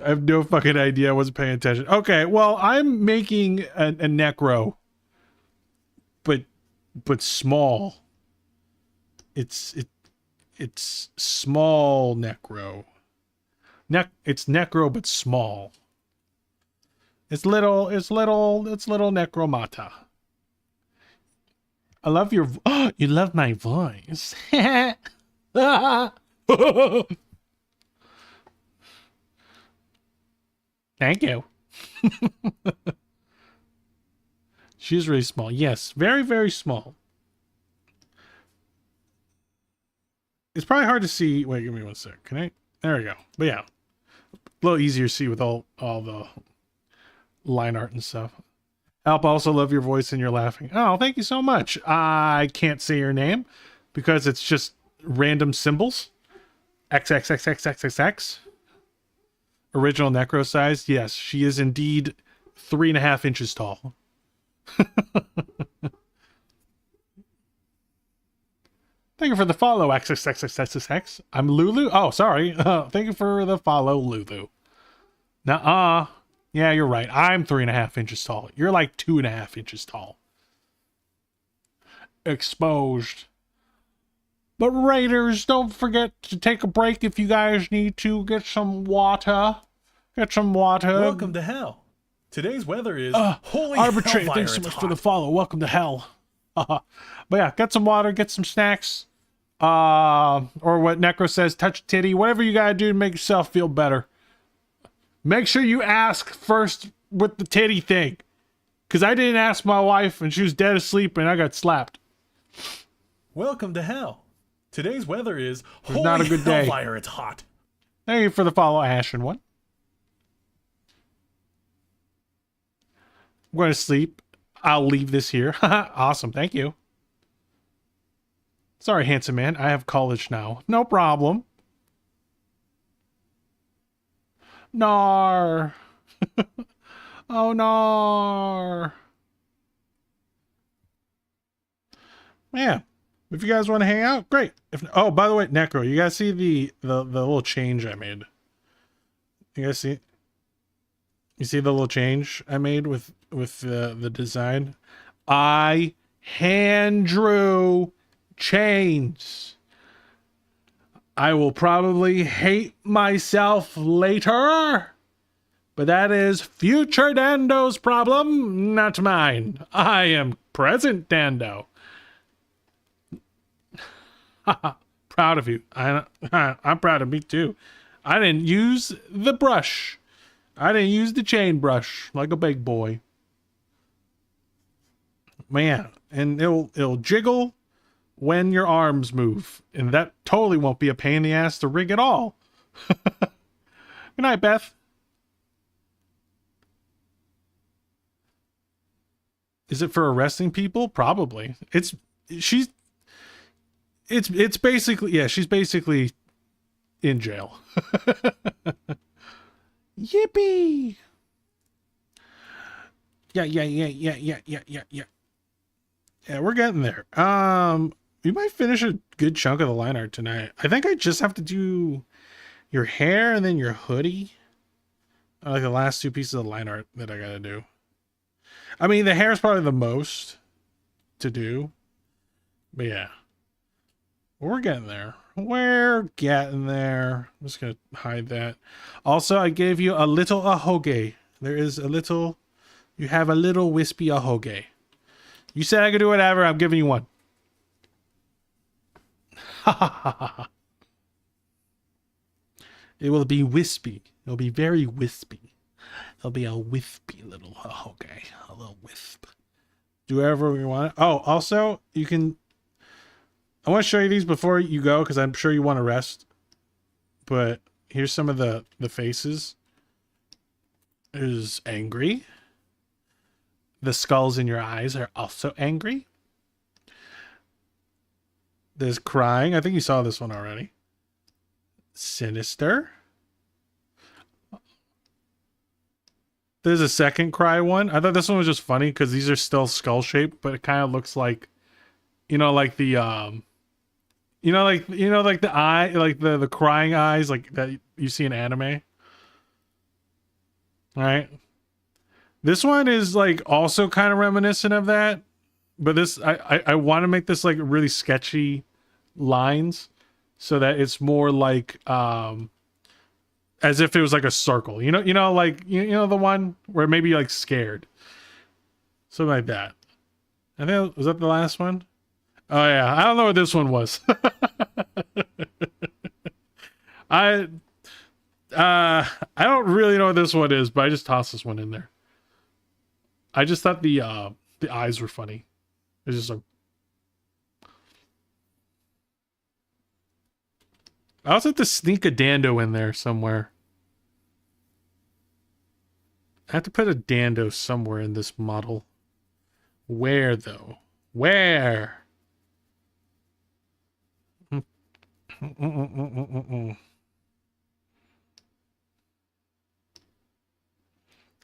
I have no fucking idea. I wasn't paying attention. Okay, well, I'm making a Necro, but small. It's small Necro. It's Necro but small. It's little Necromata. I love your you love my voice. Thank you. She's really small. Yes, very, very small. It's probably hard to see. Wait, give me one sec. Can I? There we go. But yeah, a little easier to see with all the line art and stuff. Alp, also love your voice and you're laughing. Oh, thank you so much. I can't say your name because it's just random symbols. XXXXXXX. Original Necro size. Yes, she is indeed 3.5 inches tall. Thank you for the follow, XXXXXX. I'm Lulu. Oh, sorry. Thank you for the follow, Lulu. Nuh-uh. Yeah, you're right. I'm 3.5 inches tall. You're like 2.5 inches tall. Exposed. But Raiders, don't forget to take a break if you guys need to. Get some water. Get some water. Welcome to hell. Today's weather is holy arbitrary. hellfire, Thanks so it's much hot. for the follow. Welcome to hell. But yeah, get some water, get some snacks. Or what Necro says, touch titty. Whatever you gotta do to make yourself feel better. Make sure you ask first with the titty thing. Because I didn't ask my wife and she was dead asleep and I got slapped. Welcome to hell. Today's weather is holy not a good day. hellfire, it's hot. Thank you for the follow, Ashen one. I'm going to sleep. I'll leave this here. Awesome. Thank you. Sorry, handsome man. I have college now. No problem. Nar. Oh, nar. Yeah. If you guys want to hang out, great. If oh, by the way, Necro, you guys see the little change I made? You guys see? You see the little change I made with the design? I hand drew chains. I will probably hate myself later, but that is future Dando's problem, not mine. I am present Dando. Proud of you. I'm proud of me too. I didn't use the brush. I didn't use the chain brush like a big boy. Man, and it'll jiggle when your arms move, and that totally won't be a pain in the ass to rig at all. Good night, Beth. Is it for arresting people? Probably. It's basically, yeah, she's basically in jail. Yippee! Yeah. Yeah, we're getting there. We might finish a good chunk of the line art tonight. I think I just have to do your hair and then your hoodie. Like the last two pieces of line art that I gotta do. I mean, the hair is probably the most to do. But yeah. We're getting there. We're getting there. I'm just going to hide that. Also, I gave you a little ahoge. There is a little... You have a little wispy ahoge. You said I could do whatever. I'm giving you one. Ha ha ha ha. It will be wispy. It'll be very wispy. It'll be a wispy little ahoge. A little wisp. Do whatever you want. Oh, also, you can... I want to show you these before you go because I'm sure you want to rest. But here's some of the faces. There's angry. the skulls in your eyes are also angry. There's crying. I think you saw this one already. Sinister. There's a second cry one. I thought this one was just funny because these are still skull shaped, but it kind of looks like, like the like the eye, like the crying eyes, like that you see in anime. All right. This one is like also kind of reminiscent of that, but this I want to make this like really sketchy lines so that it's more like as if it was like a circle. Like the one where maybe like scared. Something like that. I think was that the last one? Oh yeah, I don't know what this one was. I don't really know what this one is, but I just tossed this one in there. I just thought the eyes were funny. It's just like I also have to sneak a Dando in there somewhere. I have to put a Dando somewhere in this model. Where though? Where? I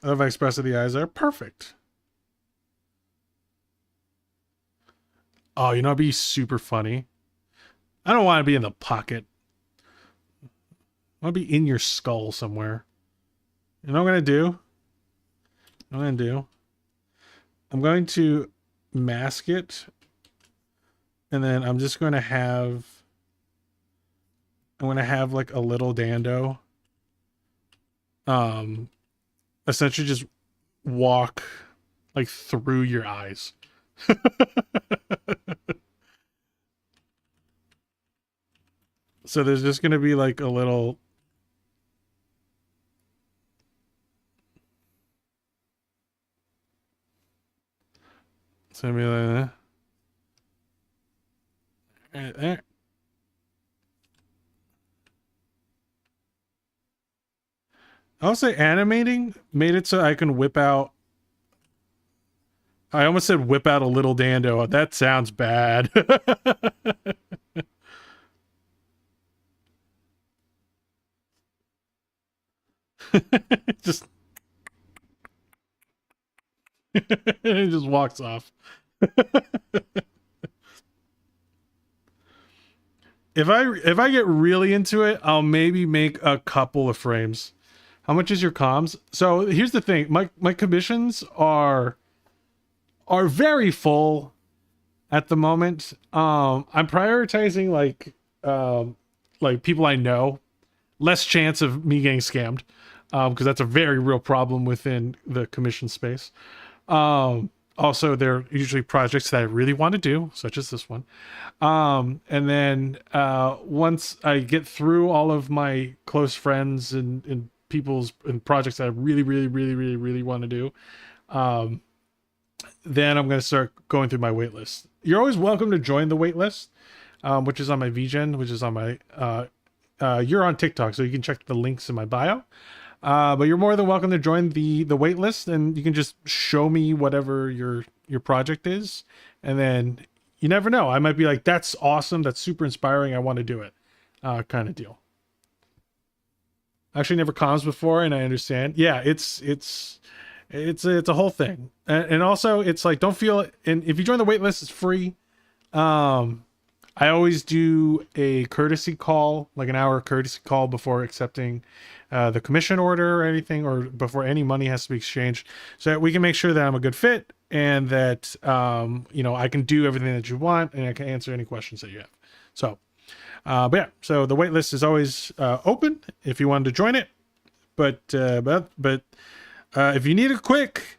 love how expressive the eyes are. Perfect. Oh, it'd be super funny. I don't want to be in the pocket. I want to be in your skull somewhere. You know what I'm going to do? I'm going to mask it. And then I'm just going to have... I'm going to have like a little Dando. Essentially just walk like through your eyes. So there's just going to be like a little... It's going to be like that. Right there. I'll say animating made it so I can whip out... I almost said whip out a little Dando. That sounds bad. Just... it just walks off. If I get really into it, I'll maybe make a couple of frames. How much is your comms? So here's the thing. My commissions are very full at the moment. I'm prioritizing like people I know. Less chance of me getting scammed. Because that's a very real problem within the commission space. Also, they're usually projects that I really want to do, such as this one. And then once I get through all of my close friends and people's and projects that I really want to do, then I'm going to start going through my wait list. You're always welcome to join the wait list, which is on my VGen, which is on my... you're on TikTok, so you can check the links in my bio. But you're more than welcome to join the wait list, and you can just show me whatever your project is, and then you never know. I might be like, that's awesome, that's super inspiring, I want to do it, kind of deal. Actually, never comms before, and I understand. Yeah, it's a whole thing, and also it's like, don't feel. And if you join the wait list, it's free. I always do a courtesy call, like an hour courtesy call before accepting the commission order or anything, or before any money has to be exchanged, so that we can make sure that I'm a good fit and that, I can do everything that you want and I can answer any questions that you have. So, but yeah, so the wait list is always open if you wanted to join it. But if you need it quick,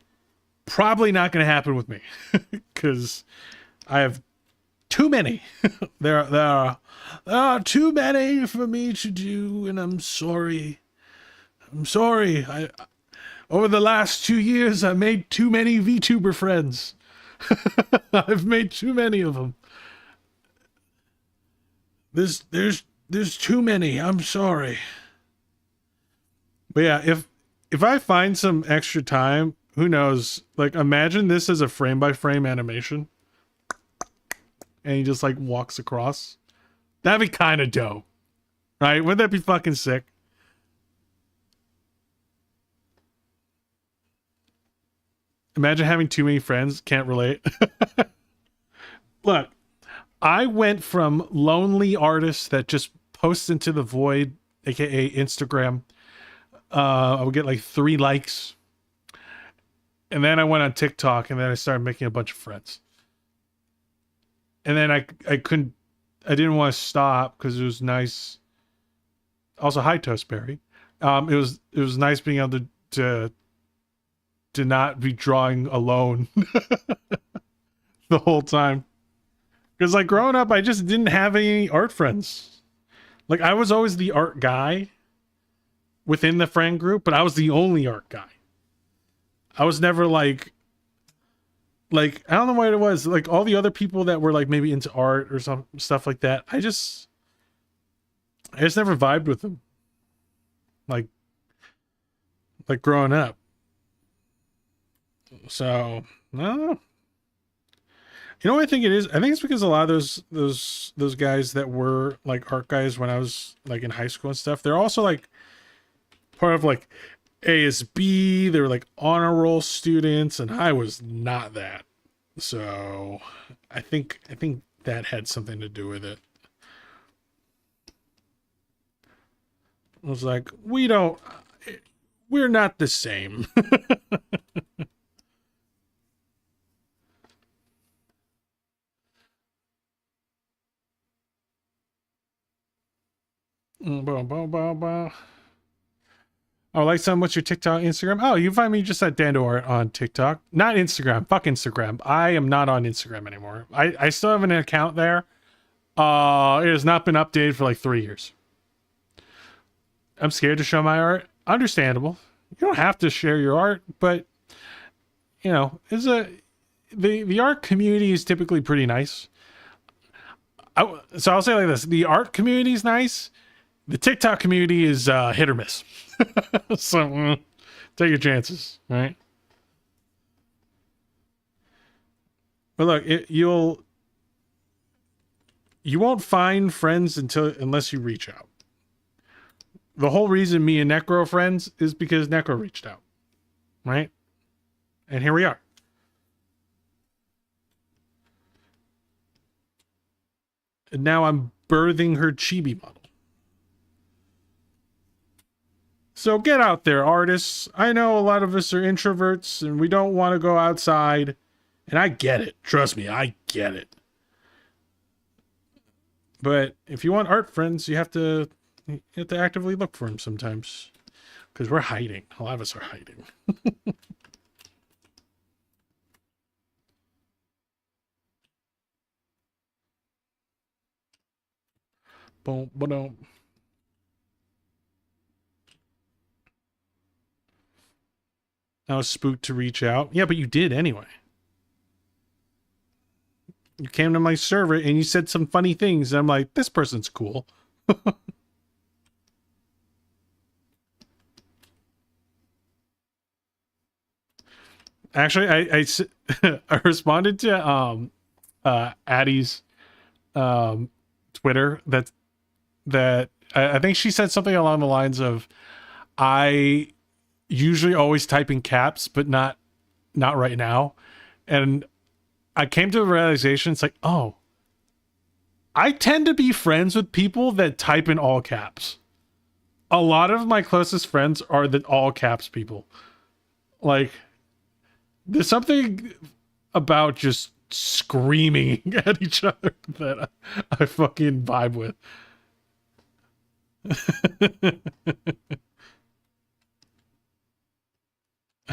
probably not going to happen with me because I have too many. there are too many for me to do, and I'm sorry. Over the last 2 years, I made too many VTuber friends. I've made too many of them. There's too many. I'm sorry. But yeah, if I find some extra time, who knows? Like, imagine this as a frame by frame animation, and he just like walks across. That'd be kind of dope, right? Wouldn't that be fucking sick? Imagine having too many friends. Can't relate. Look, I went from lonely artist that just posts into the void, aka Instagram. I would get like 3 likes. And then I went on TikTok, and then I started making a bunch of friends. And then I didn't want to stop because it was nice. Also, hi Toastberry. It was nice being able to not be drawing alone the whole time. Because like growing up, I just didn't have any art friends. Like I was always the art guy within the friend group, but I was the only art guy. I was never like I don't know what it was. Like all the other people that were like maybe into art or some stuff like that, I just never vibed with them. Like growing up. So I don't know. You know what I think it is? I think it's because a lot of those guys that were like art guys when I was like in high school and stuff, they're also like part of like ASB. They were like honor roll students, and I was not that. So I think that had something to do with it. I was like, we're not the same. Oh, like some, what's your TikTok, Instagram? Oh, you find me just at Dando Art on TikTok. Not Instagram. Fuck Instagram. I am not on Instagram anymore. I still have an account there. It has not been updated for like 3 years. I'm scared to show my art. Understandable. You don't have to share your art, but you know, the art community is typically pretty nice. So I'll say like this: the art community is nice. The TikTok community is hit or miss. So take your chances, right? But look, you won't find friends unless you reach out. The whole reason me and Necro are friends is because Necro reached out, right? And here we are. And now I'm birthing her Chibi model. So get out there, artists. I know a lot of us are introverts and we don't want to go outside. And I get it. Trust me, I get it. But if you want art friends, you have to actively look for them sometimes. Because we're hiding. A lot of us are hiding. Boom, boom. I was spooked to reach out. Yeah, but you did anyway. You came to my server and you said some funny things. And I'm like, this person's cool. Actually, I responded to Addie's Twitter that I think she said something along the lines of, I usually always type in caps, but not right now. And I came to a realization, it's like, oh, I tend to be friends with people that type in all caps. A lot of my closest friends are the all caps people. Like, there's something about just screaming at each other that I fucking vibe with.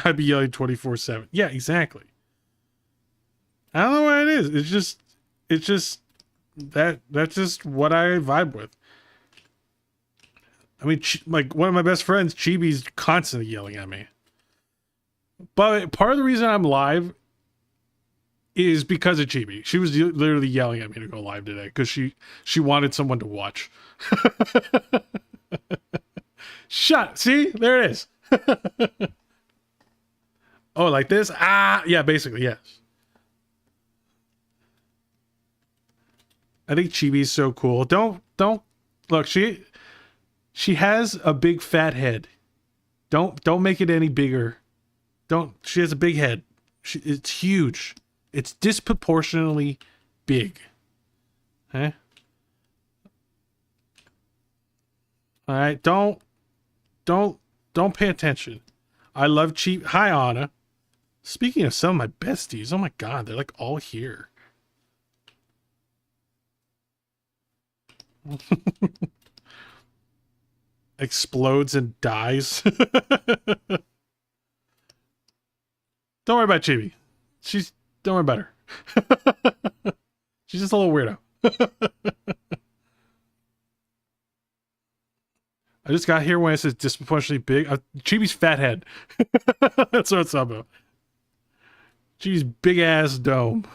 I'd be yelling 24/7. Yeah, exactly. I don't know what it is. It's just that's just what I vibe with. I mean, like one of my best friends, Chibi's constantly yelling at me. But part of the reason I'm live is because of Chibi. She was literally yelling at me to go live today because she wanted someone to watch. Shut. See? There it is. Oh, like this? Ah, yeah, basically, yes. I think Chibi's so cool. Don't look, she has a big fat head. Don't make it any bigger. She has a big head. It's huge. It's disproportionately big. Okay? All right, don't pay attention. I love Chibi. Hi, Anna. Speaking of some of my besties, oh my god, they're like all here. Explodes and dies. Don't worry about Chibi. Don't worry about her. She's just a little weirdo. I just got here when it says disproportionately big. Chibi's fat head. That's what it's about. Chibi's big ass dome.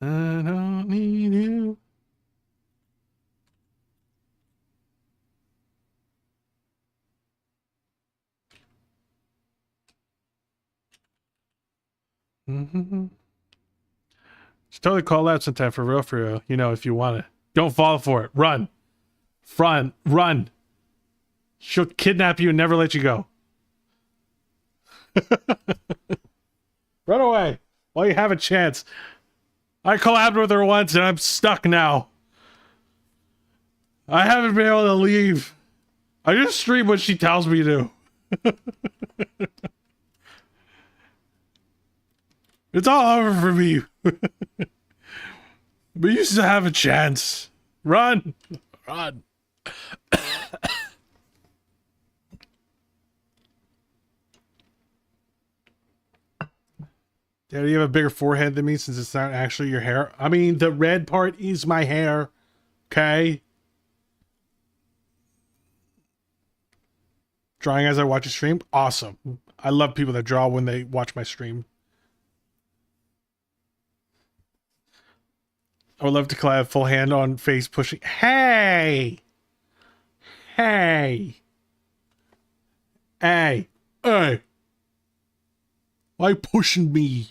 I don't need you. Just totally call out sometime for real. You know, if you want to. Don't fall for it. Run. Run. She'll kidnap you and never let you go. Run away while you have a chance. I collabed with her once and I'm stuck now. I haven't been able to leave. I just stream what she tells me to. It's all over for me. But you still have a chance. Run. Daddy, you have a bigger forehead than me since it's not actually your hair. I mean, the red part is my hair. Okay? Drawing as I watch a stream? Awesome. I love people that draw when they watch my stream. I would love to collab full hand on face pushing. Hey! Why pushing me?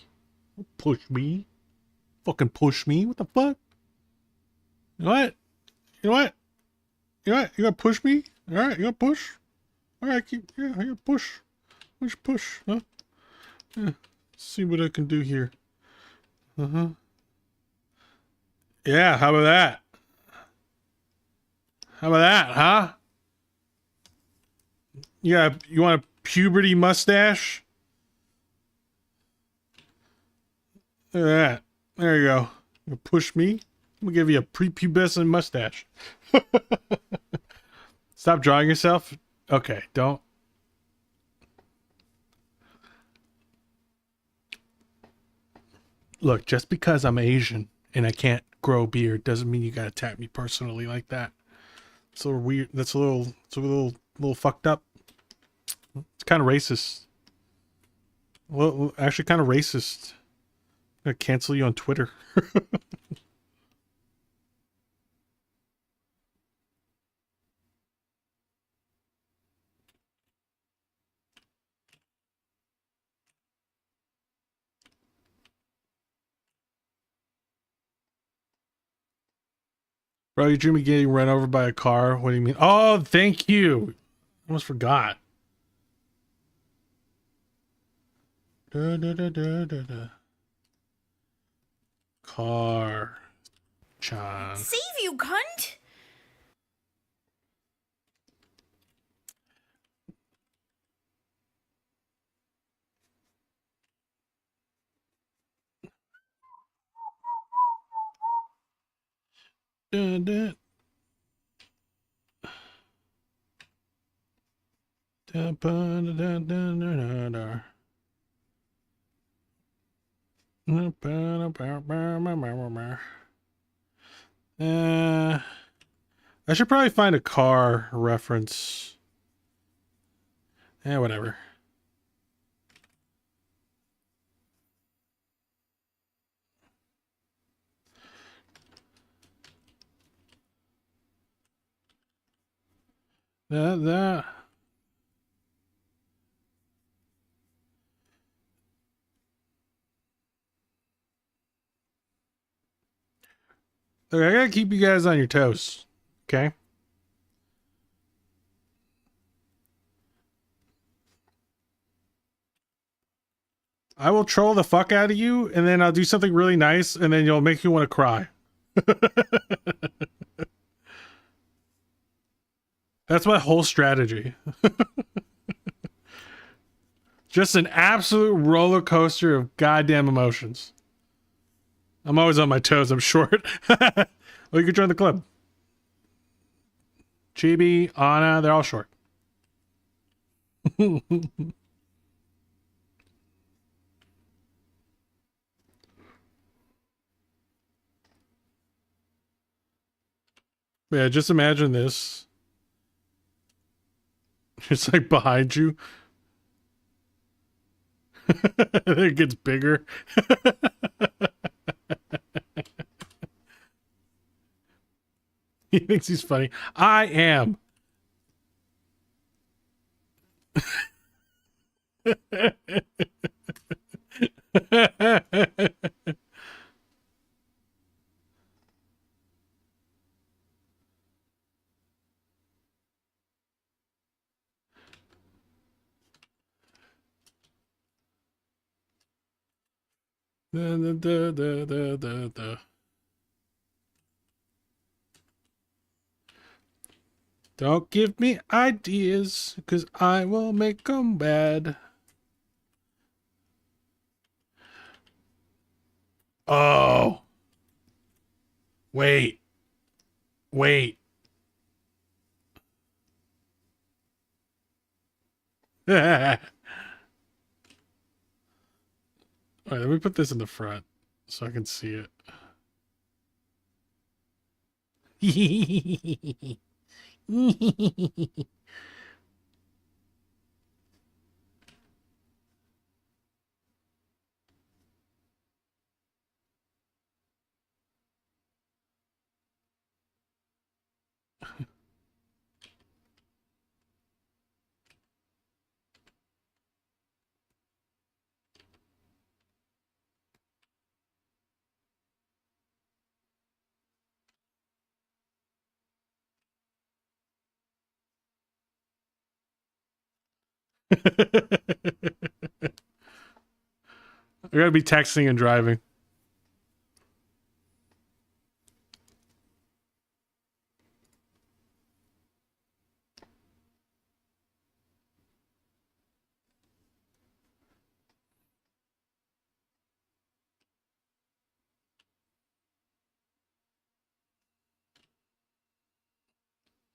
Push me? Fucking push me? What the fuck? You know what? You gonna push me? Alright, you gonna push? Alright, you gonna push. Push, huh? Yeah. Let's see what I can do here. Yeah, how about that? Huh? Yeah, you want a puberty mustache? Look at that. There you go. You push me. I'm gonna give you a prepubescent mustache. Stop drawing yourself. Okay, don't. Look, just because I'm Asian and I can't grow a beard doesn't mean you gotta attack me personally like that. It's a little weird. It's a little fucked up. It's kind of racist. Well, actually kind of racist. I'm gonna cancel you on Twitter. Bro, you drew me getting run over by a car. What do you mean? Oh, thank you. I almost forgot. Car. Chan. Save you, cunt! I should probably find a car reference. Whatever. That. Look, I gotta keep you guys on your toes. Okay? I will troll the fuck out of you, and then I'll do something really nice, and then you'll make you want to cry. That's my whole strategy. Just an absolute roller coaster of goddamn emotions. I'm always on my toes. I'm short. Well, you can join the club. Chibi, Anna, they're all short. Yeah, just imagine this. It's like behind you. It gets bigger. He thinks he's funny. I am. Don't give me ideas, because I will make them bad. Oh. Wait. Wait. Alright, let me put this in the front so I can see it. I gotta be texting and driving.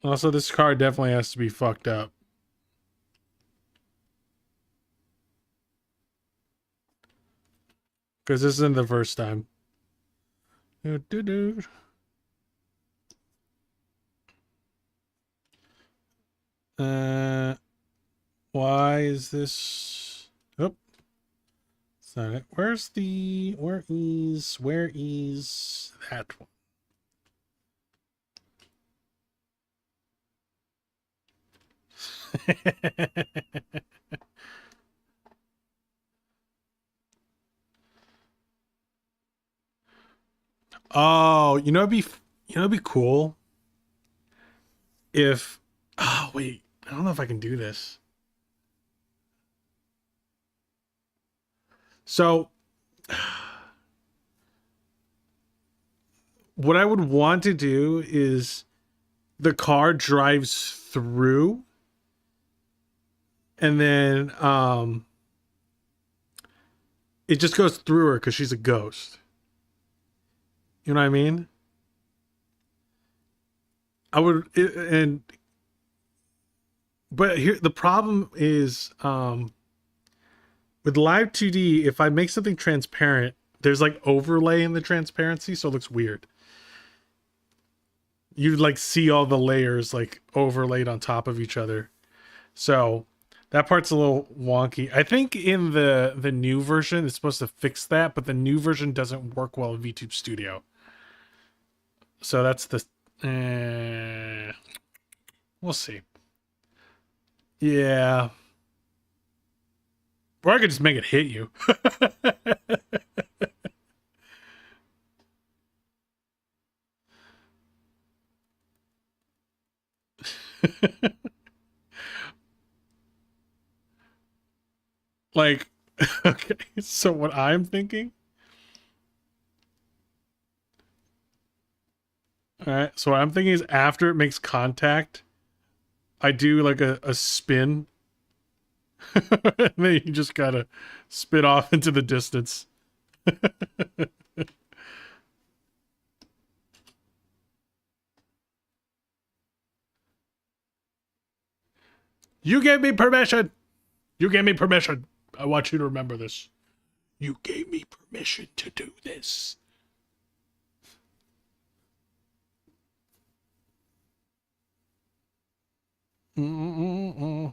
Also, this car definitely has to be fucked up. Because this isn't the first time. Why is this? Oh, it's not it. Where is that one? Oh, it'd be cool if, oh wait, I don't know if I can do this. So what I would want to do is the car drives through and then it just goes through her because she's a ghost. You know what I mean? But here the problem is with live 2D, if I make something transparent, there's like overlay in the transparency, so it looks weird. You'd like see all the layers like overlaid on top of each other. So that part's a little wonky. I think in the new version it's supposed to fix that, but the new version doesn't work well in VTube Studio. So that's the we'll see. Yeah. Or I could just make it hit you. Like, okay, so what I'm thinking. All right, so what I'm thinking is after it makes contact, I do like a spin. And then you just gotta spit off into the distance. You gave me permission. You gave me permission. I want you to remember this. You gave me permission to do this. And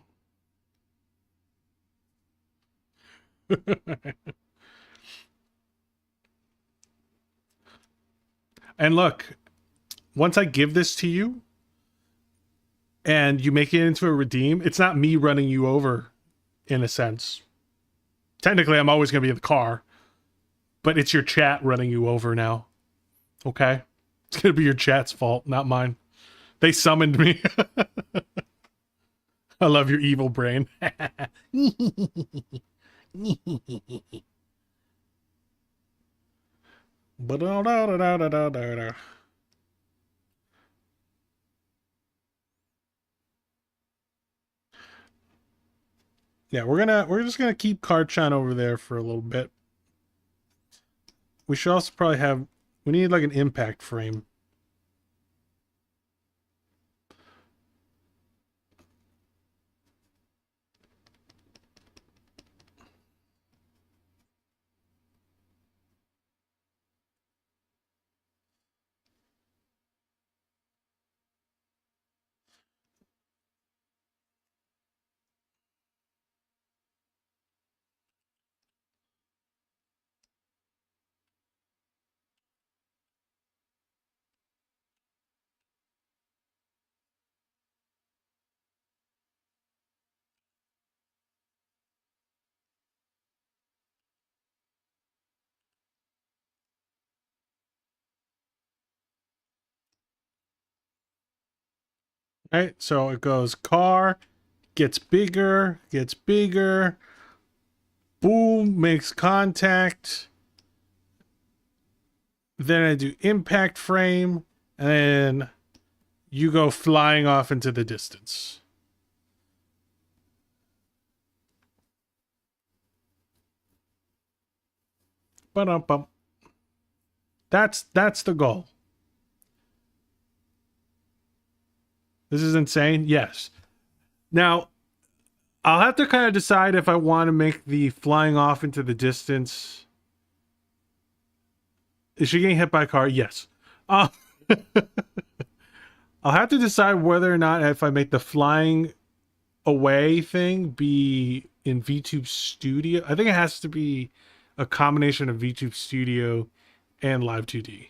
look, once I give this to you and you make it into a redeem, it's not me running you over in a sense. Technically, I'm always going to be in the car, but it's your chat running you over now. Okay? It's going to be your chat's fault, not mine. They summoned me. I love your evil brain. Yeah, we're just gonna keep Karchan over there for a little bit. We should also probably we need like an impact frame. Right, so it goes car, gets bigger, boom, makes contact. Then I do impact frame, and then you go flying off into the distance. Ba-dum-bum. That's the goal. This is insane. Yes. Now, I'll have to kind of decide if I want to make the flying off into the distance. Is she getting hit by a car? Yes. I'll have to decide whether or not if I make the flying away thing be in VTube Studio. I think it has to be a combination of VTube Studio and Live 2D.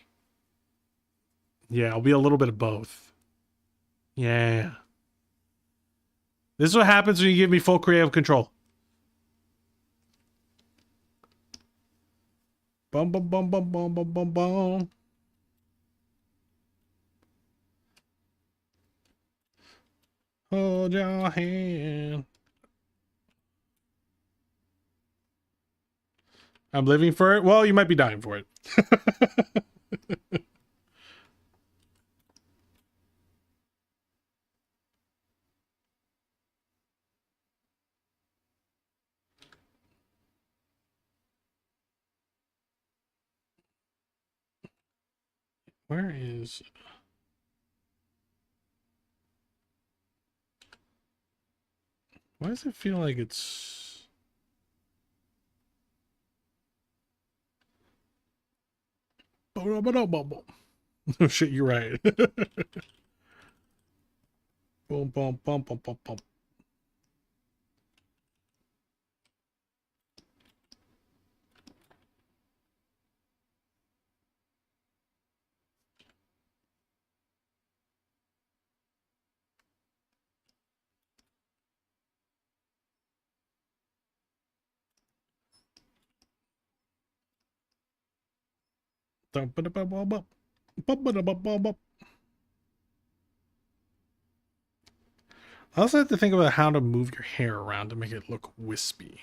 Yeah, it'll be a little bit of both. Yeah. This is what happens when you give me full creative control. Bum bum bum bum bum bum bum bum. Hold your hand. I'm living for it. Well, you might be dying for it. Where is... Why does it feel like it's... Oh shit, you're right. Boom, boom, bum, bum, bum, bum. I also have to think about how to move your hair around to make it look wispy.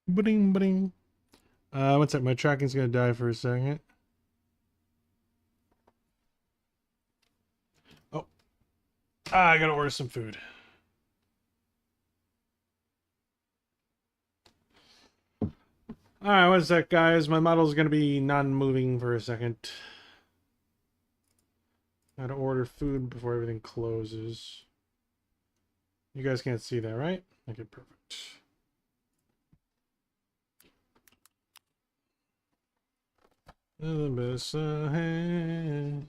Bring, bring. One sec, my tracking's gonna die for a second. Oh. I gotta order some food. Alright, one sec, guys. My model's gonna be non-moving for a second. Gotta order food before everything closes. You guys can't see that, right? Okay, perfect. The best ahead.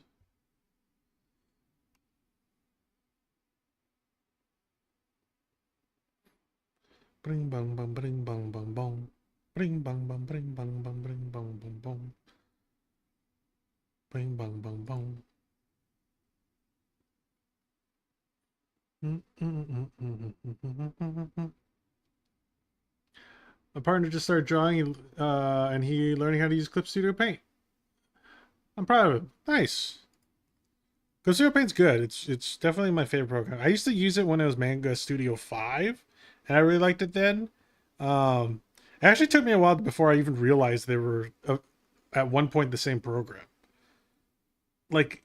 Bring bang bang bring bang bang bong. Bring bang bang bring bang bang bring bang bang bong. Bring bang bang bong. My partner just started drawing and he learning how to use Clip Studio Paint. I'm proud of him. Nice. Clip Studio Paint's good. It's definitely my favorite program. I used to use it when it was Manga Studio 5, and I really liked it then. It actually took me a while before I even realized they were at one point the same program. Like,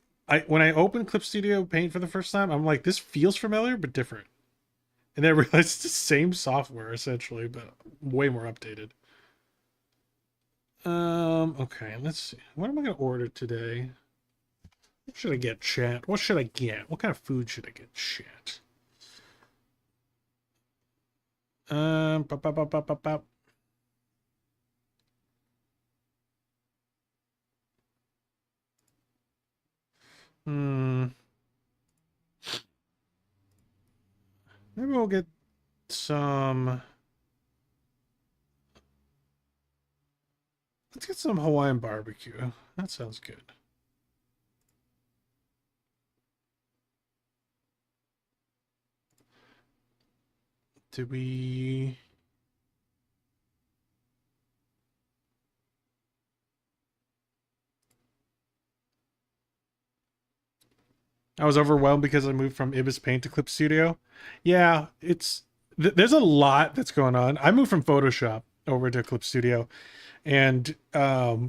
when I opened Clip Studio Paint for the first time, I'm like, this feels familiar but different. And then I realized it's the same software essentially, but way more updated. Okay, let's see. What am I gonna order today? What should I get, chat? What should I get? What kind of food should I get, chat? Pop, pop, pop, pop, pop, pop. Maybe we'll get some. Let's get some Hawaiian barbecue. That sounds good. Did we... I was overwhelmed because I moved from Ibis Paint to Clip Studio. Yeah, it's... there's a lot that's going on. I moved from Photoshop over to Clip Studio. And that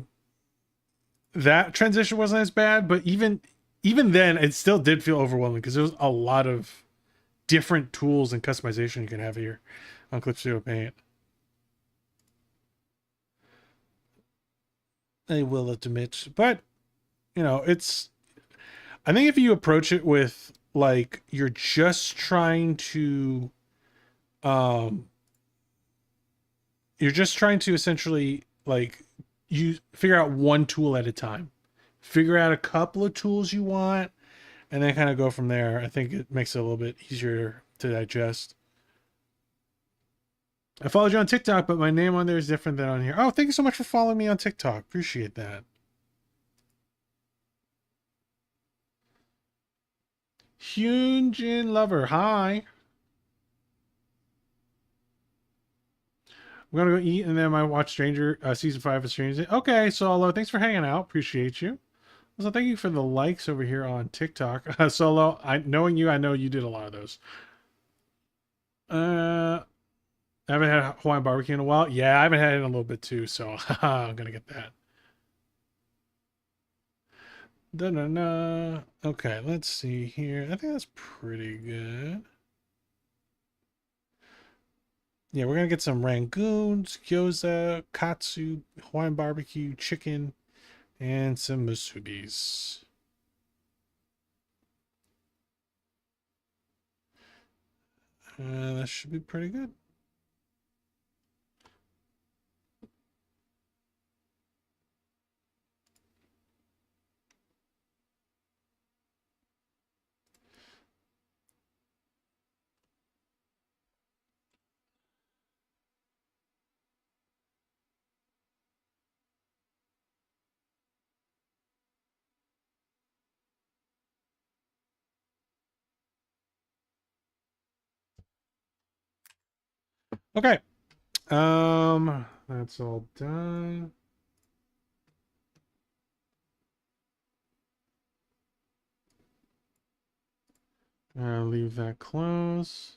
transition wasn't as bad, but even then, it still did feel overwhelming because there was a lot of different tools and customization you can have here on Clip Studio Paint. I will admit, but you know, it's. I think if you approach it with like you're just trying to, you're just trying to essentially like you figure out one tool at a time, figure out a couple of tools you want, and then kind of go from there. I think it makes it a little bit easier to digest. I followed you on TikTok, but my name on there is different than on here. Oh, thank you so much for following me on TikTok. Appreciate that. Hyunjin Lover, hi. We're gonna go eat and then I might watch Stranger season 5 of Stranger Things. Okay, Solo, thanks for hanging out. Appreciate you. Also, thank you for the likes over here on TikTok. Solo, knowing you, I know you did a lot of those. I haven't had Hawaiian barbecue in a while. Yeah, I haven't had it in a little bit too, so I'm gonna get that. Da-na-na. Okay, let's see here. I think that's pretty good. Yeah, we're gonna get some rangoons, gyoza, katsu, Hawaiian barbecue, chicken, and some musubis. That should be pretty good. Okay. That's all done. Leave that close.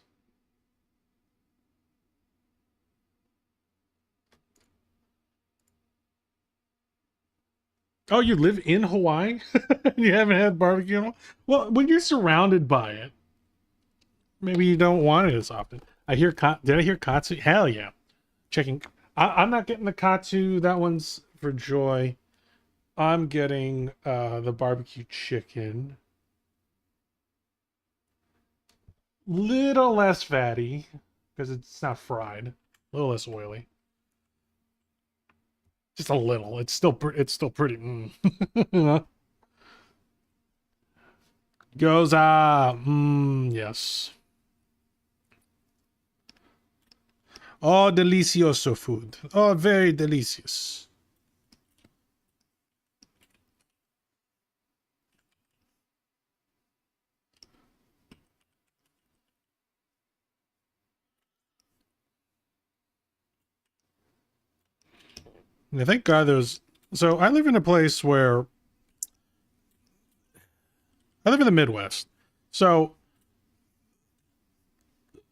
Oh, you live in Hawaii? You haven't had barbecue at all? Well, when you're surrounded by it, maybe you don't want it as often. Did I hear katsu? Hell yeah. Checking. I'm not getting the katsu. That one's for Joy. I'm getting the barbecue chicken. Little less fatty because it's not fried. A little less oily. Just a little. It's still pretty. Gyoza. Yes. Oh, delicioso food. Oh, very delicious. Yeah, thank God there's... So I live in a place where... I live in the Midwest. So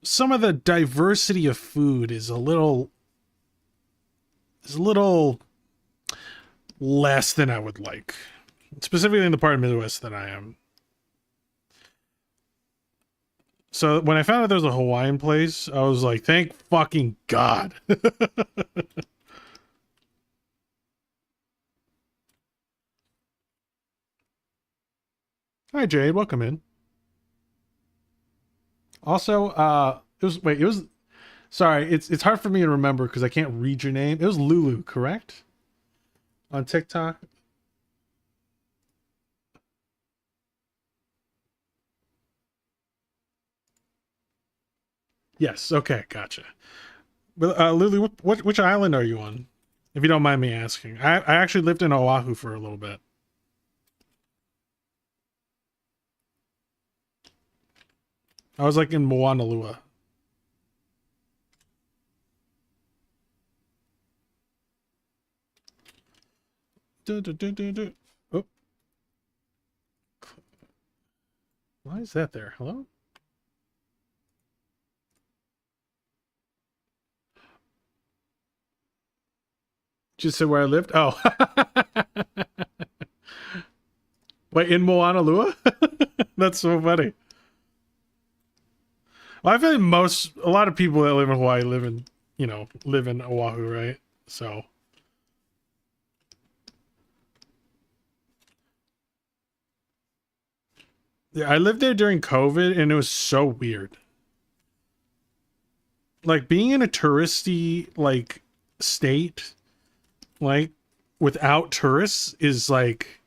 some of the diversity of food is a little less than I would like. Specifically in the part of Midwest that I am. So when I found out there was a Hawaiian place, I was like, thank fucking God. Hi Jade, welcome in. Also, sorry, it's hard for me to remember because I can't read your name. It was Lulu, correct? On TikTok. Yes, okay, gotcha. But Lulu, which island are you on? If you don't mind me asking. I actually lived in Oahu for a little bit. I was like in Moanalua. Oh. Why is that there? Hello? Just said where I lived? Oh. Wait, in Moanalua? That's so funny. Well, I feel like a lot of people that live in Hawaii live in Oahu, right? So. Yeah, I lived there during COVID and it was so weird. Like being in a touristy state, without tourists is like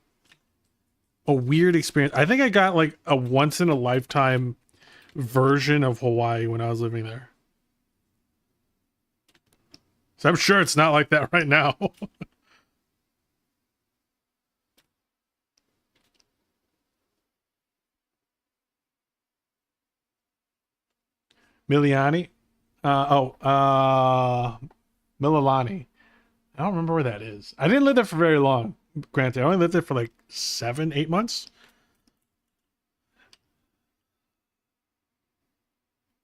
a weird experience. I think I got like a once in a lifetime version of Hawaii when I was living there. So I'm sure it's not like that right now. Miliani? Mililani. I don't remember where that is. I didn't live there for very long. Granted, I only lived there for like 7-8 months.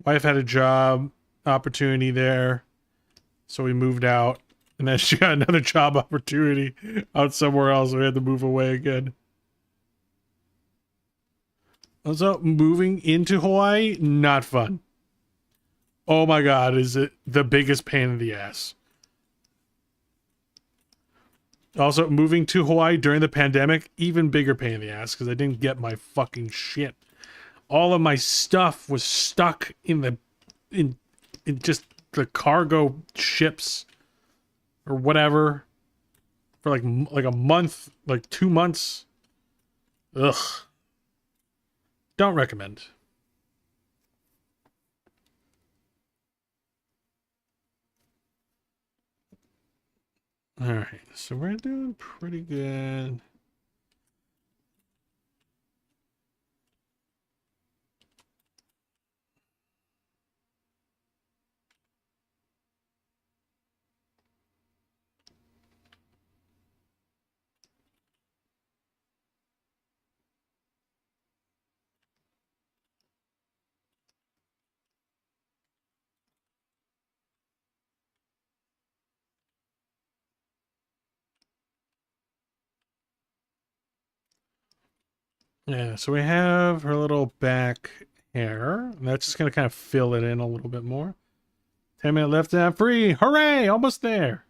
Wife had a job opportunity there, so we moved out. And then she got another job opportunity out somewhere else. So we had to move away again. Also, moving into Hawaii, not fun. oh my God, is it the biggest pain in the ass. Also, moving to Hawaii during the pandemic, even bigger pain in the ass because I didn't get my fucking shit. All of my stuff was stuck in just the cargo ships or whatever for like a month, like 2 months. Ugh. Don't recommend. All right, so we're doing pretty good. Yeah, so we have her little back hair. And that's just going to kind of fill it in a little bit more. 10 minutes left and I'm free. Hooray! Almost there.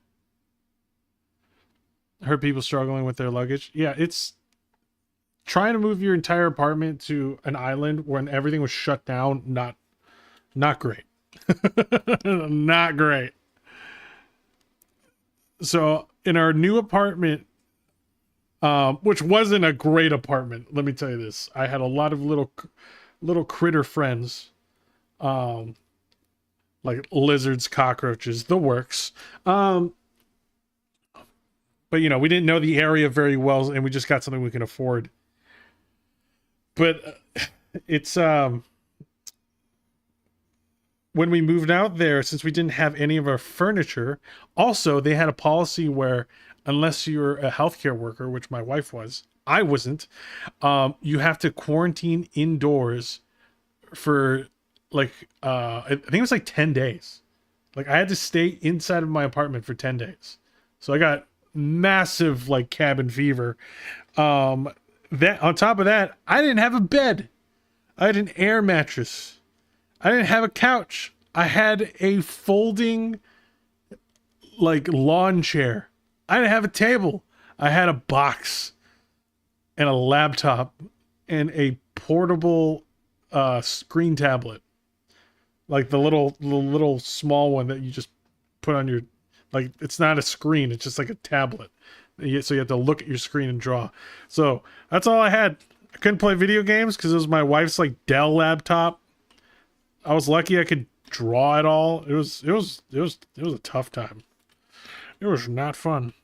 I heard people struggling with their luggage. Yeah, it's trying to move your entire apartment to an island when everything was shut down. Not great. Not great. So in our new apartment, which wasn't a great apartment, let me tell you this. I had a lot of little critter friends, like lizards, cockroaches, the works. But you know, we didn't know the area very well, and we just got something we can afford. But it's when we moved out there, since we didn't have any of our furniture, also they had a policy where unless you're a healthcare worker, which my wife was, I wasn't, you have to quarantine indoors for like I think it was like 10 days. Like I had to stay inside of my apartment for 10 days. So I got massive like cabin fever. That on top of that, I didn't have a bed. I had an air mattress. I didn't have a couch. I had a folding like lawn chair. I didn't have a table. I had a box and a laptop and a portable screen tablet. Like the little small one that you just put on your, like, it's not a screen, it's just like a tablet. So you have to look at your screen and draw. So that's all I had. I couldn't play video games because it was my wife's like Dell laptop. I was lucky I could draw it all. It was a tough time. It was not fun.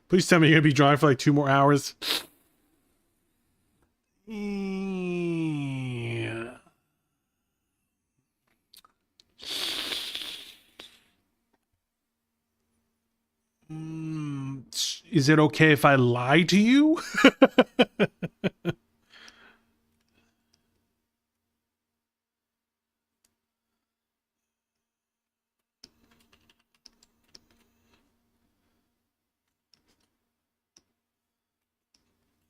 Please tell me you're gonna be drawing for like 2 more hours. Yeah. Is it okay if I lie to you?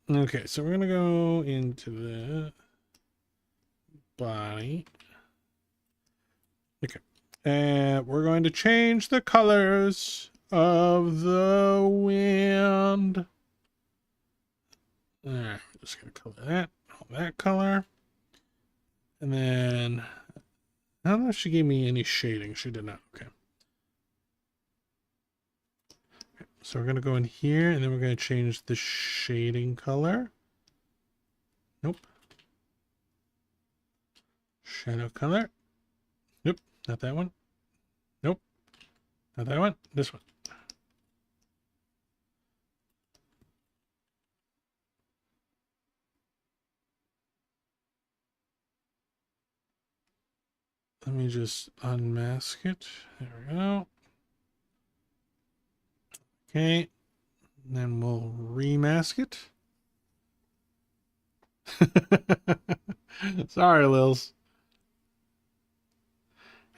Okay, so we're gonna go into the body. Okay, and we're going to change the colors of the wind. There, we're just gonna color that, all that color, and then I don't know if she gave me any shading. She did not. Okay. So we're going to go in here, and then we're going to change the shading color. Nope. Shadow color. Nope, not that one. Nope, not that one. This one. Let me just unmask it. There we go. Okay, and then we'll remask it. Sorry, Lils.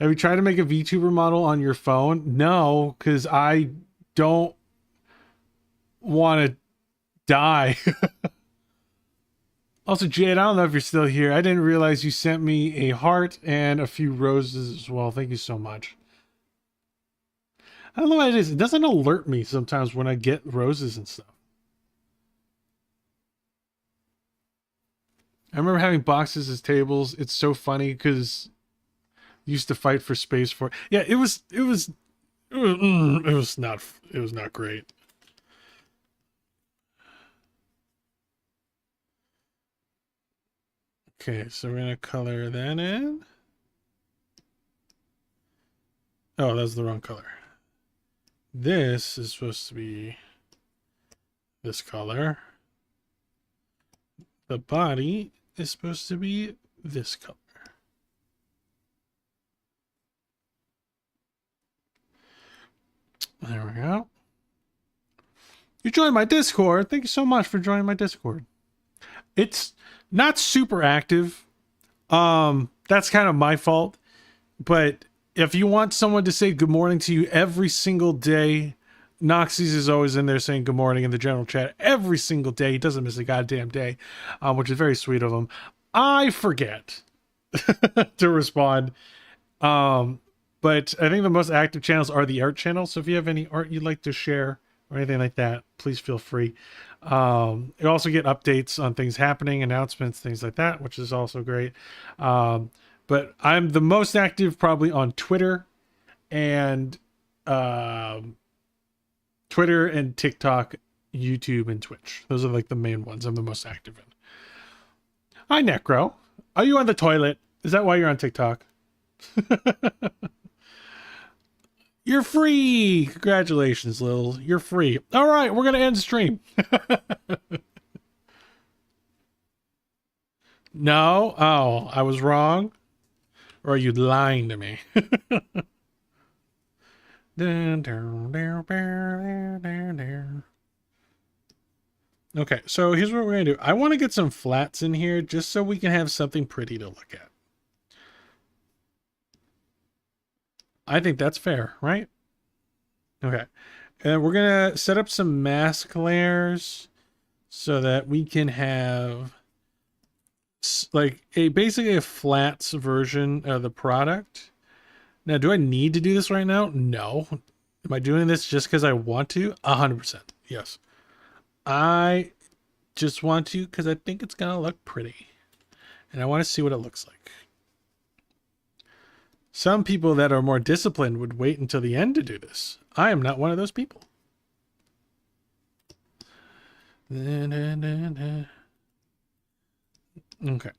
Have you tried to make a VTuber model on your phone? No, because I don't want to die. Also, Jade, I don't know if you're still here. I didn't realize you sent me a heart and a few roses as well. Thank you so much. I don't know what it is. It doesn't alert me sometimes when I get roses and stuff. I remember having boxes as tables. It's so funny because you used to fight for space for it. Yeah, it was not great. Okay, so we're gonna color that in. Oh, that's the wrong color. This is supposed to be this color. The body is supposed to be this color. There we go. You joined my Discord. Thank you so much for joining my Discord. It's not super active. That's kind of my fault. But if you want someone to say good morning to you every single day, Noxys is always in there saying good morning in the general chat every single day. He doesn't miss a goddamn day, which is very sweet of him. I forget to respond. But I think the most active channels are the art channels. So if you have any art you'd like to share or anything like that, please feel free. You also get updates on things happening, announcements, things like that, which is also great. But I'm the most active probably on Twitter and TikTok, YouTube, and Twitch. Those are like the main ones I'm the most active in. Hi, Necro. Are you on the toilet? Is that why you're on TikTok? You're free. Congratulations, Lil. You're free. All right, we're going to end stream. No? Oh, I was wrong? Or are you lying to me? Okay, so here's what we're going to do. I want to get some flats in here just so we can have something pretty to look at. I think that's fair, right? Okay. And we're going to set up some mask layers so that we can have like basically a flats version of the product. Now, do I need to do this right now? No. Am I doing this just because I want to? 100%. Yes. I just want to because I think it's going to look pretty. And I want to see what it looks like. Some people that are more disciplined would wait until the end to do this. I am not one of those people. Okay.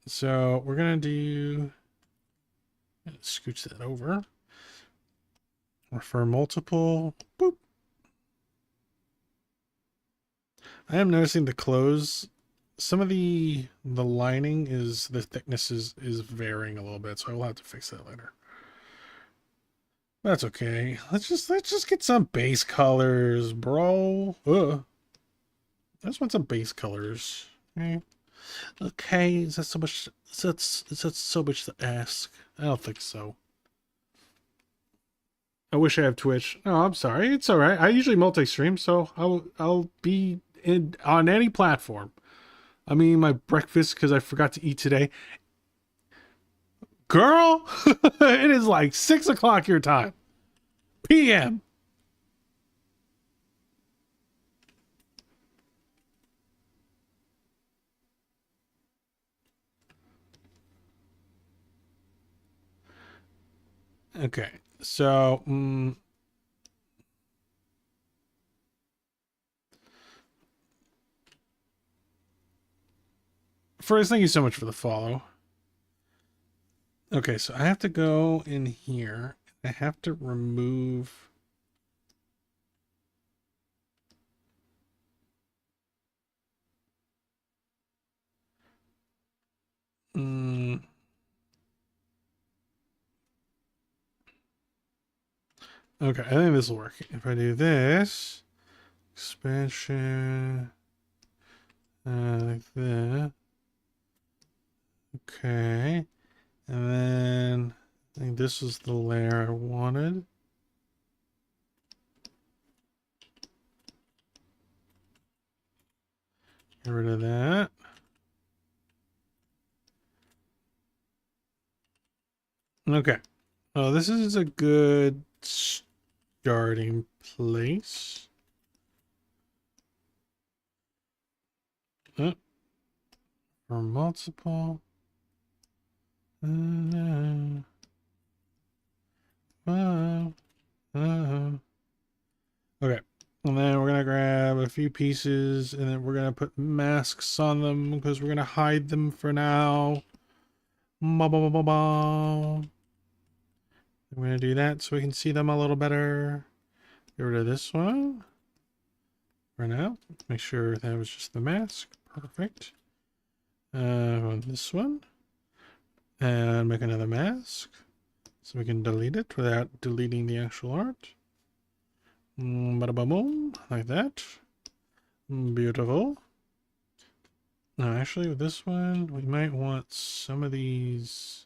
So we're going to do... Scooch that over. Refer multiple. Boop. I am noticing the clothes. Some of the lining is, the thickness is varying a little bit, so I will have to fix that later. That's okay. Let's just get some base colors, bro. I just want some base colors. Okay, is that so much? Is that so much to ask? I don't think so. I wish I have Twitch. No, I'm sorry. It's all right. I usually multi-stream, so I'll be on any platform. I'm eating my breakfast because I forgot to eat today. Girl, it is like 6 o'clock your time. PM. Okay, so first, thank you so much for the follow. Okay, so I have to go in here. I have to remove... Okay, I think this will work. If I do this, expansion, like that. Okay, and then I think this is the layer I wanted. Get rid of that. Okay. Oh, this is a good starting place. For multiple. Okay. And then we're going to grab a few pieces and then we're going to put masks on them because we're going to hide them for now. We're going to do that so we can see them a little better. Get rid of this one for now. Make sure that was just the mask. Perfect. This one. And make another mask so we can delete it without deleting the actual art. Bada boom, like that. Beautiful. Now, actually, with this one, we might want some of these.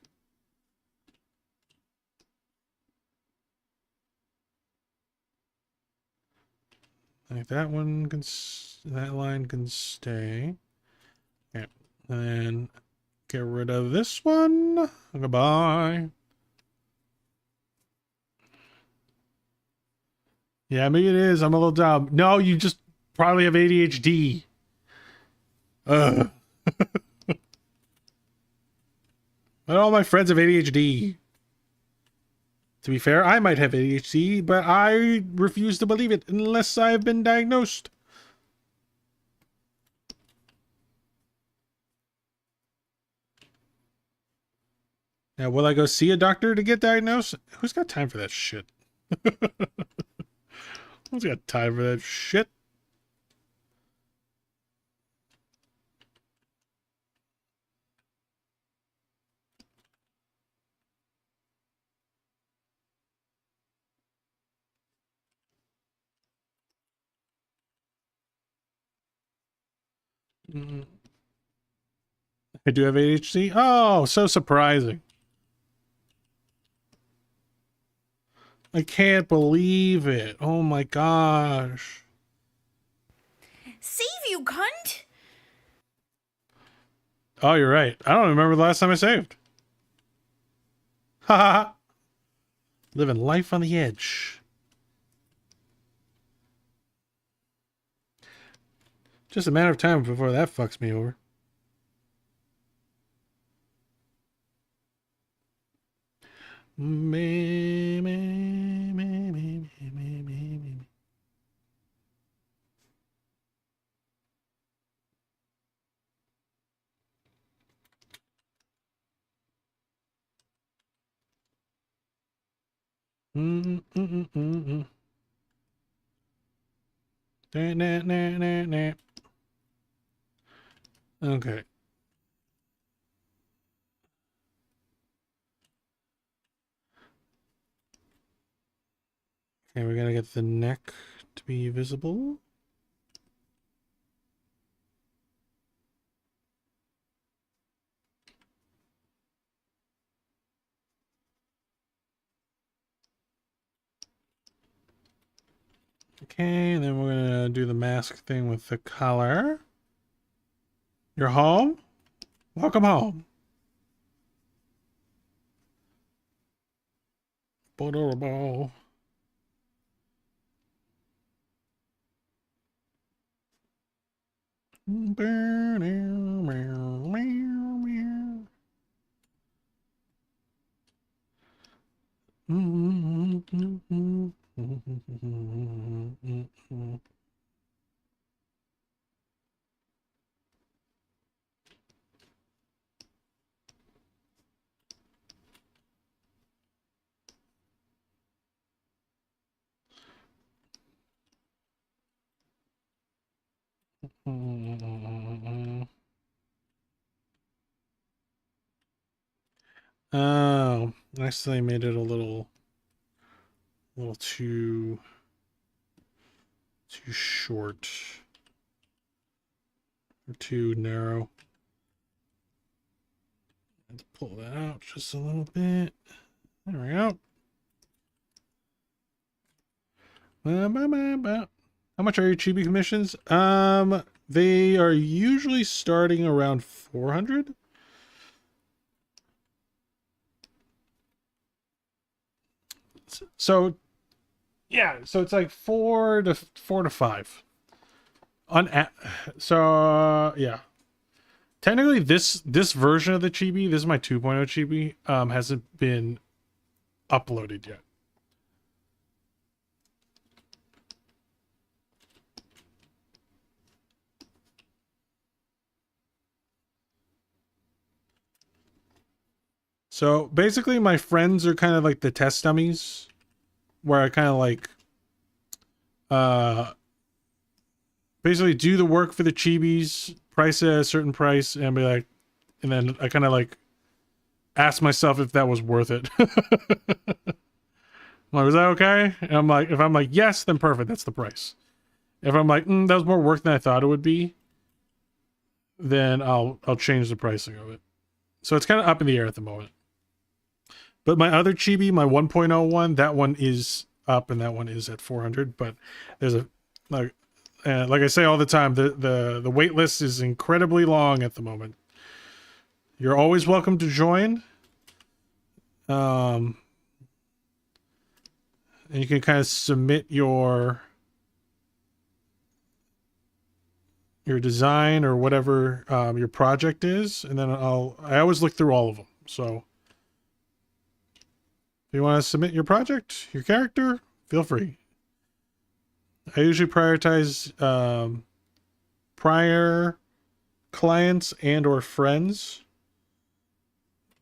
Like that one can, that line can stay. Okay, and then get rid of this one. Goodbye. Yeah, maybe it is. I'm a little dumb. No, you just probably have ADHD. Ugh. But all my friends have ADHD. To be fair, I might have ADHD, but I refuse to believe it unless I've been diagnosed. Now, will I go see a doctor to get diagnosed? Who's got time for that shit? Who's got time for that shit? I do have ADHD? Oh, so surprising. I can't believe it. Oh my gosh. Save you, cunt! Oh, you're right. I don't remember the last time I saved. Ha ha ha. Living life on the edge. Just a matter of time before that fucks me over. Me, me, me, me, me, me, me, me. Nah, nah, nah, nah, nah. Okay. Okay, we gotta get the neck to be visible. Okay, and then we're gonna do the mask thing with the collar. You're home? Welcome home. Adorable. Oh, I accidentally made it a little too short or too narrow. Let's pull that out just a little bit. There we go. How much are your Chibi commissions? They are usually starting around 400. So yeah, so it's like 4 to 5 on yeah. Technically this version of the Chibi, this is my 2.0 Chibi, hasn't been uploaded yet. So basically my friends are kind of like the test dummies, where I kind of like basically do the work for the Chibis, price it at a certain price, and be like, and then I kind of like ask myself if that was worth it. I'm like, was that okay? And I'm like, if I'm like yes, then perfect, that's the price. If I'm like, that was more work than I thought it would be, then I'll change the pricing of it. So it's kind of up in the air at the moment. But my other Chibi, my 1.0 one, that one is up, and that one is at 400. But there's a like I say all the time, the wait list is incredibly long at the moment. You're always welcome to join. And you can kind of submit your design or whatever your project is, and then I always look through all of them. So if you want to submit your project, your character, feel free. I usually prioritize prior clients and or friends,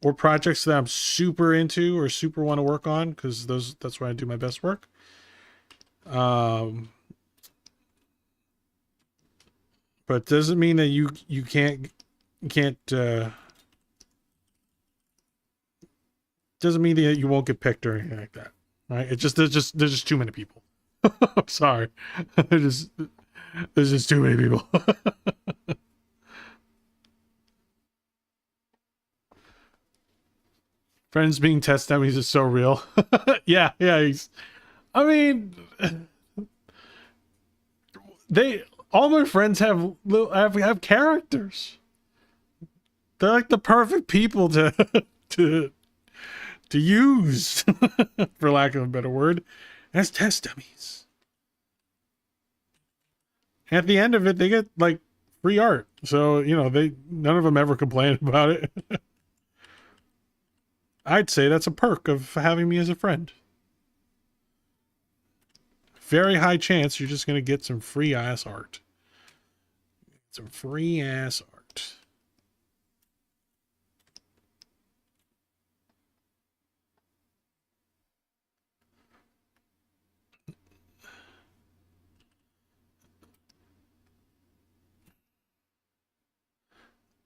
or projects that I'm super into or super want to work on, because that's where I do my best work. But doesn't mean that you can't doesn't mean that you won't get picked or anything like that. Right? It's just there's just too many people. I'm sorry. there's just too many people. Friends being test dummies is so real. yeah. I mean, all my friends have characters. They're like the perfect people to use, for lack of a better word, as test dummies. At the end of it, they get like free art. So, none of them ever complain about it. I'd say that's a perk of having me as a friend. Very high chance you're just going to get some free ass art. Some free ass art.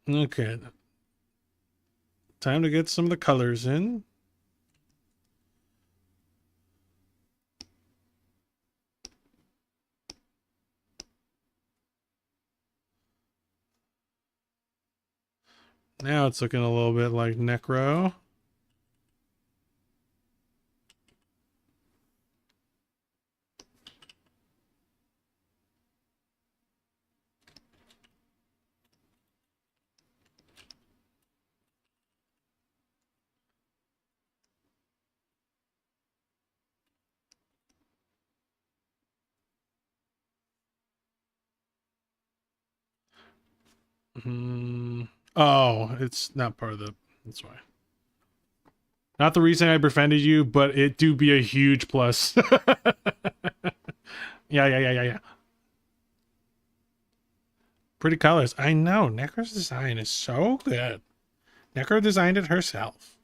Okay. Time to get some of the colors in. Now it's looking a little bit like Necro. Oh, it's not part of the... That's why. Not the reason I befriended you, but it do be a huge plus. Yeah. Pretty colors. I know. Necro's design is so good. Necro designed it herself.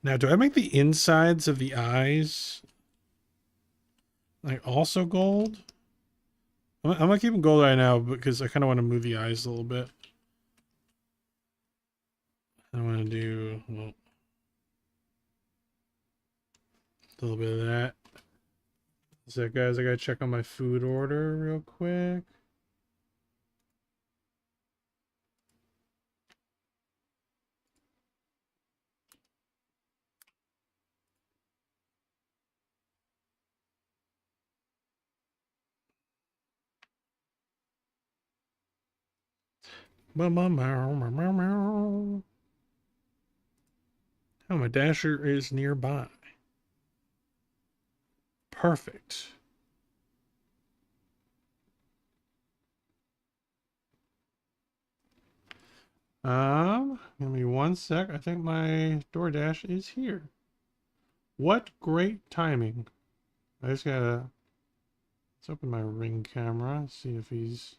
Now, do I make the insides of the eyes like also gold? I'm gonna keep them gold right now because I kind of want to move the eyes a little bit. I want to do a little bit of that. So guys, I gotta check on my food order real quick. Oh, my dasher is nearby. Perfect. Give me 1 sec. I think my DoorDash is here. What great timing. I just gotta... Let's open my Ring camera, see if he's...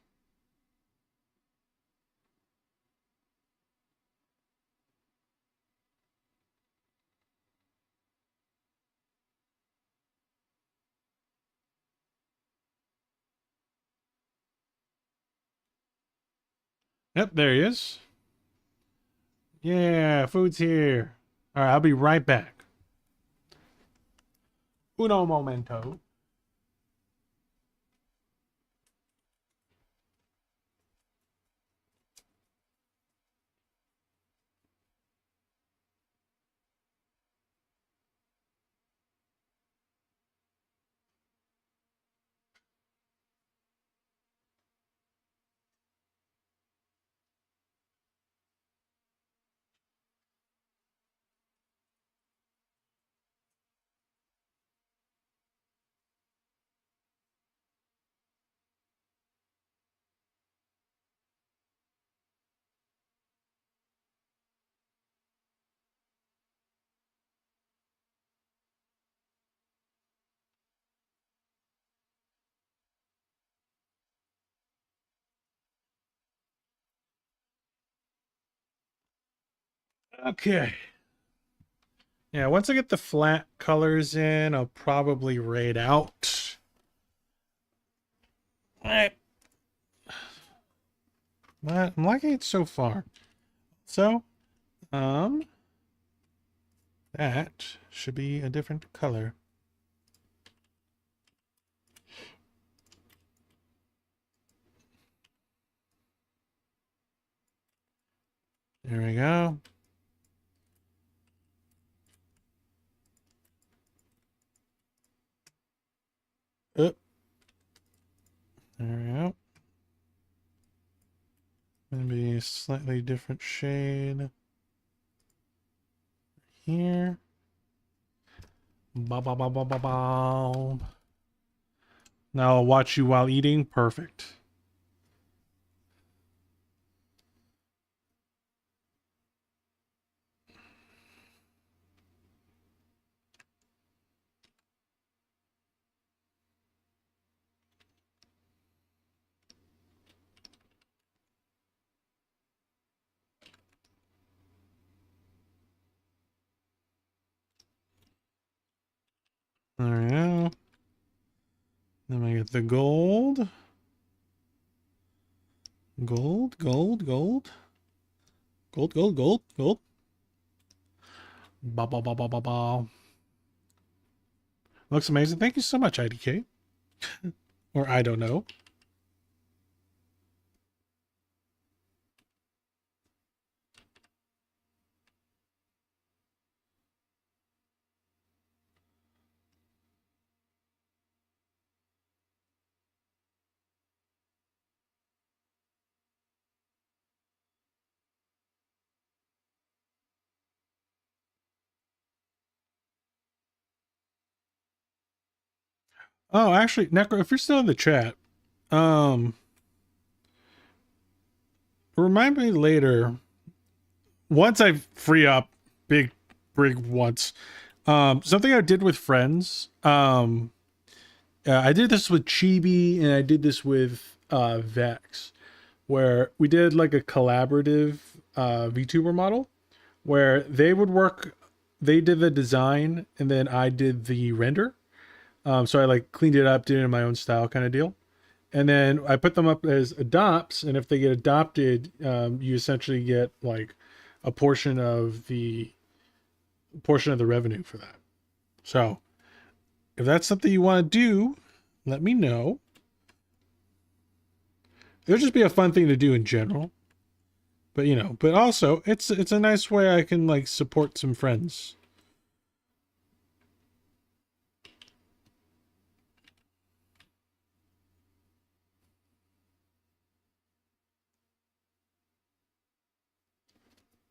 Yep, there he is. Yeah, food's here. Alright, I'll be right back. Uno momento. Okay. Yeah, once I get the flat colors in, I'll probably raid out. Alright. I'm liking it so far. So, that should be a different color. There we go. Up. There we go. Maybe a slightly different shade here. Ba ba ba ba ba ba. Now I'll watch you while eating. Perfect. There we go. Then I get the gold. Gold, gold, gold. Gold, gold, gold, gold. Ba ba ba ba ba ba. Looks amazing. Thank you so much, IDK. Or I don't know. Oh, actually, Necro, if you're still in the chat, remind me later. Once I free up big once. Something I did with friends. I did this with Chibi and I did this with Vex, where we did like a collaborative VTuber model where they would work, they did the design and then I did the render. So I like cleaned it up, did it in my own style kind of deal. And then I put them up as adopts, and if they get adopted, you essentially get like a portion of the revenue for that. So if that's something you want to do, let me know. It'll just be a fun thing to do in general. But you know, but also it's a nice way I can like support some friends.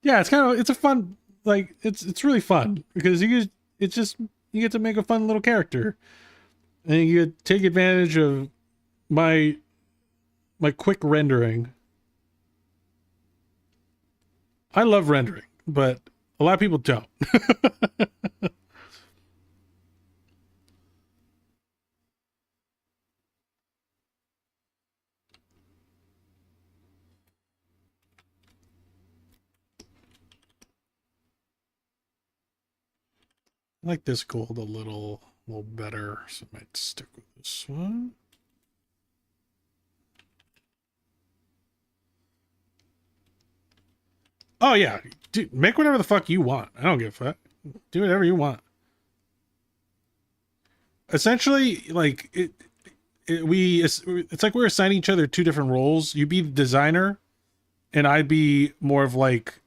Yeah, it's a fun, like, it's really fun because you get to make a fun little character, and you take advantage of my quick rendering. I love rendering, but a lot of people don't. I like this gold a little better, so I might stick with this one. Oh yeah, dude, make whatever the fuck you want. I don't give a fuck. Do whatever you want. Essentially, like it's like we're assigning each other two different roles. You be the designer, and I'd be more of like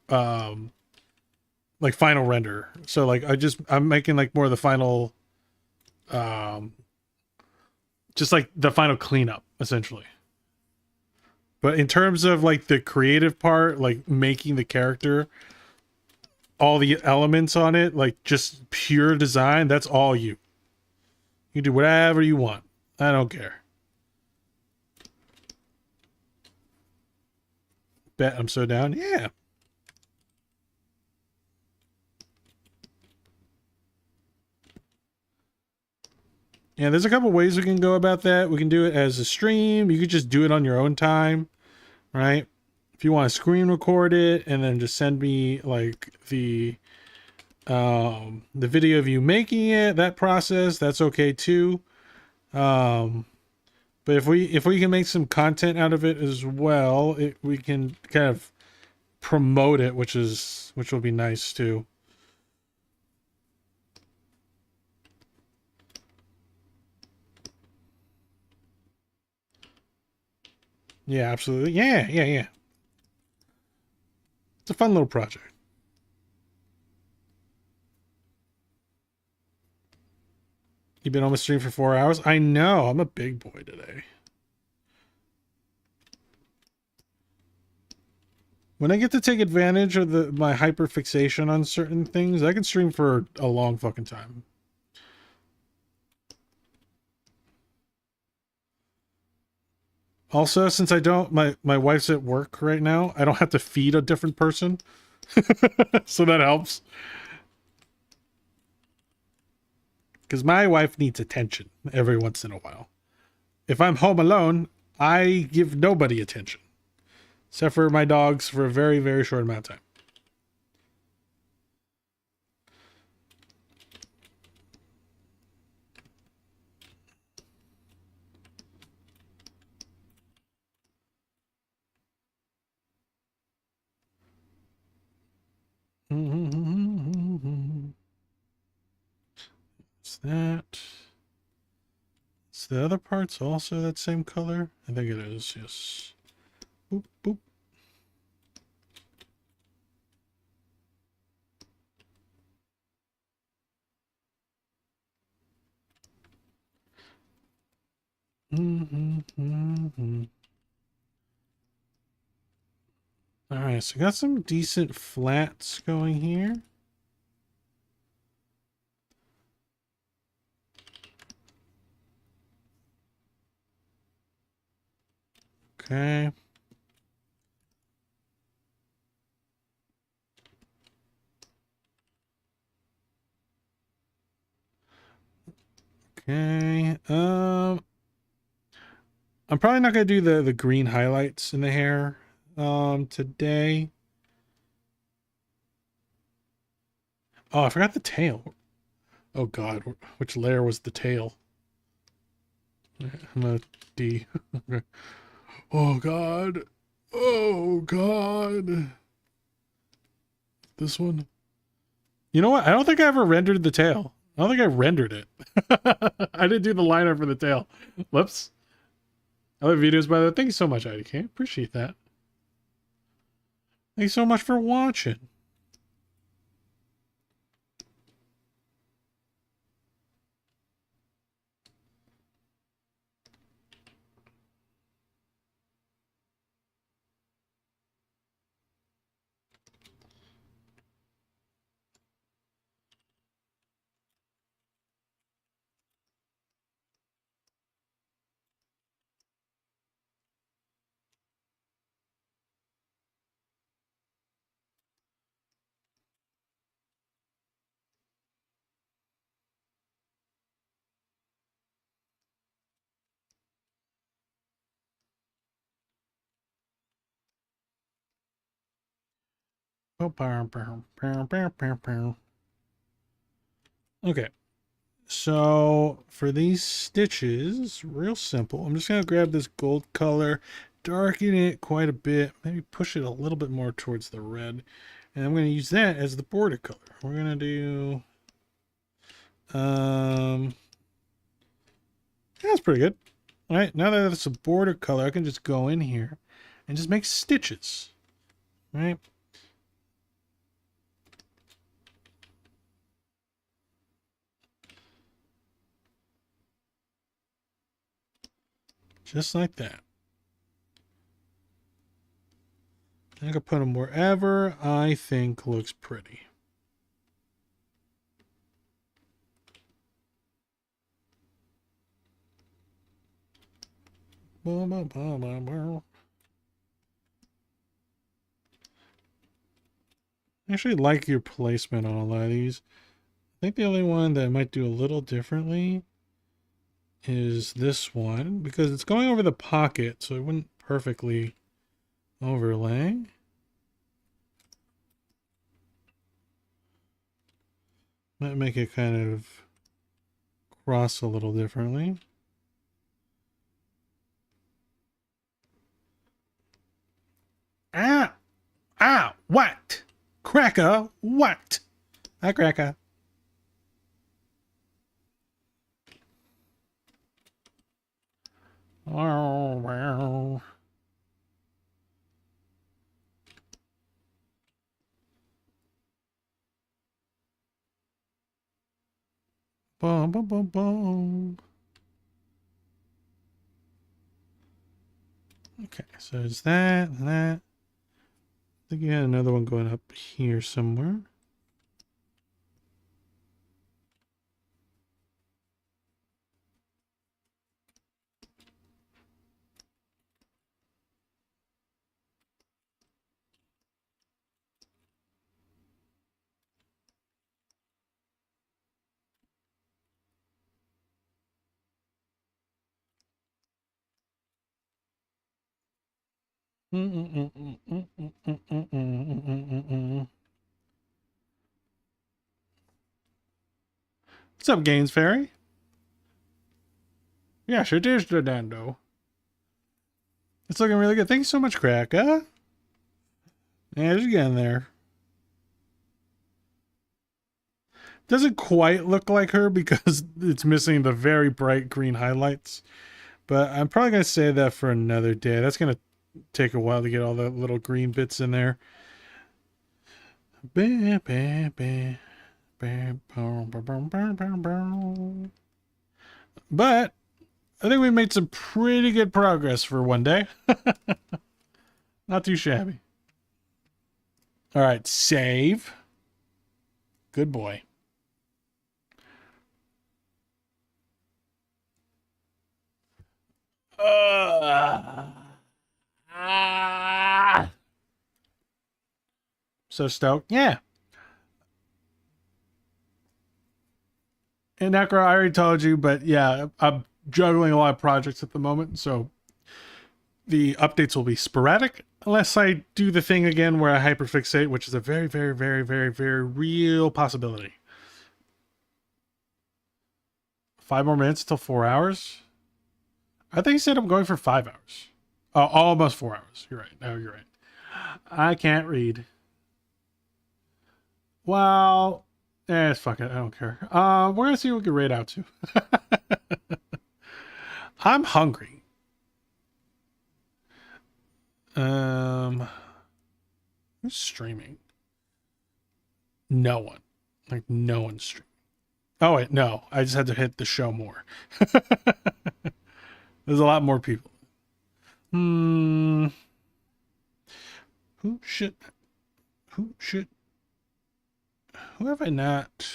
final render. So like I'm making like more of the final just like the final cleanup essentially. But in terms of like the creative part, like making the character, all the elements on it, like just pure design, that's all you. You do whatever you want. I don't care. Bet I'm so down. Yeah. Yeah, there's a couple ways we can go about that. We can do it as a stream. You could just do it on your own time, right? If you want to screen record it and then just send me like the video of you making it, that process, that's okay too. But if we can make some content out of it as well, we can kind of promote it, which will be nice too. Yeah, absolutely. Yeah. It's a fun little project. You've been on the stream for 4 hours? I know. I'm a big boy today. When I get to take advantage of my hyperfixation on certain things, I can stream for a long fucking time. Also, since my wife's at work right now, I don't have to feed a different person. So that helps. Because my wife needs attention every once in a while. If I'm home alone, I give nobody attention. Except for my dogs for a very, very short amount of time. What's that? Is the other parts also that same color? I think it is, yes. Boop, boop. All right, so got some decent flats going here. Okay. Okay. I'm probably not gonna do the green highlights in the hair today. Oh, I forgot the tail. Oh god, which layer was the tail? I'm a D. Okay. Oh god. Oh god. This one. You know what? I don't think I ever rendered the tail. I don't think I rendered it. I didn't do the liner for the tail. Whoops. Other videos, by the way. Thank you so much, IDK. Appreciate that. Thanks so much for watching. Okay. So for these stitches, real simple. I'm just going to grab this gold color, darken it quite a bit, maybe push it a little bit more towards the red. And I'm going to use that as the border color. We're going to do, that's pretty good. All right, now that it's a border color, I can just go in here and just make stitches, right? Just like that. I can put them wherever I think looks pretty. I actually like your placement on a lot of these. I think the only one that I might do a little differently is this one, because it's going over the pocket, so it wouldn't perfectly overlay. Might make it kind of cross a little differently. Ah! Ah! What? Cracker? What? Hi, Cracker. Oh, well. Boom, boom, boom, boom. Okay, so it's that and that. I think you had another one going up here somewhere. What's up, Gaines Fairy? Yes, it is the Dando. It's looking really good. Thank you so much, Cracker. Yeah, just getting there. Doesn't quite look like her because it's missing the very bright green highlights. But I'm probably going to save that for another day. That's going to take a while to get all the little green bits in there. But I think we made some pretty good progress for one day. Not too shabby. All right, save. Good boy. So stoked. Yeah. And Necro, I already told you, but yeah, I'm juggling a lot of projects at the moment, so the updates will be sporadic unless I do the thing again where I hyperfixate, which is a very, very, very, very, very real possibility. 5 more minutes till 4 hours. I think he said I'm going for 5 hours. Oh, almost 4 hours. You're right. No, you're right. I can't read. Well, fuck it. I don't care. We're gonna see what we can rate out to. I'm hungry. Who's streaming? No one. Like, no one's streaming. Oh, wait, no. I just had to hit the show more. There's a lot more people. Who have I not?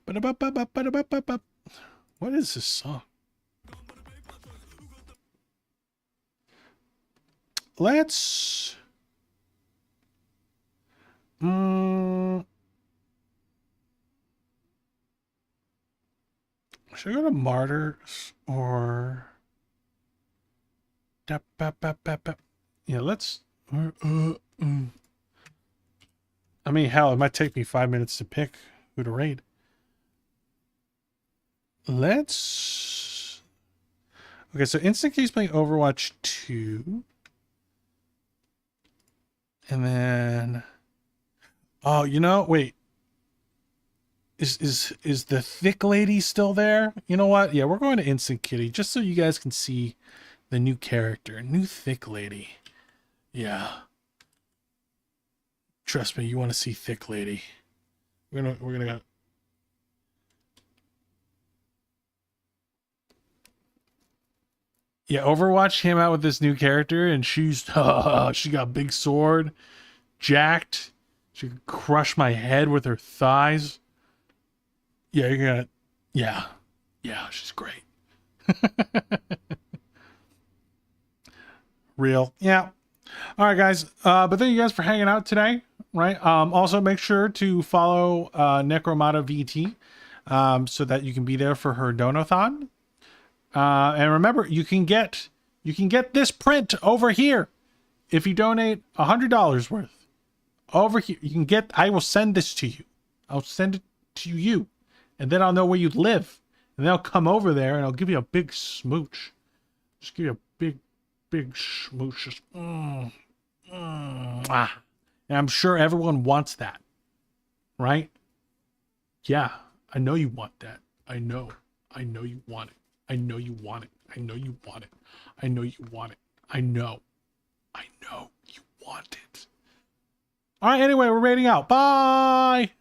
What is this song? Let's should I go to Martyrs or Yeah, let's. I mean, hell, it might take me 5 minutes to pick who to raid. Let's. Okay, so Instant Key's playing Overwatch 2. And then. Oh, you know, wait. Is the thick lady still there? You know what? Yeah, we're going to Instant Kitty just so you guys can see the new character, new thick lady. Yeah. Trust me, you want to see thick lady. We're gonna. Yeah, Overwatch came out with this new character, and she's she got a big sword, jacked. She could crush my head with her thighs. Yeah, you're gonna. Yeah, she's great. Real, yeah. All right, guys. But thank you guys for hanging out today. Right. Also, make sure to follow NecromataVT so that you can be there for her donathon. And remember, you can get this print over here if you donate $100 worth. Over here, you can get. I will send this to you. I'll send it to you, and then I'll know where you live, and then I'll come over there and I'll give you a big smooch. Just give you a big smooch. Just, And I'm sure everyone wants that, right? Yeah, I know you want that. I know you want it. I know you want it. I know you want it. I know you want it. I know you want it. All right, anyway, we're raiding out. Bye.